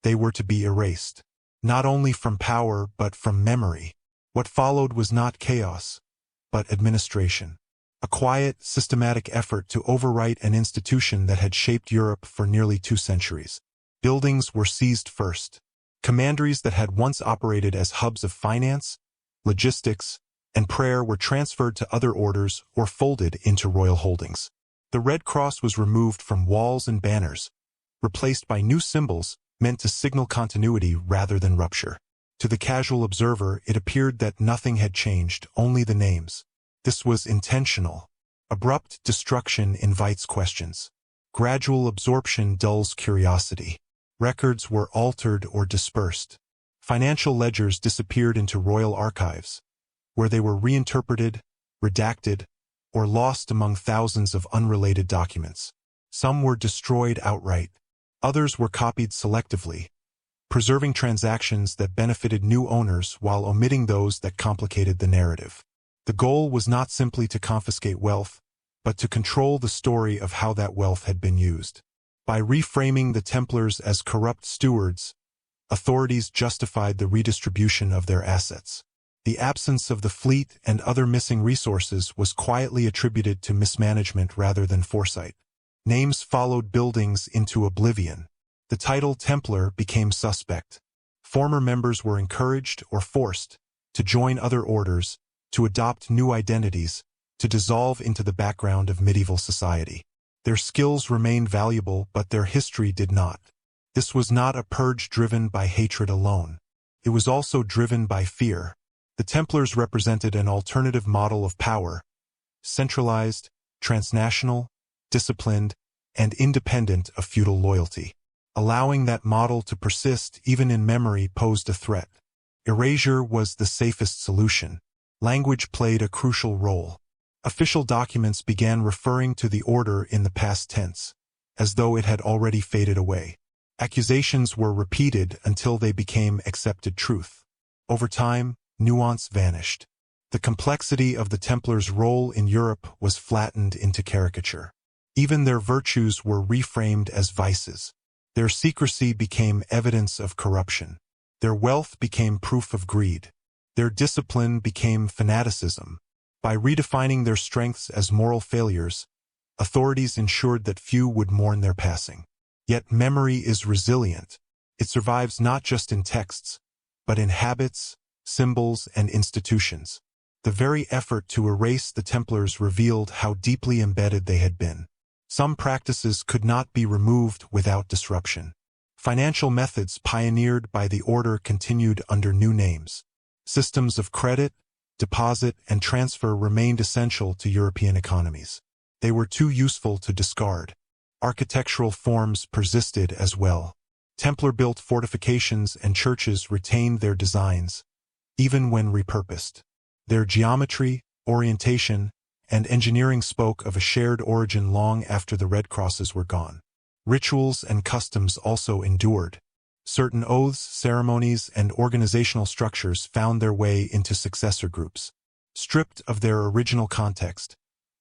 They were to be erased, not only from power but from memory. What followed was not chaos, but administration. A quiet, systematic effort to overwrite an institution that had shaped Europe for nearly 2 centuries. Buildings were seized first. Commanderies that had once operated as hubs of finance, logistics, and prayer were transferred to other orders or folded into royal holdings. The Red Cross was removed from walls and banners, replaced by new symbols meant to signal continuity rather than rupture. To the casual observer, it appeared that nothing had changed, only the names. This was intentional. Abrupt destruction invites questions. Gradual absorption dulls curiosity. Records were altered or dispersed. Financial ledgers disappeared into royal archives, where they were reinterpreted, redacted, or lost among thousands of unrelated documents. Some were destroyed outright. Others were copied selectively, preserving transactions that benefited new owners while omitting those that complicated the narrative. The goal was not simply to confiscate wealth, but to control the story of how that wealth had been used. By reframing the Templars as corrupt stewards, authorities justified the redistribution of their assets. The absence of the fleet and other missing resources was quietly attributed to mismanagement rather than foresight. Names followed buildings into oblivion. The title Templar became suspect. Former members were encouraged or forced to join other orders, to adopt new identities, to dissolve into the background of medieval society. Their skills remained valuable, but their history did not. This was not a purge driven by hatred alone. It was also driven by fear. The Templars represented an alternative model of power, centralized, transnational, disciplined, and independent of feudal loyalty. Allowing that model to persist even in memory posed a threat. Erasure was the safest solution. Language played a crucial role. Official documents began referring to the order in the past tense, as though it had already faded away. Accusations were repeated until they became accepted truth. Over time, nuance vanished. The complexity of the Templars' role in Europe was flattened into caricature. Even their virtues were reframed as vices. Their secrecy became evidence of corruption. Their wealth became proof of greed. Their discipline became fanaticism. By redefining their strengths as moral failures, authorities ensured that few would mourn their passing. Yet memory is resilient. It survives not just in texts, but in habits, symbols, and institutions. The very effort to erase the Templars revealed how deeply embedded they had been. Some practices could not be removed without disruption. Financial methods pioneered by the order continued under new names. Systems of credit, deposit, and transfer remained essential to European economies. They were too useful to discard. Architectural forms persisted as well. Templar-built fortifications and churches retained their designs, even when repurposed. Their geometry, orientation, and engineering spoke of a shared origin long after the Red Crosses were gone. Rituals and customs also endured. Certain oaths, ceremonies, and organizational structures found their way into successor groups. Stripped of their original context,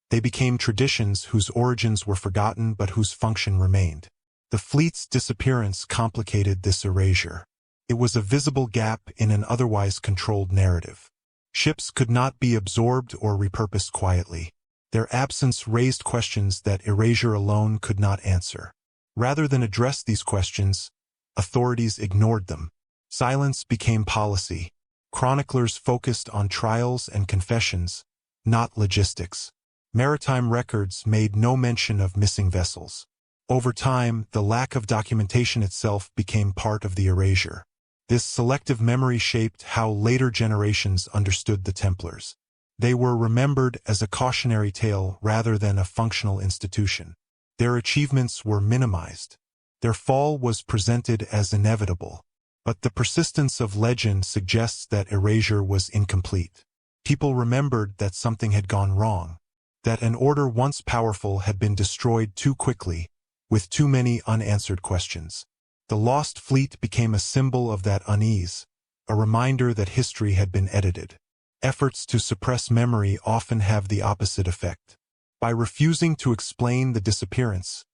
they became traditions whose origins were forgotten but whose function remained. The fleet's disappearance complicated this erasure. It was a visible gap in an otherwise controlled narrative. Ships could not be absorbed or repurposed quietly. Their absence raised questions that erasure alone could not answer. Rather than address these questions, authorities ignored them. Silence became policy. Chroniclers focused on trials and confessions, not logistics. Maritime records made no mention of missing vessels. Over time, the lack of documentation itself became part of the erasure. This selective memory shaped how later generations understood the Templars. They were remembered as a cautionary tale rather than a functional institution. Their achievements were minimized. Their fall was presented as inevitable. But the persistence of legend suggests that erasure was incomplete. People remembered that something had gone wrong, that an order once powerful had been destroyed too quickly, with too many unanswered questions. The Lost Fleet became a symbol of that unease, a reminder that history had been edited. Efforts to suppress memory often have the opposite effect. By refusing to explain the disappearance,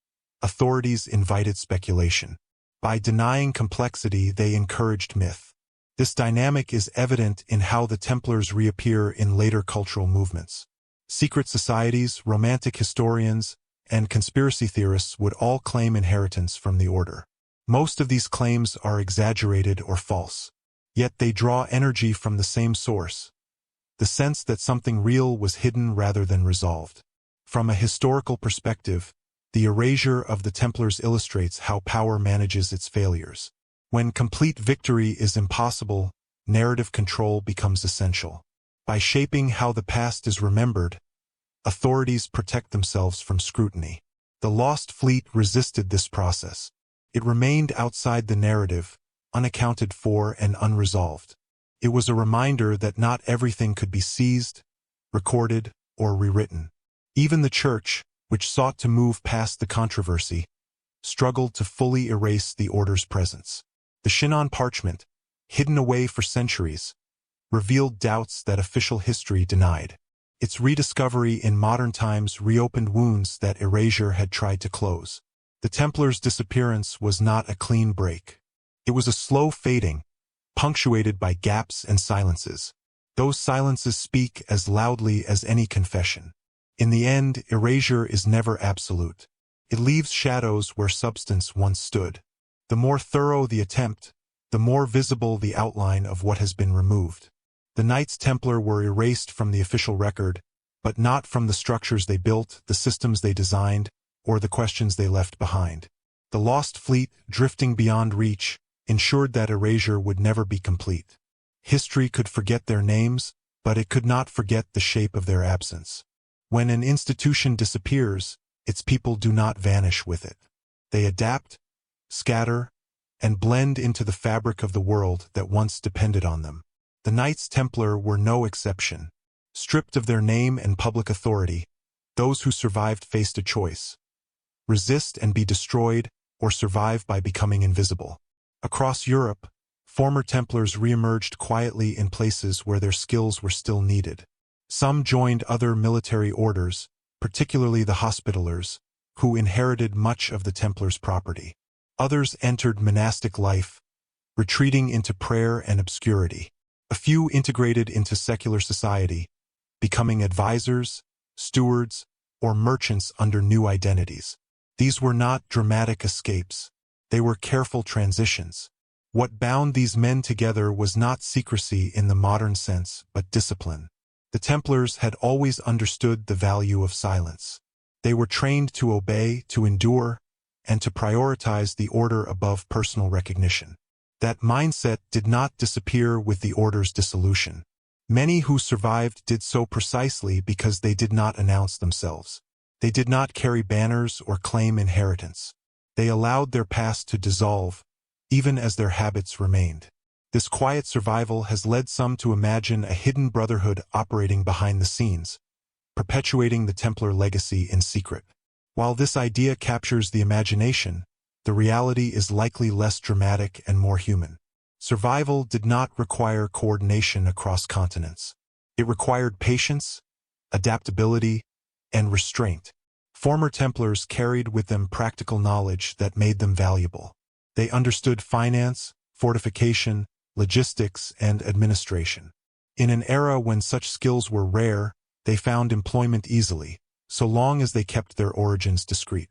authorities invited speculation. By denying complexity, they encouraged myth. This dynamic is evident in how the Templars reappear in later cultural movements. Secret societies, romantic historians, and conspiracy theorists would all claim inheritance from the order. Most of these claims are exaggerated or false. Yet they draw energy from the same source, the sense that something real was hidden rather than resolved. From a historical perspective, the erasure of the Templars illustrates how power manages its failures. When complete victory is impossible, narrative control becomes essential. By shaping how the past is remembered, authorities protect themselves from scrutiny. The Lost Fleet resisted this process. It remained outside the narrative, unaccounted for and unresolved. It was a reminder that not everything could be seized, recorded, or rewritten. Even the Church, which sought to move past the controversy, struggled to fully erase the Order's presence. The Shinon parchment, hidden away for centuries, revealed doubts that official history denied. Its rediscovery in modern times reopened wounds that erasure had tried to close. The Templars' disappearance was not a clean break. It was a slow fading, punctuated by gaps and silences. Those silences speak as loudly as any confession. In the end, erasure is never absolute. It leaves shadows where substance once stood. The more thorough the attempt, the more visible the outline of what has been removed. The Knights Templar were erased from the official record, but not from the structures they built, the systems they designed, or the questions they left behind. The Lost Fleet, drifting beyond reach, ensured that erasure would never be complete. History could forget their names, but it could not forget the shape of their absence. When an institution disappears, its people do not vanish with it. They adapt, scatter, and blend into the fabric of the world that once depended on them. The Knights Templar were no exception. Stripped of their name and public authority, those who survived faced a choice: resist and be destroyed, or survive by becoming invisible. Across Europe, former Templars re-emerged quietly in places where their skills were still needed. Some joined other military orders, particularly the Hospitallers, who inherited much of the Templars' property. Others entered monastic life, retreating into prayer and obscurity. A few integrated into secular society, becoming advisors, stewards, or merchants under new identities. These were not dramatic escapes. They were careful transitions. What bound these men together was not secrecy in the modern sense, but discipline. The Templars had always understood the value of silence. They were trained to obey, to endure, and to prioritize the order above personal recognition. That mindset did not disappear with the Order's dissolution. Many who survived did so precisely because they did not announce themselves. They did not carry banners or claim inheritance. They allowed their past to dissolve, even as their habits remained. This quiet survival has led some to imagine a hidden brotherhood operating behind the scenes, perpetuating the Templar legacy in secret. While this idea captures the imagination, the reality is likely less dramatic and more human. Survival did not require coordination across continents. It required patience, adaptability, and restraint. Former Templars carried with them practical knowledge that made them valuable. They understood finance, fortification, logistics, and administration. In an era when such skills were rare, they found employment easily, so long as they kept their origins discreet.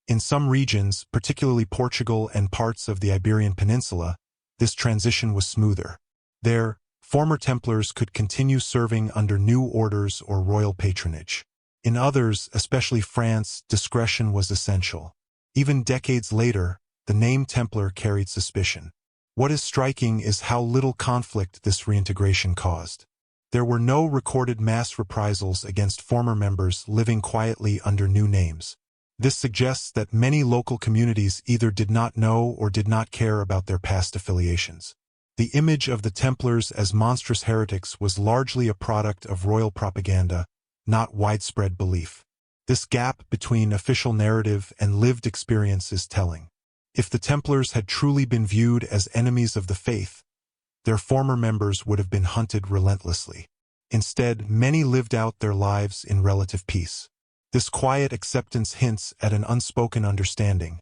In some regions, particularly Portugal and parts of the Iberian Peninsula, this transition was smoother. There, former Templars could continue serving under new orders or royal patronage. In others, especially France, discretion was essential. Even decades later, the name Templar carried suspicion. What is striking is how little conflict this reintegration caused. There were no recorded mass reprisals against former members living quietly under new names. This suggests that many local communities either did not know or did not care about their past affiliations. The image of the Templars as monstrous heretics was largely a product of royal propaganda, not widespread belief. This gap between official narrative and lived experience is telling. If the Templars had truly been viewed as enemies of the faith, their former members would have been hunted relentlessly. Instead, many lived out their lives in relative peace. This quiet acceptance hints at an unspoken understanding.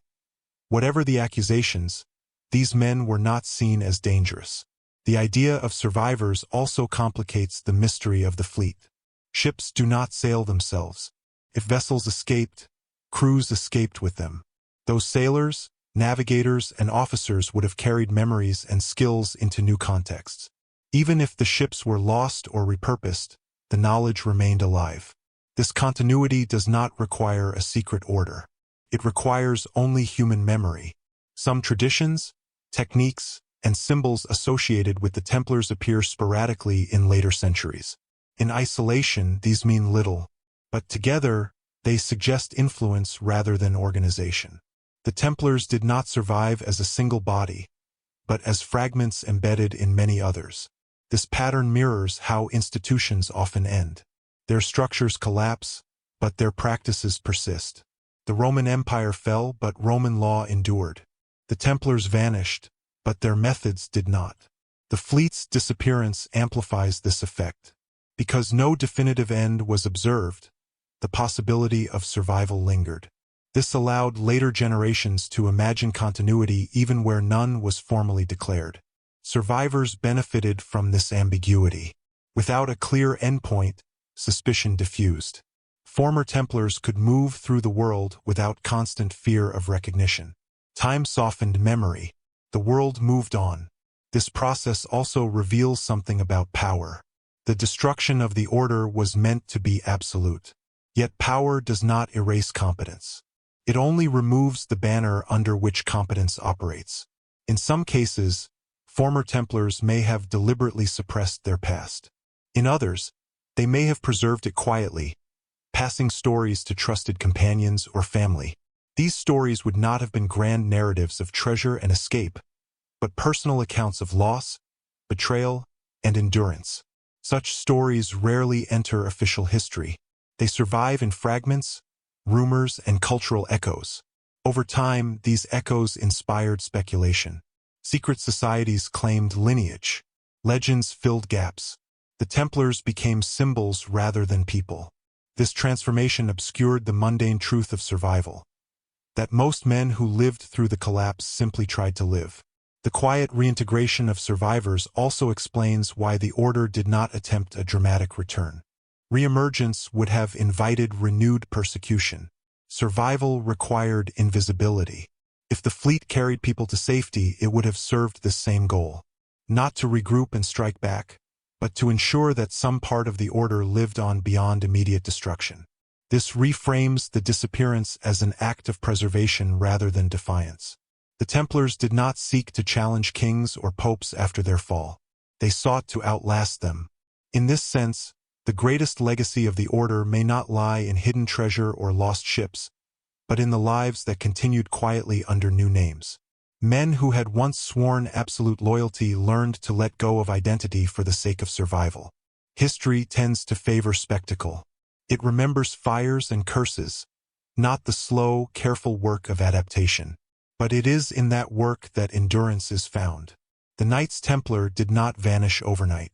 Whatever the accusations, these men were not seen as dangerous. The idea of survivors also complicates the mystery of the fleet. Ships do not sail themselves. If vessels escaped, crews escaped with them. Those sailors, navigators, and officers would have carried memories and skills into new contexts. Even if the ships were lost or repurposed, the knowledge remained alive. This continuity does not require a secret order. It requires only human memory. Some traditions, techniques, and symbols associated with the Templars appear sporadically in later centuries. In isolation, these mean little, but together, they suggest influence rather than organization. The Templars did not survive as a single body, but as fragments embedded in many others. This pattern mirrors how institutions often end. Their structures collapse, but their practices persist. The Roman Empire fell, but Roman law endured. The Templars vanished, but their methods did not. The fleet's disappearance amplifies this effect. Because no definitive end was observed, the possibility of survival lingered. This allowed later generations to imagine continuity even where none was formally declared. Survivors benefited from this ambiguity. Without a clear endpoint, suspicion diffused. Former Templars could move through the world without constant fear of recognition. Time softened memory. The world moved on. This process also reveals something about power. The destruction of the order was meant to be absolute. Yet power does not erase competence. It only removes the banner under which competence operates. In some cases, former Templars may have deliberately suppressed their past. In others, they may have preserved it quietly, passing stories to trusted companions or family. These stories would not have been grand narratives of treasure and escape, but personal accounts of loss, betrayal, and endurance. Such stories rarely enter official history. They survive in fragments, rumors, and cultural echoes. Over time, these echoes inspired speculation. Secret societies claimed lineage. Legends filled gaps. The Templars became symbols rather than people. This transformation obscured the mundane truth of survival. That most men who lived through the collapse simply tried to live. The quiet reintegration of survivors also explains why the Order did not attempt a dramatic return. Reemergence would have invited renewed persecution. Survival required invisibility. If the fleet carried people to safety, it would have served this same goal. Not to regroup and strike back, but to ensure that some part of the Order lived on beyond immediate destruction. This reframes the disappearance as an act of preservation rather than defiance. The Templars did not seek to challenge kings or popes after their fall. They sought to outlast them. In this sense, the greatest legacy of the Order may not lie in hidden treasure or lost ships, but in the lives that continued quietly under new names. Men who had once sworn absolute loyalty learned to let go of identity for the sake of survival. History tends to favor spectacle. It remembers fires and curses, not the slow, careful work of adaptation. But it is in that work that endurance is found. The Knights Templar did not vanish overnight.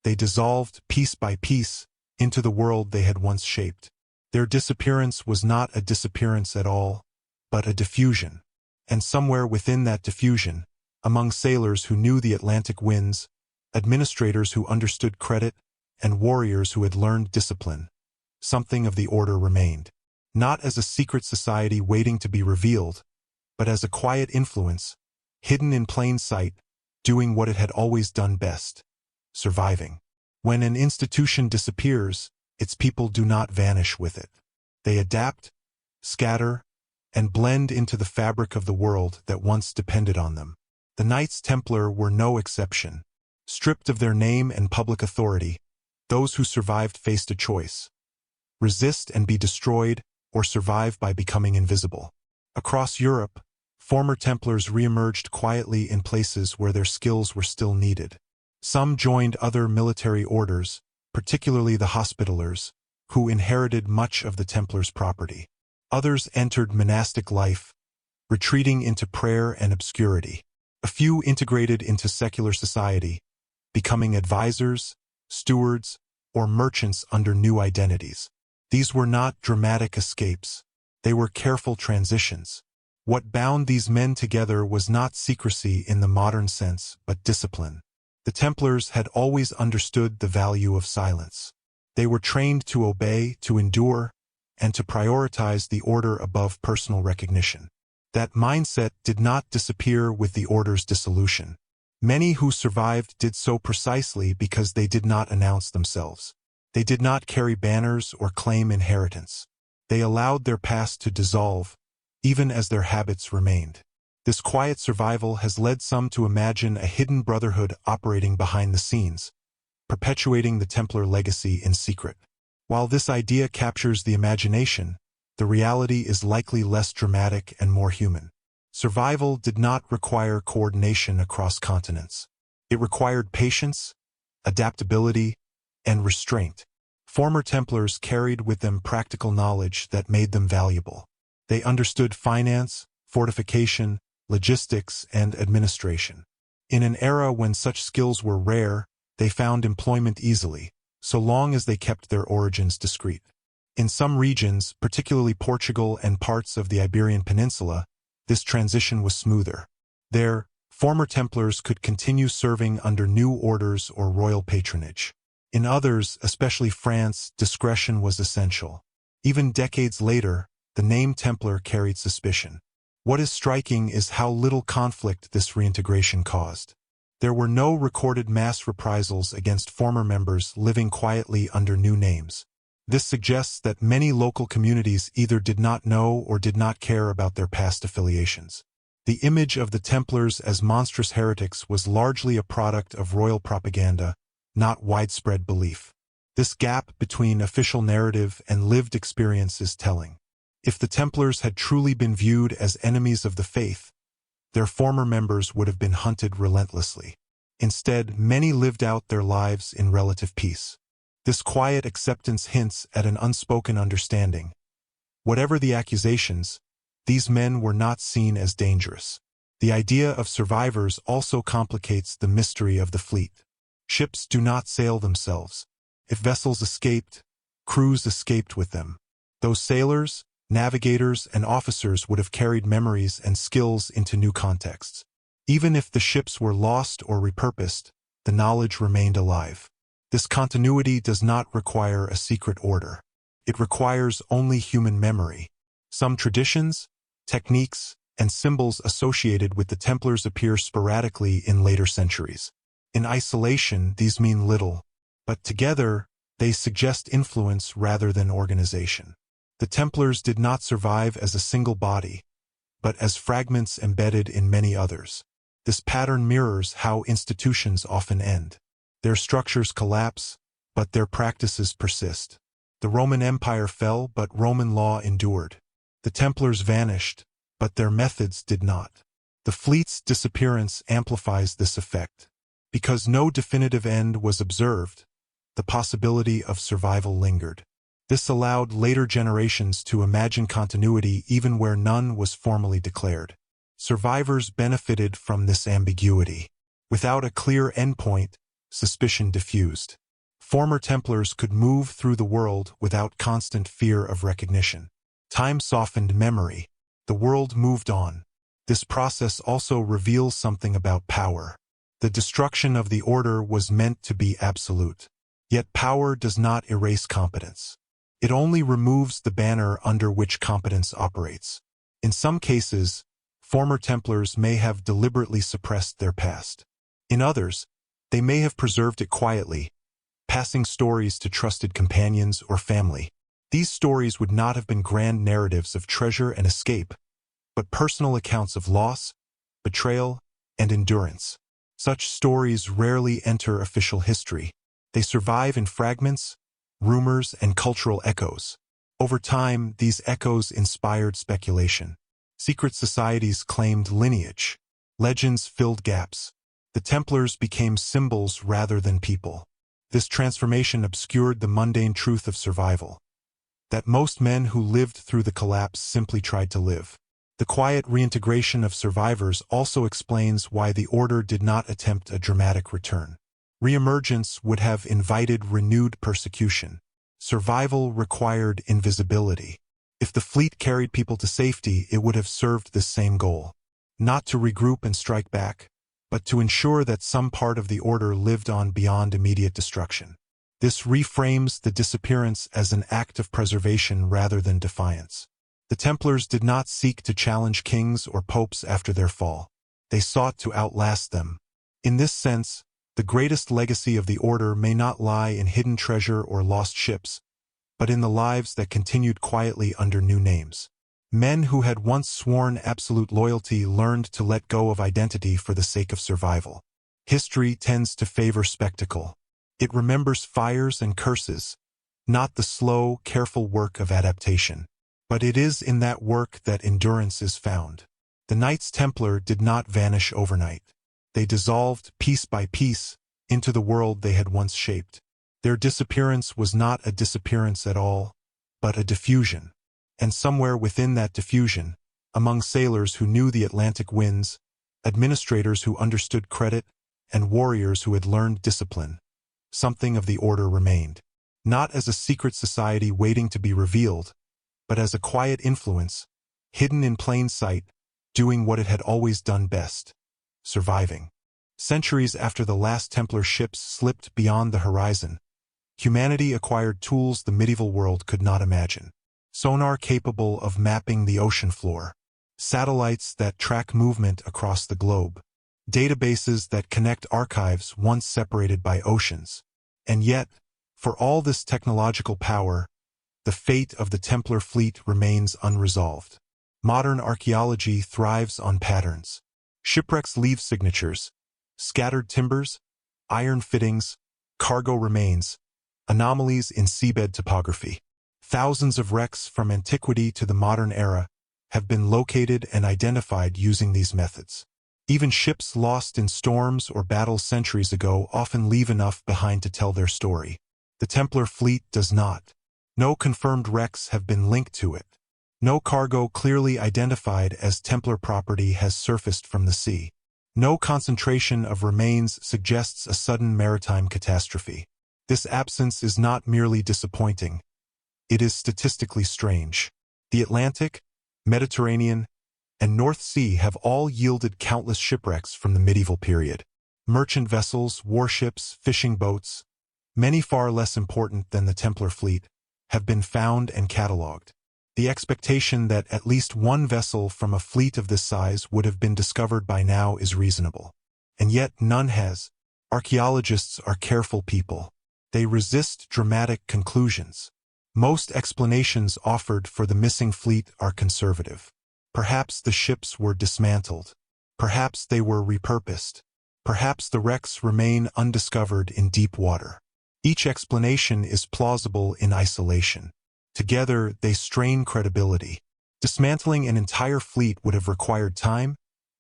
They dissolved, piece by piece, into the world they had once shaped. Their disappearance was not a disappearance at all, but a diffusion. And somewhere within that diffusion, among sailors who knew the Atlantic winds, administrators who understood credit, and warriors who had learned discipline, something of the Order remained. Not as a secret society waiting to be revealed, but as a quiet influence, hidden in plain sight, doing what it had always done best: surviving. When an institution disappears, its people do not vanish with it. They adapt, scatter, and blend into the fabric of the world that once depended on them. The Knights Templar were no exception. Stripped of their name and public authority, those who survived faced a choice: resist and be destroyed, or survive by becoming invisible. Across Europe, former Templars reemerged quietly in places where their skills were still needed. Some joined other military orders, particularly the Hospitallers, who inherited much of the Templars' property. Others entered monastic life, retreating into prayer and obscurity. A few integrated into secular society, becoming advisors, stewards, or merchants under new identities. These were not dramatic escapes. They were careful transitions. What bound these men together was not secrecy in the modern sense, but discipline. The Templars had always understood the value of silence. They were trained to obey, to endure, and to prioritize the Order above personal recognition. That mindset did not disappear with the Order's dissolution. Many who survived did so precisely because they did not announce themselves. They did not carry banners or claim inheritance. They allowed their past to dissolve, even as their habits remained. This quiet survival has led some to imagine a hidden brotherhood operating behind the scenes, perpetuating the Templar legacy in secret. While this idea captures the imagination, the reality is likely less dramatic and more human. Survival did not require coordination across continents. It required patience, adaptability, and restraint. Former Templars carried with them practical knowledge that made them valuable. They understood finance, fortification, logistics, and administration. In an era when such skills were rare, they found employment easily, so long as they kept their origins discreet. In some regions, particularly Portugal and parts of the Iberian Peninsula, this transition was smoother. There, former Templars could continue serving under new orders or royal patronage. In others, especially France, discretion was essential. Even decades later, the name Templar carried suspicion. What is striking is how little conflict this reintegration caused. There were no recorded mass reprisals against former members living quietly under new names. This suggests that many local communities either did not know or did not care about their past affiliations. The image of the Templars as monstrous heretics was largely a product of royal propaganda, not widespread belief. This gap between official narrative and lived experience is telling. If the Templars had truly been viewed as enemies of the faith, their former members would have been hunted relentlessly. Instead, many lived out their lives in relative peace. This quiet acceptance hints at an unspoken understanding. Whatever the accusations, these men were not seen as dangerous. The idea of survivors also complicates the mystery of the fleet. Ships do not sail themselves. If vessels escaped, crews escaped with them. Those sailors, navigators, and officers would have carried memories and skills into new contexts. Even if the ships were lost or repurposed, the knowledge remained alive. This continuity does not require a secret order. It requires only human memory. Some traditions, techniques, and symbols associated with the Templars appear sporadically in later centuries. In isolation, these mean little, but together, they suggest influence rather than organization. The Templars did not survive as a single body, but as fragments embedded in many others. This pattern mirrors how institutions often end. Their structures collapse, but their practices persist. The Roman Empire fell, but Roman law endured. The Templars vanished, but their methods did not. The fleet's disappearance amplifies this effect. Because no definitive end was observed, the possibility of survival lingered. This allowed later generations to imagine continuity even where none was formally declared. Survivors benefited from this ambiguity. Without a clear endpoint, suspicion diffused. Former Templars could move through the world without constant fear of recognition. Time softened memory. The world moved on. This process also reveals something about power. The destruction of the order was meant to be absolute. Yet power does not erase competence. It only removes the banner under which competence operates. In some cases, former Templars may have deliberately suppressed their past. In others, they may have preserved it quietly, passing stories to trusted companions or family. These stories would not have been grand narratives of treasure and escape, but personal accounts of loss, betrayal, and endurance. Such stories rarely enter official history. They survive in fragments, rumors, and cultural echoes. Over time, these echoes inspired speculation. Secret societies claimed lineage. Legends filled gaps. The Templars became symbols rather than people. This transformation obscured the mundane truth of survival. That most men who lived through the collapse simply tried to live. The quiet reintegration of survivors also explains why the Order did not attempt a dramatic return. Reemergence would have invited renewed persecution. Survival required invisibility. If the fleet carried people to safety, it would have served this same goal. Not to regroup and strike back, but to ensure that some part of the Order lived on beyond immediate destruction. This reframes the disappearance as an act of preservation rather than defiance. The Templars did not seek to challenge kings or popes after their fall. They sought to outlast them. In this sense, the greatest legacy of the Order may not lie in hidden treasure or lost ships, but in the lives that continued quietly under new names. Men who had once sworn absolute loyalty learned to let go of identity for the sake of survival. History tends to favor spectacle. It remembers fires and curses, not the slow, careful work of adaptation. But it is in that work that endurance is found. The Knights Templar did not vanish overnight. They dissolved, piece by piece, into the world they had once shaped. Their disappearance was not a disappearance at all, but a diffusion. And somewhere within that diffusion, among sailors who knew the Atlantic winds, administrators who understood credit, and warriors who had learned discipline, something of the Order remained. Not as a secret society waiting to be revealed, but as a quiet influence, hidden in plain sight, doing what it had always done best: surviving. Centuries after the last Templar ships slipped beyond the horizon, humanity acquired tools the medieval world could not imagine. Sonar capable of mapping the ocean floor, satellites that track movement across the globe, databases that connect archives once separated by oceans. And yet, for all this technological power, the fate of the Templar fleet remains unresolved. Modern archaeology thrives on patterns. Shipwrecks leave signatures: scattered timbers, iron fittings, cargo remains, anomalies in seabed topography. Thousands of wrecks from antiquity to the modern era have been located and identified using these methods. Even ships lost in storms or battles centuries ago often leave enough behind to tell their story. The Templar fleet does not. No confirmed wrecks have been linked to it. No cargo clearly identified as Templar property has surfaced from the sea. No concentration of remains suggests a sudden maritime catastrophe. This absence is not merely disappointing. It is statistically strange. The Atlantic, Mediterranean, and North Sea have all yielded countless shipwrecks from the medieval period. Merchant vessels, warships, fishing boats, many far less important than the Templar fleet, have been found and catalogued. The expectation that at least one vessel from a fleet of this size would have been discovered by now is reasonable. And yet none has. Archaeologists are careful people. They resist dramatic conclusions. Most explanations offered for the missing fleet are conservative. Perhaps the ships were dismantled. Perhaps they were repurposed. Perhaps the wrecks remain undiscovered in deep water. Each explanation is plausible in isolation. Together, they strain credibility. Dismantling an entire fleet would have required time,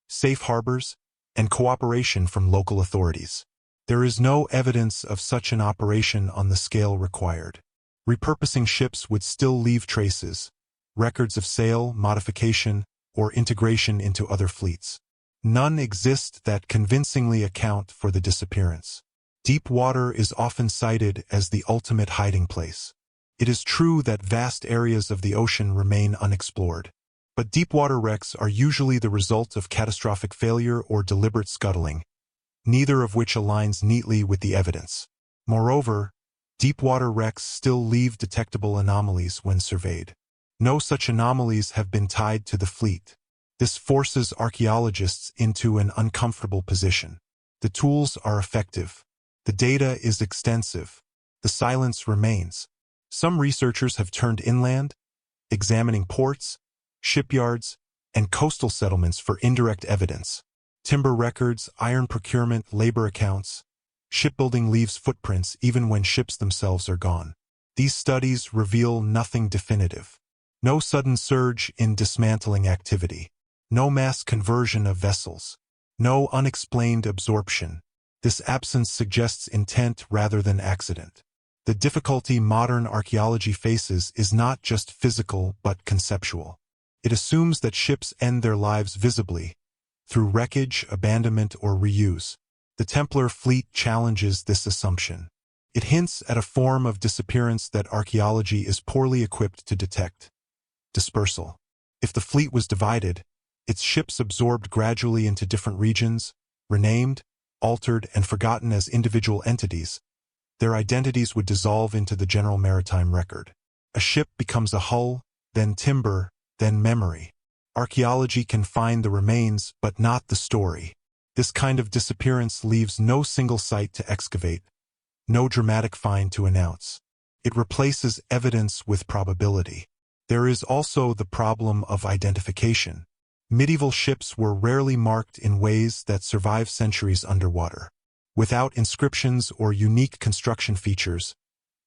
safe harbors, and cooperation from local authorities. There is no evidence of such an operation on the scale required. Repurposing ships would still leave traces, records of sale, modification, or integration into other fleets. None exist that convincingly account for the disappearance. Deep water is often cited as the ultimate hiding place. It is true that vast areas of the ocean remain unexplored, but deep-water wrecks are usually the result of catastrophic failure or deliberate scuttling, neither of which aligns neatly with the evidence. Moreover, deep-water wrecks still leave detectable anomalies when surveyed. No such anomalies have been tied to the fleet. This forces archaeologists into an uncomfortable position. The tools are effective. The data is extensive. The silence remains. Some researchers have turned inland, examining ports, shipyards, and coastal settlements for indirect evidence. Timber records, iron procurement, labor accounts. Shipbuilding leaves footprints even when ships themselves are gone. These studies reveal nothing definitive. No sudden surge in dismantling activity. No mass conversion of vessels. No unexplained absorption. This absence suggests intent rather than accident. The difficulty modern archaeology faces is not just physical but conceptual. It assumes that ships end their lives visibly, through wreckage, abandonment, or reuse. The Templar fleet challenges this assumption. It hints at a form of disappearance that archaeology is poorly equipped to detect: dispersal. If the fleet was divided, its ships absorbed gradually into different regions, renamed, altered, and forgotten as individual entities, their identities would dissolve into the general maritime record. A ship becomes a hull, then timber, then memory. Archaeology can find the remains, but not the story. This kind of disappearance leaves no single site to excavate, no dramatic find to announce. It replaces evidence with probability. There is also the problem of identification. Medieval ships were rarely marked in ways that survive centuries underwater. Without inscriptions or unique construction features,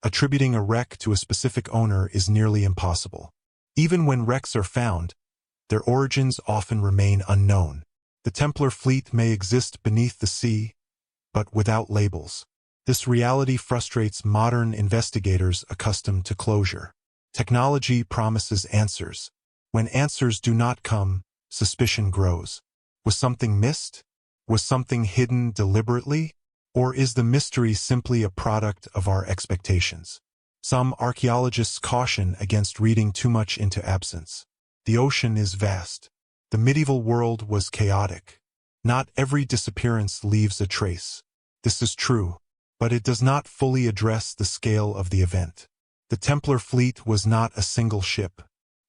attributing a wreck to a specific owner is nearly impossible. Even when wrecks are found, their origins often remain unknown. The Templar fleet may exist beneath the sea, but without labels. This reality frustrates modern investigators accustomed to closure. Technology promises answers. When answers do not come, suspicion grows. Was something missed? Was something hidden deliberately? Or is the mystery simply a product of our expectations? Some archaeologists caution against reading too much into absence. The ocean is vast. The medieval world was chaotic. Not every disappearance leaves a trace. This is true, but it does not fully address the scale of the event. The Templar fleet was not a single ship.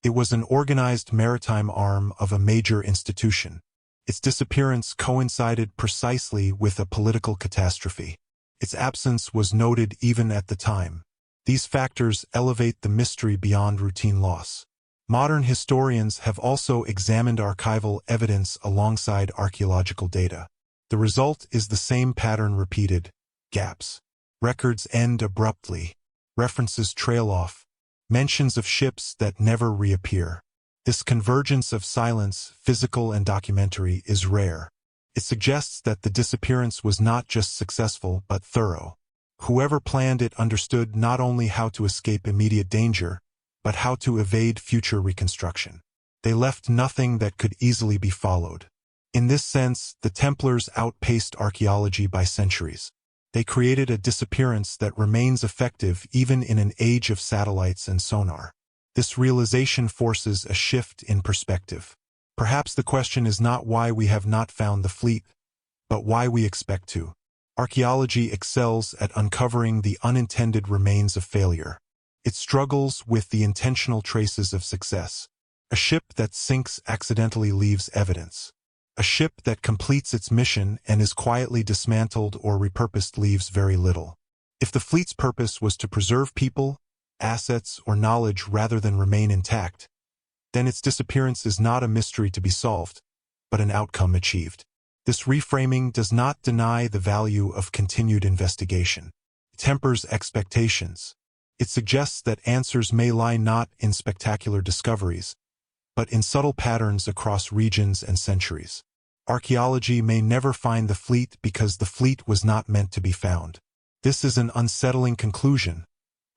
It was an organized maritime arm of a major institution. Its disappearance coincided precisely with a political catastrophe. Its absence was noted even at the time. These factors elevate the mystery beyond routine loss. Modern historians have also examined archival evidence alongside archaeological data. The result is the same pattern repeated: gaps. Records end abruptly. References trail off. Mentions of ships that never reappear. This convergence of silence, physical and documentary, is rare. It suggests that the disappearance was not just successful but thorough. Whoever planned it understood not only how to escape immediate danger, but how to evade future reconstruction. They left nothing that could easily be followed. In this sense, the Templars outpaced archaeology by centuries. They created a disappearance that remains effective even in an age of satellites and sonar. This realization forces a shift in perspective. Perhaps the question is not why we have not found the fleet, but why we expect to. Archaeology excels at uncovering the unintended remains of failure. It struggles with the intentional traces of success. A ship that sinks accidentally leaves evidence. A ship that completes its mission and is quietly dismantled or repurposed leaves very little. If the fleet's purpose was to preserve people, assets, or knowledge rather than remain intact, then its disappearance is not a mystery to be solved, but an outcome achieved. This reframing does not deny the value of continued investigation. It tempers expectations. It suggests that answers may lie not in spectacular discoveries, but in subtle patterns across regions and centuries. Archaeology may never find the fleet because the fleet was not meant to be found. This is an unsettling conclusion,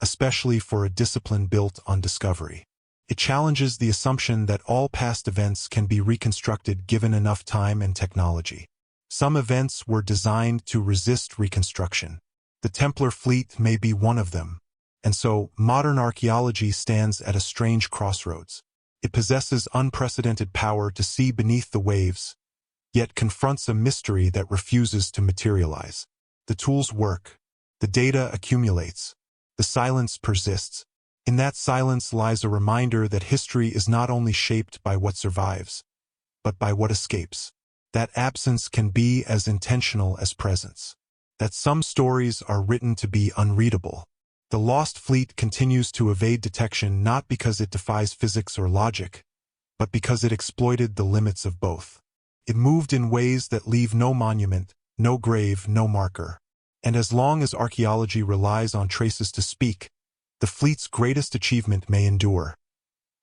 especially for a discipline built on discovery. It challenges the assumption that all past events can be reconstructed given enough time and technology. Some events were designed to resist reconstruction. The Templar fleet may be one of them, and so modern archaeology stands at a strange crossroads. It possesses unprecedented power to see beneath the waves, yet confronts a mystery that refuses to materialize. The tools work. The data accumulates. The silence persists. In that silence lies a reminder that history is not only shaped by what survives, but by what escapes. That absence can be as intentional as presence. That some stories are written to be unreadable. The Lost Fleet continues to evade detection not because it defies physics or logic, but because it exploited the limits of both. It moved in ways that leave no monument, no grave, no marker. And as long as archaeology relies on traces to speak, the fleet's greatest achievement may endure.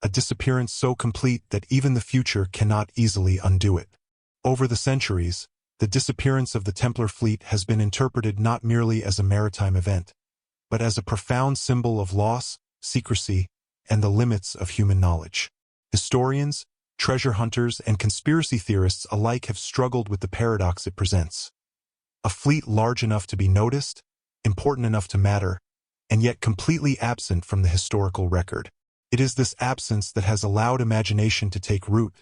A disappearance so complete that even the future cannot easily undo it. Over the centuries, the disappearance of the Templar fleet has been interpreted not merely as a maritime event, but as a profound symbol of loss, secrecy, and the limits of human knowledge. Historians, treasure hunters, and conspiracy theorists alike have struggled with the paradox it presents. A fleet large enough to be noticed, important enough to matter, and yet completely absent from the historical record. It is this absence that has allowed imagination to take root,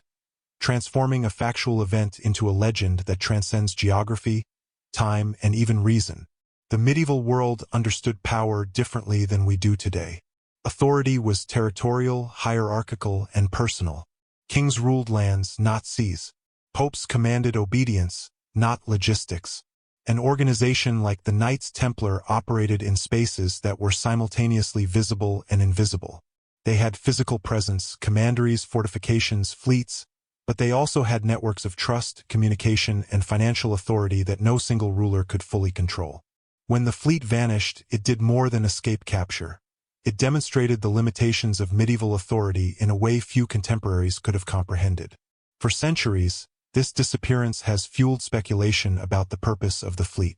transforming a factual event into a legend that transcends geography, time, and even reason. The medieval world understood power differently than we do today. Authority was territorial, hierarchical, and personal. Kings ruled lands, not seas. Popes commanded obedience, not logistics. An organization like the Knights Templar operated in spaces that were simultaneously visible and invisible. They had physical presence, commanderies, fortifications, fleets, but they also had networks of trust, communication, and financial authority that no single ruler could fully control. When the fleet vanished, it did more than escape capture. It demonstrated the limitations of medieval authority in a way few contemporaries could have comprehended. For centuries, this disappearance has fueled speculation about the purpose of the fleet.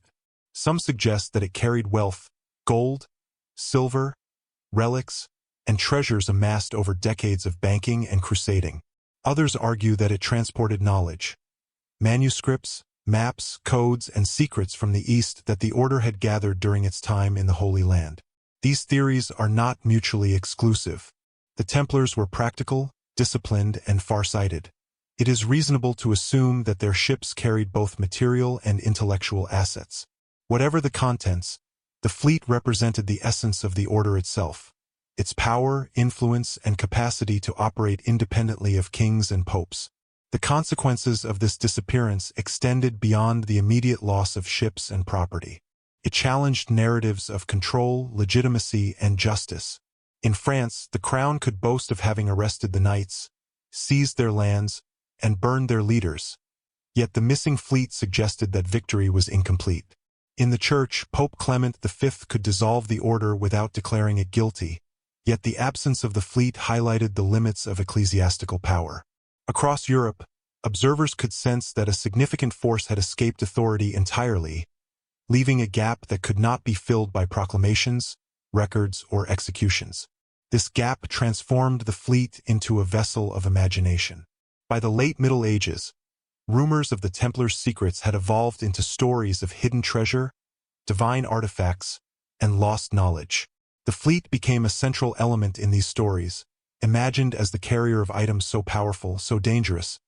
Some suggest that it carried wealth, gold, silver, relics, and treasures amassed over decades of banking and crusading. Others argue that it transported knowledge, manuscripts, maps, codes, and secrets from the East that the Order had gathered during its time in the Holy Land. These theories are not mutually exclusive. The Templars were practical, disciplined, and far-sighted. It is reasonable to assume that their ships carried both material and intellectual assets. Whatever the contents, the fleet represented the essence of the Order itself. Its power, influence, and capacity to operate independently of kings and popes. The consequences of this disappearance extended beyond the immediate loss of ships and property. It challenged narratives of control, legitimacy, and justice. In France, the crown could boast of having arrested the knights, seized their lands, and burned their leaders. Yet the missing fleet suggested that victory was incomplete. In the Church, Pope Clement V could dissolve the order without declaring it guilty. Yet the absence of the fleet highlighted the limits of ecclesiastical power. Across Europe, observers could sense that a significant force had escaped authority entirely, leaving a gap that could not be filled by proclamations, records, or executions. This gap transformed the fleet into a vessel of imagination. By the late Middle Ages, rumors of the Templars' secrets had evolved into stories of hidden treasure, divine artifacts, and lost knowledge. The fleet became a central element in these stories, imagined as the carrier of items so powerful, so dangerous,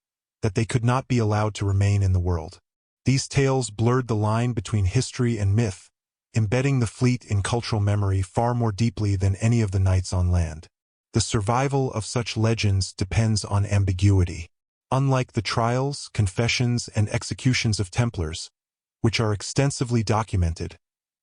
that they could not be allowed to remain in the world. These tales blurred the line between history and myth, embedding the fleet in cultural memory far more deeply than any of the knights on land. The survival of such legends depends on ambiguity. Unlike the trials, confessions, and executions of Templars, which are extensively documented,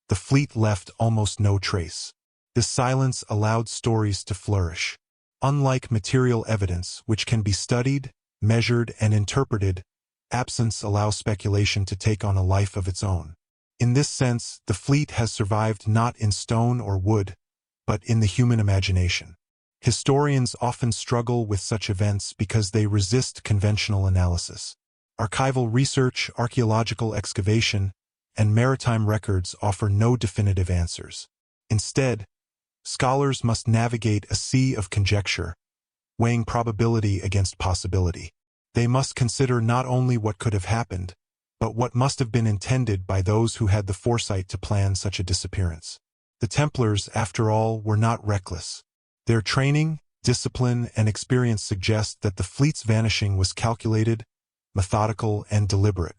the fleet left almost no trace. This silence allowed stories to flourish. Unlike material evidence, which can be studied, measured, and interpreted, absence allows speculation to take on a life of its own. In this sense, the fleet has survived not in stone or wood, but in the human imagination. Historians often struggle with such events because they resist conventional analysis. Archival research, archaeological excavation, and maritime records offer no definitive answers. Instead, scholars must navigate a sea of conjecture, weighing probability against possibility. They must consider not only what could have happened, but what must have been intended by those who had the foresight to plan such a disappearance. The Templars, after all, were not reckless. Their training, discipline, and experience suggest that the fleet's vanishing was calculated, methodical, and deliberate.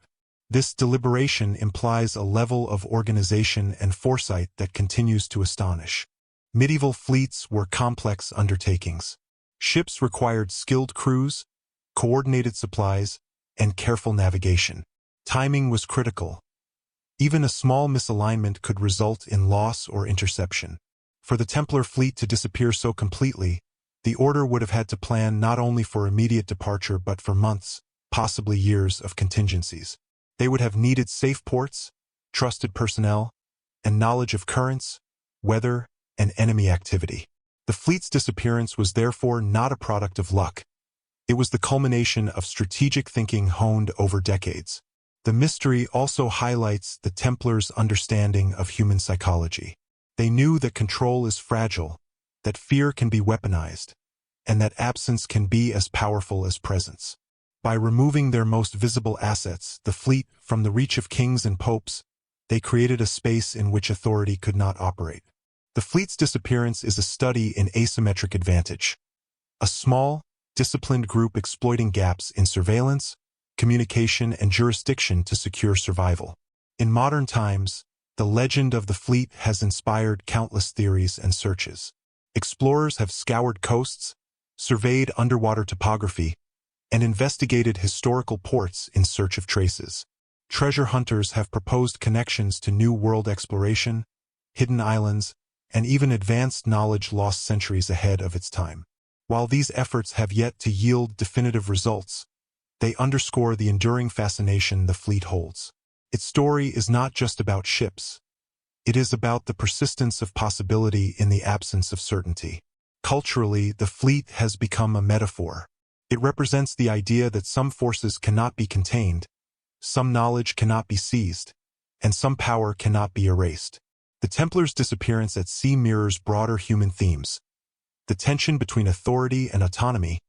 This deliberation implies a level of organization and foresight that continues to astonish. Medieval fleets were complex undertakings. Ships required skilled crews, coordinated supplies, and careful navigation. Timing was critical. Even a small misalignment could result in loss or interception. For the Templar fleet to disappear so completely, the Order would have had to plan not only for immediate departure but for months, possibly years of contingencies. They would have needed safe ports, trusted personnel, and knowledge of currents, weather, and enemy activity. The fleet's disappearance was therefore not a product of luck. It was the culmination of strategic thinking honed over decades. The mystery also highlights the Templars' understanding of human psychology. They knew that control is fragile, that fear can be weaponized, and that absence can be as powerful as presence. By removing their most visible assets, the fleet, from the reach of kings and popes, they created a space in which authority could not operate. The fleet's disappearance is a study in asymmetric advantage. A small, disciplined group exploiting gaps in surveillance, communication, and jurisdiction to secure survival. In modern times, the legend of the fleet has inspired countless theories and searches. Explorers have scoured coasts, surveyed underwater topography, and investigated historical ports in search of traces. treasure hunters have proposed connections to New World exploration, hidden islands, and even advanced knowledge lost centuries ahead of its time. While these efforts have yet to yield definitive results, they underscore the enduring fascination the fleet holds. Its story is not just about ships. It is about the persistence of possibility in the absence of certainty. Culturally, the fleet has become a metaphor. It represents the idea that some forces cannot be contained, some knowledge cannot be seized, and some power cannot be erased. The Templars' disappearance at sea mirrors broader human themes: the tension between authority and autonomy,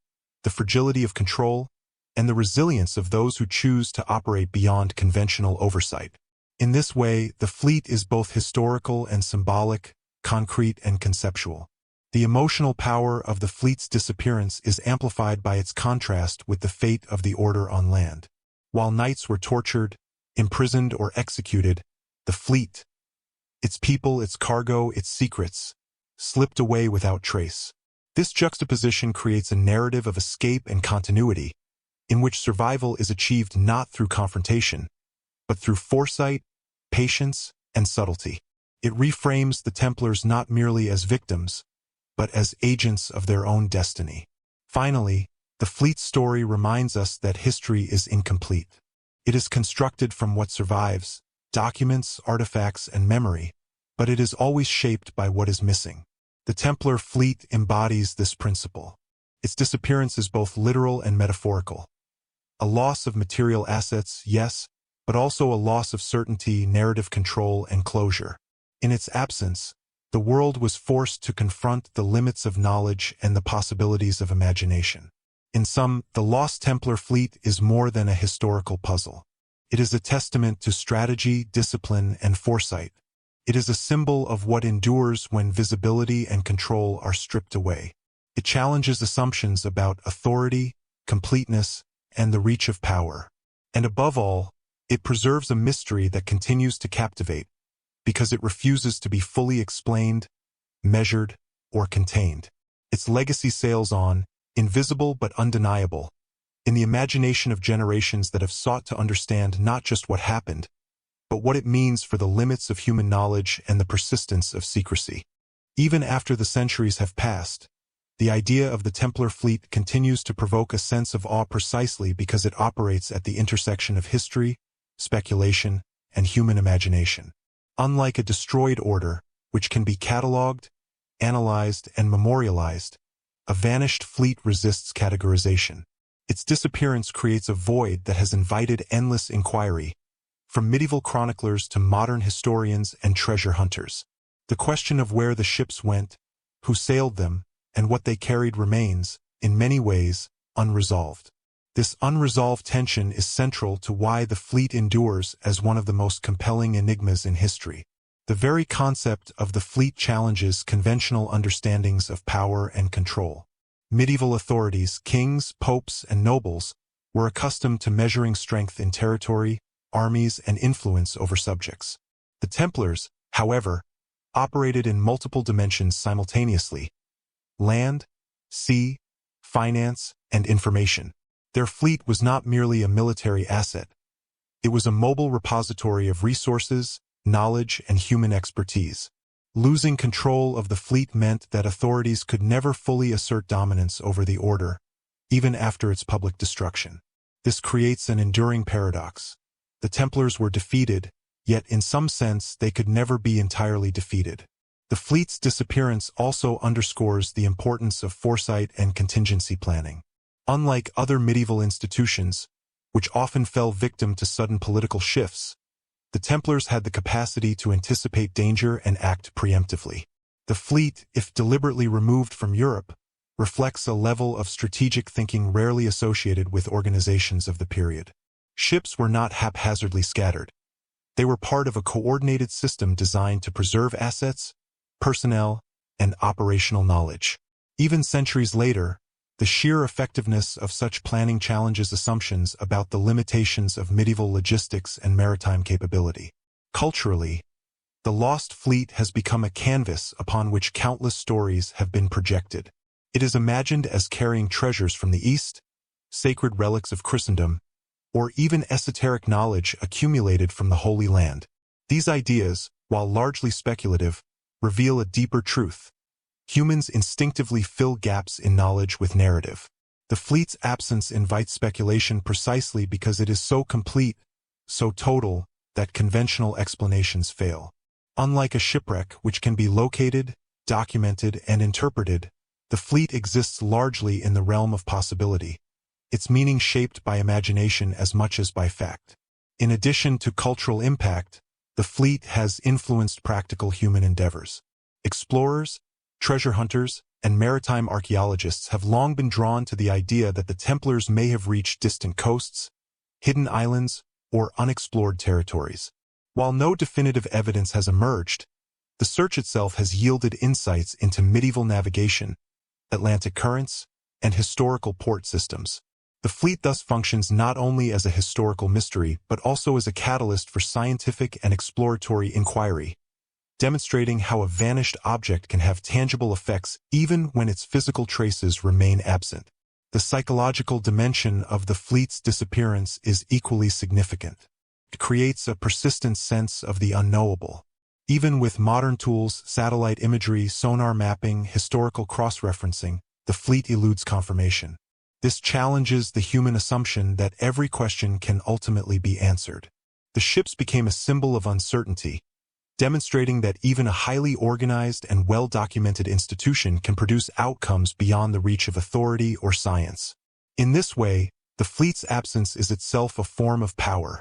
the fragility of control, and the resilience of those who choose to operate beyond conventional oversight. In this way, the fleet is both historical and symbolic, concrete and conceptual. The emotional power of the fleet's disappearance is amplified by its contrast with the fate of the Order on land. While knights were tortured, imprisoned, or executed, the fleet, its people, its cargo, its secrets, slipped away without trace. This juxtaposition creates a narrative of escape and continuity, in which survival is achieved not through confrontation, but through foresight, patience, and subtlety. It reframes the Templars not merely as victims, but as agents of their own destiny. Finally, the fleet's story reminds us that history is incomplete. It is constructed from what survives, documents, artifacts, and memory, but it is always shaped by what is missing. The Templar fleet embodies this principle. Its disappearance is both literal and metaphorical. A loss of material assets, yes, but also a loss of certainty, narrative control, and closure. In its absence, the world was forced to confront the limits of knowledge and the possibilities of imagination. In sum, the Lost Templar Fleet is more than a historical puzzle. It is a testament to strategy, discipline, and foresight. It is a symbol of what endures when visibility and control are stripped away. It challenges assumptions about authority, completeness, and the reach of power. And above all, it preserves a mystery that continues to captivate, because it refuses to be fully explained, measured, or contained. Its legacy sails on, invisible but undeniable, in the imagination of generations that have sought to understand not just what happened, but what it means for the limits of human knowledge and the persistence of secrecy. Even after the centuries have passed, the idea of the Templar fleet continues to provoke a sense of awe precisely because it operates at the intersection of history, speculation, and human imagination. Unlike a destroyed order, which can be catalogued, analyzed, and memorialized, a vanished fleet resists categorization. Its disappearance creates a void that has invited endless inquiry, from medieval chroniclers to modern historians and treasure hunters. The question of where the ships went, who sailed them, and what they carried remains, in many ways, unresolved. This unresolved tension is central to why the fleet endures as one of the most compelling enigmas in history. The very concept of the fleet challenges conventional understandings of power and control. Medieval authorities, kings, popes, and nobles, were accustomed to measuring strength in territory, armies, and influence over subjects. The Templars, however, operated in multiple dimensions simultaneously: land, sea, finance, and information. Their fleet was not merely a military asset. It was a mobile repository of resources, knowledge, and human expertise. Losing control of the fleet meant that authorities could never fully assert dominance over the order, even after its public destruction. This creates an enduring paradox. The Templars were defeated, yet in some sense they could never be entirely defeated. The fleet's disappearance also underscores the importance of foresight and contingency planning. Unlike other medieval institutions, which often fell victim to sudden political shifts, the Templars had the capacity to anticipate danger and act preemptively. The fleet, if deliberately removed from Europe, reflects a level of strategic thinking rarely associated with organizations of the period. Ships were not haphazardly scattered. They were part of a coordinated system designed to preserve assets, personnel, and operational knowledge. Even centuries later, the sheer effectiveness of such planning challenges assumptions about the limitations of medieval logistics and maritime capability. Culturally, the Lost Fleet has become a canvas upon which countless stories have been projected. It is imagined as carrying treasures from the East, sacred relics of Christendom, or even esoteric knowledge accumulated from the Holy Land. These ideas, while largely speculative, reveal a deeper truth. Humans instinctively fill gaps in knowledge with narrative. The fleet's absence invites speculation precisely because it is so complete, so total, that conventional explanations fail. Unlike a shipwreck which can be located, documented, and interpreted, the fleet exists largely in the realm of possibility, its meaning shaped by imagination as much as by fact. In addition to cultural impact, the fleet has influenced practical human endeavors. Explorers, treasure hunters, and maritime archaeologists have long been drawn to the idea that the Templars may have reached distant coasts, hidden islands, or unexplored territories. While no definitive evidence has emerged, the search itself has yielded insights into medieval navigation, Atlantic currents, and historical port systems. The fleet thus functions not only as a historical mystery but also as a catalyst for scientific and exploratory inquiry, demonstrating how a vanished object can have tangible effects even when its physical traces remain absent. The psychological dimension of the fleet's disappearance is equally significant. It creates a persistent sense of the unknowable. Even with modern tools, satellite imagery, sonar mapping, historical cross-referencing, the fleet eludes confirmation. This challenges the human assumption that every question can ultimately be answered. The ships became a symbol of uncertainty, demonstrating that even a highly organized and well-documented institution can produce outcomes beyond the reach of authority or science. In this way, the fleet's absence is itself a form of power.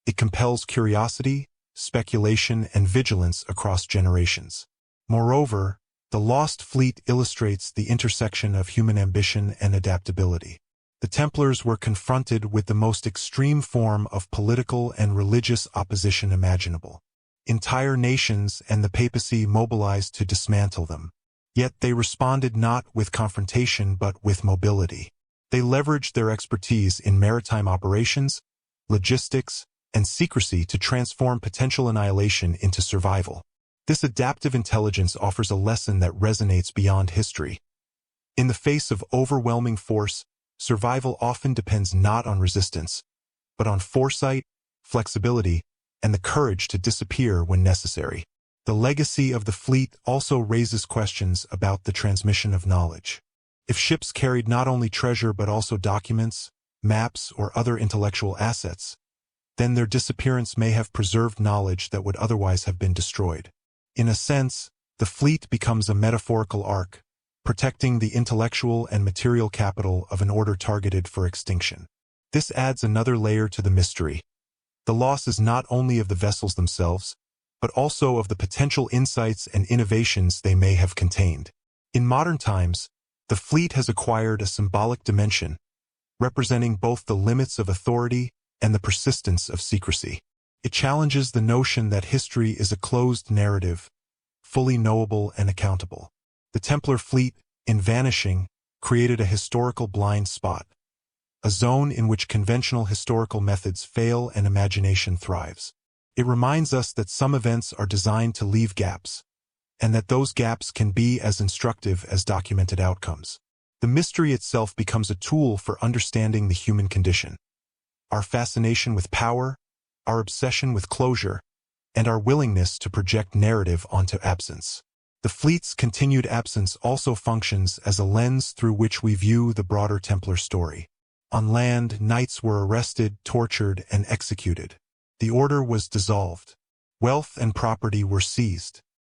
It compels curiosity, speculation, and vigilance across generations. Moreover, the Lost Fleet illustrates the intersection of human ambition and adaptability. The Templars were confronted with the most extreme form of political and religious opposition imaginable. Entire nations and the papacy mobilized to dismantle them. Yet they responded not with confrontation but with mobility. They leveraged their expertise in maritime operations, logistics, and secrecy to transform potential annihilation into survival. This adaptive intelligence offers a lesson that resonates beyond history. In the face of overwhelming force, survival often depends not on resistance, but on foresight, flexibility, and the courage to disappear when necessary. The legacy of the fleet also raises questions about the transmission of knowledge. If ships carried not only treasure but also documents, maps, or other intellectual assets, then their disappearance may have preserved knowledge that would otherwise have been destroyed. In a sense, the fleet becomes a metaphorical ark, protecting the intellectual and material capital of an order targeted for extinction. This adds another layer to the mystery. The loss is not only of the vessels themselves, but also of the potential insights and innovations they may have contained. In modern times, the fleet has acquired a symbolic dimension, representing both the limits of authority and the persistence of secrecy. It challenges the notion that history is a closed narrative, fully knowable and accountable. The Templar fleet, in vanishing, created a historical blind spot, a zone in which conventional historical methods fail and imagination thrives. It reminds us that some events are designed to leave gaps, and that those gaps can be as instructive as documented outcomes. The mystery itself becomes a tool for understanding the human condition. Our fascination with power, our obsession with closure, and our willingness to project narrative onto absence. The fleet's continued absence also functions as a lens through which we view the broader Templar story. On land, knights were arrested, tortured, and executed. The order was dissolved. Wealth and property were seized.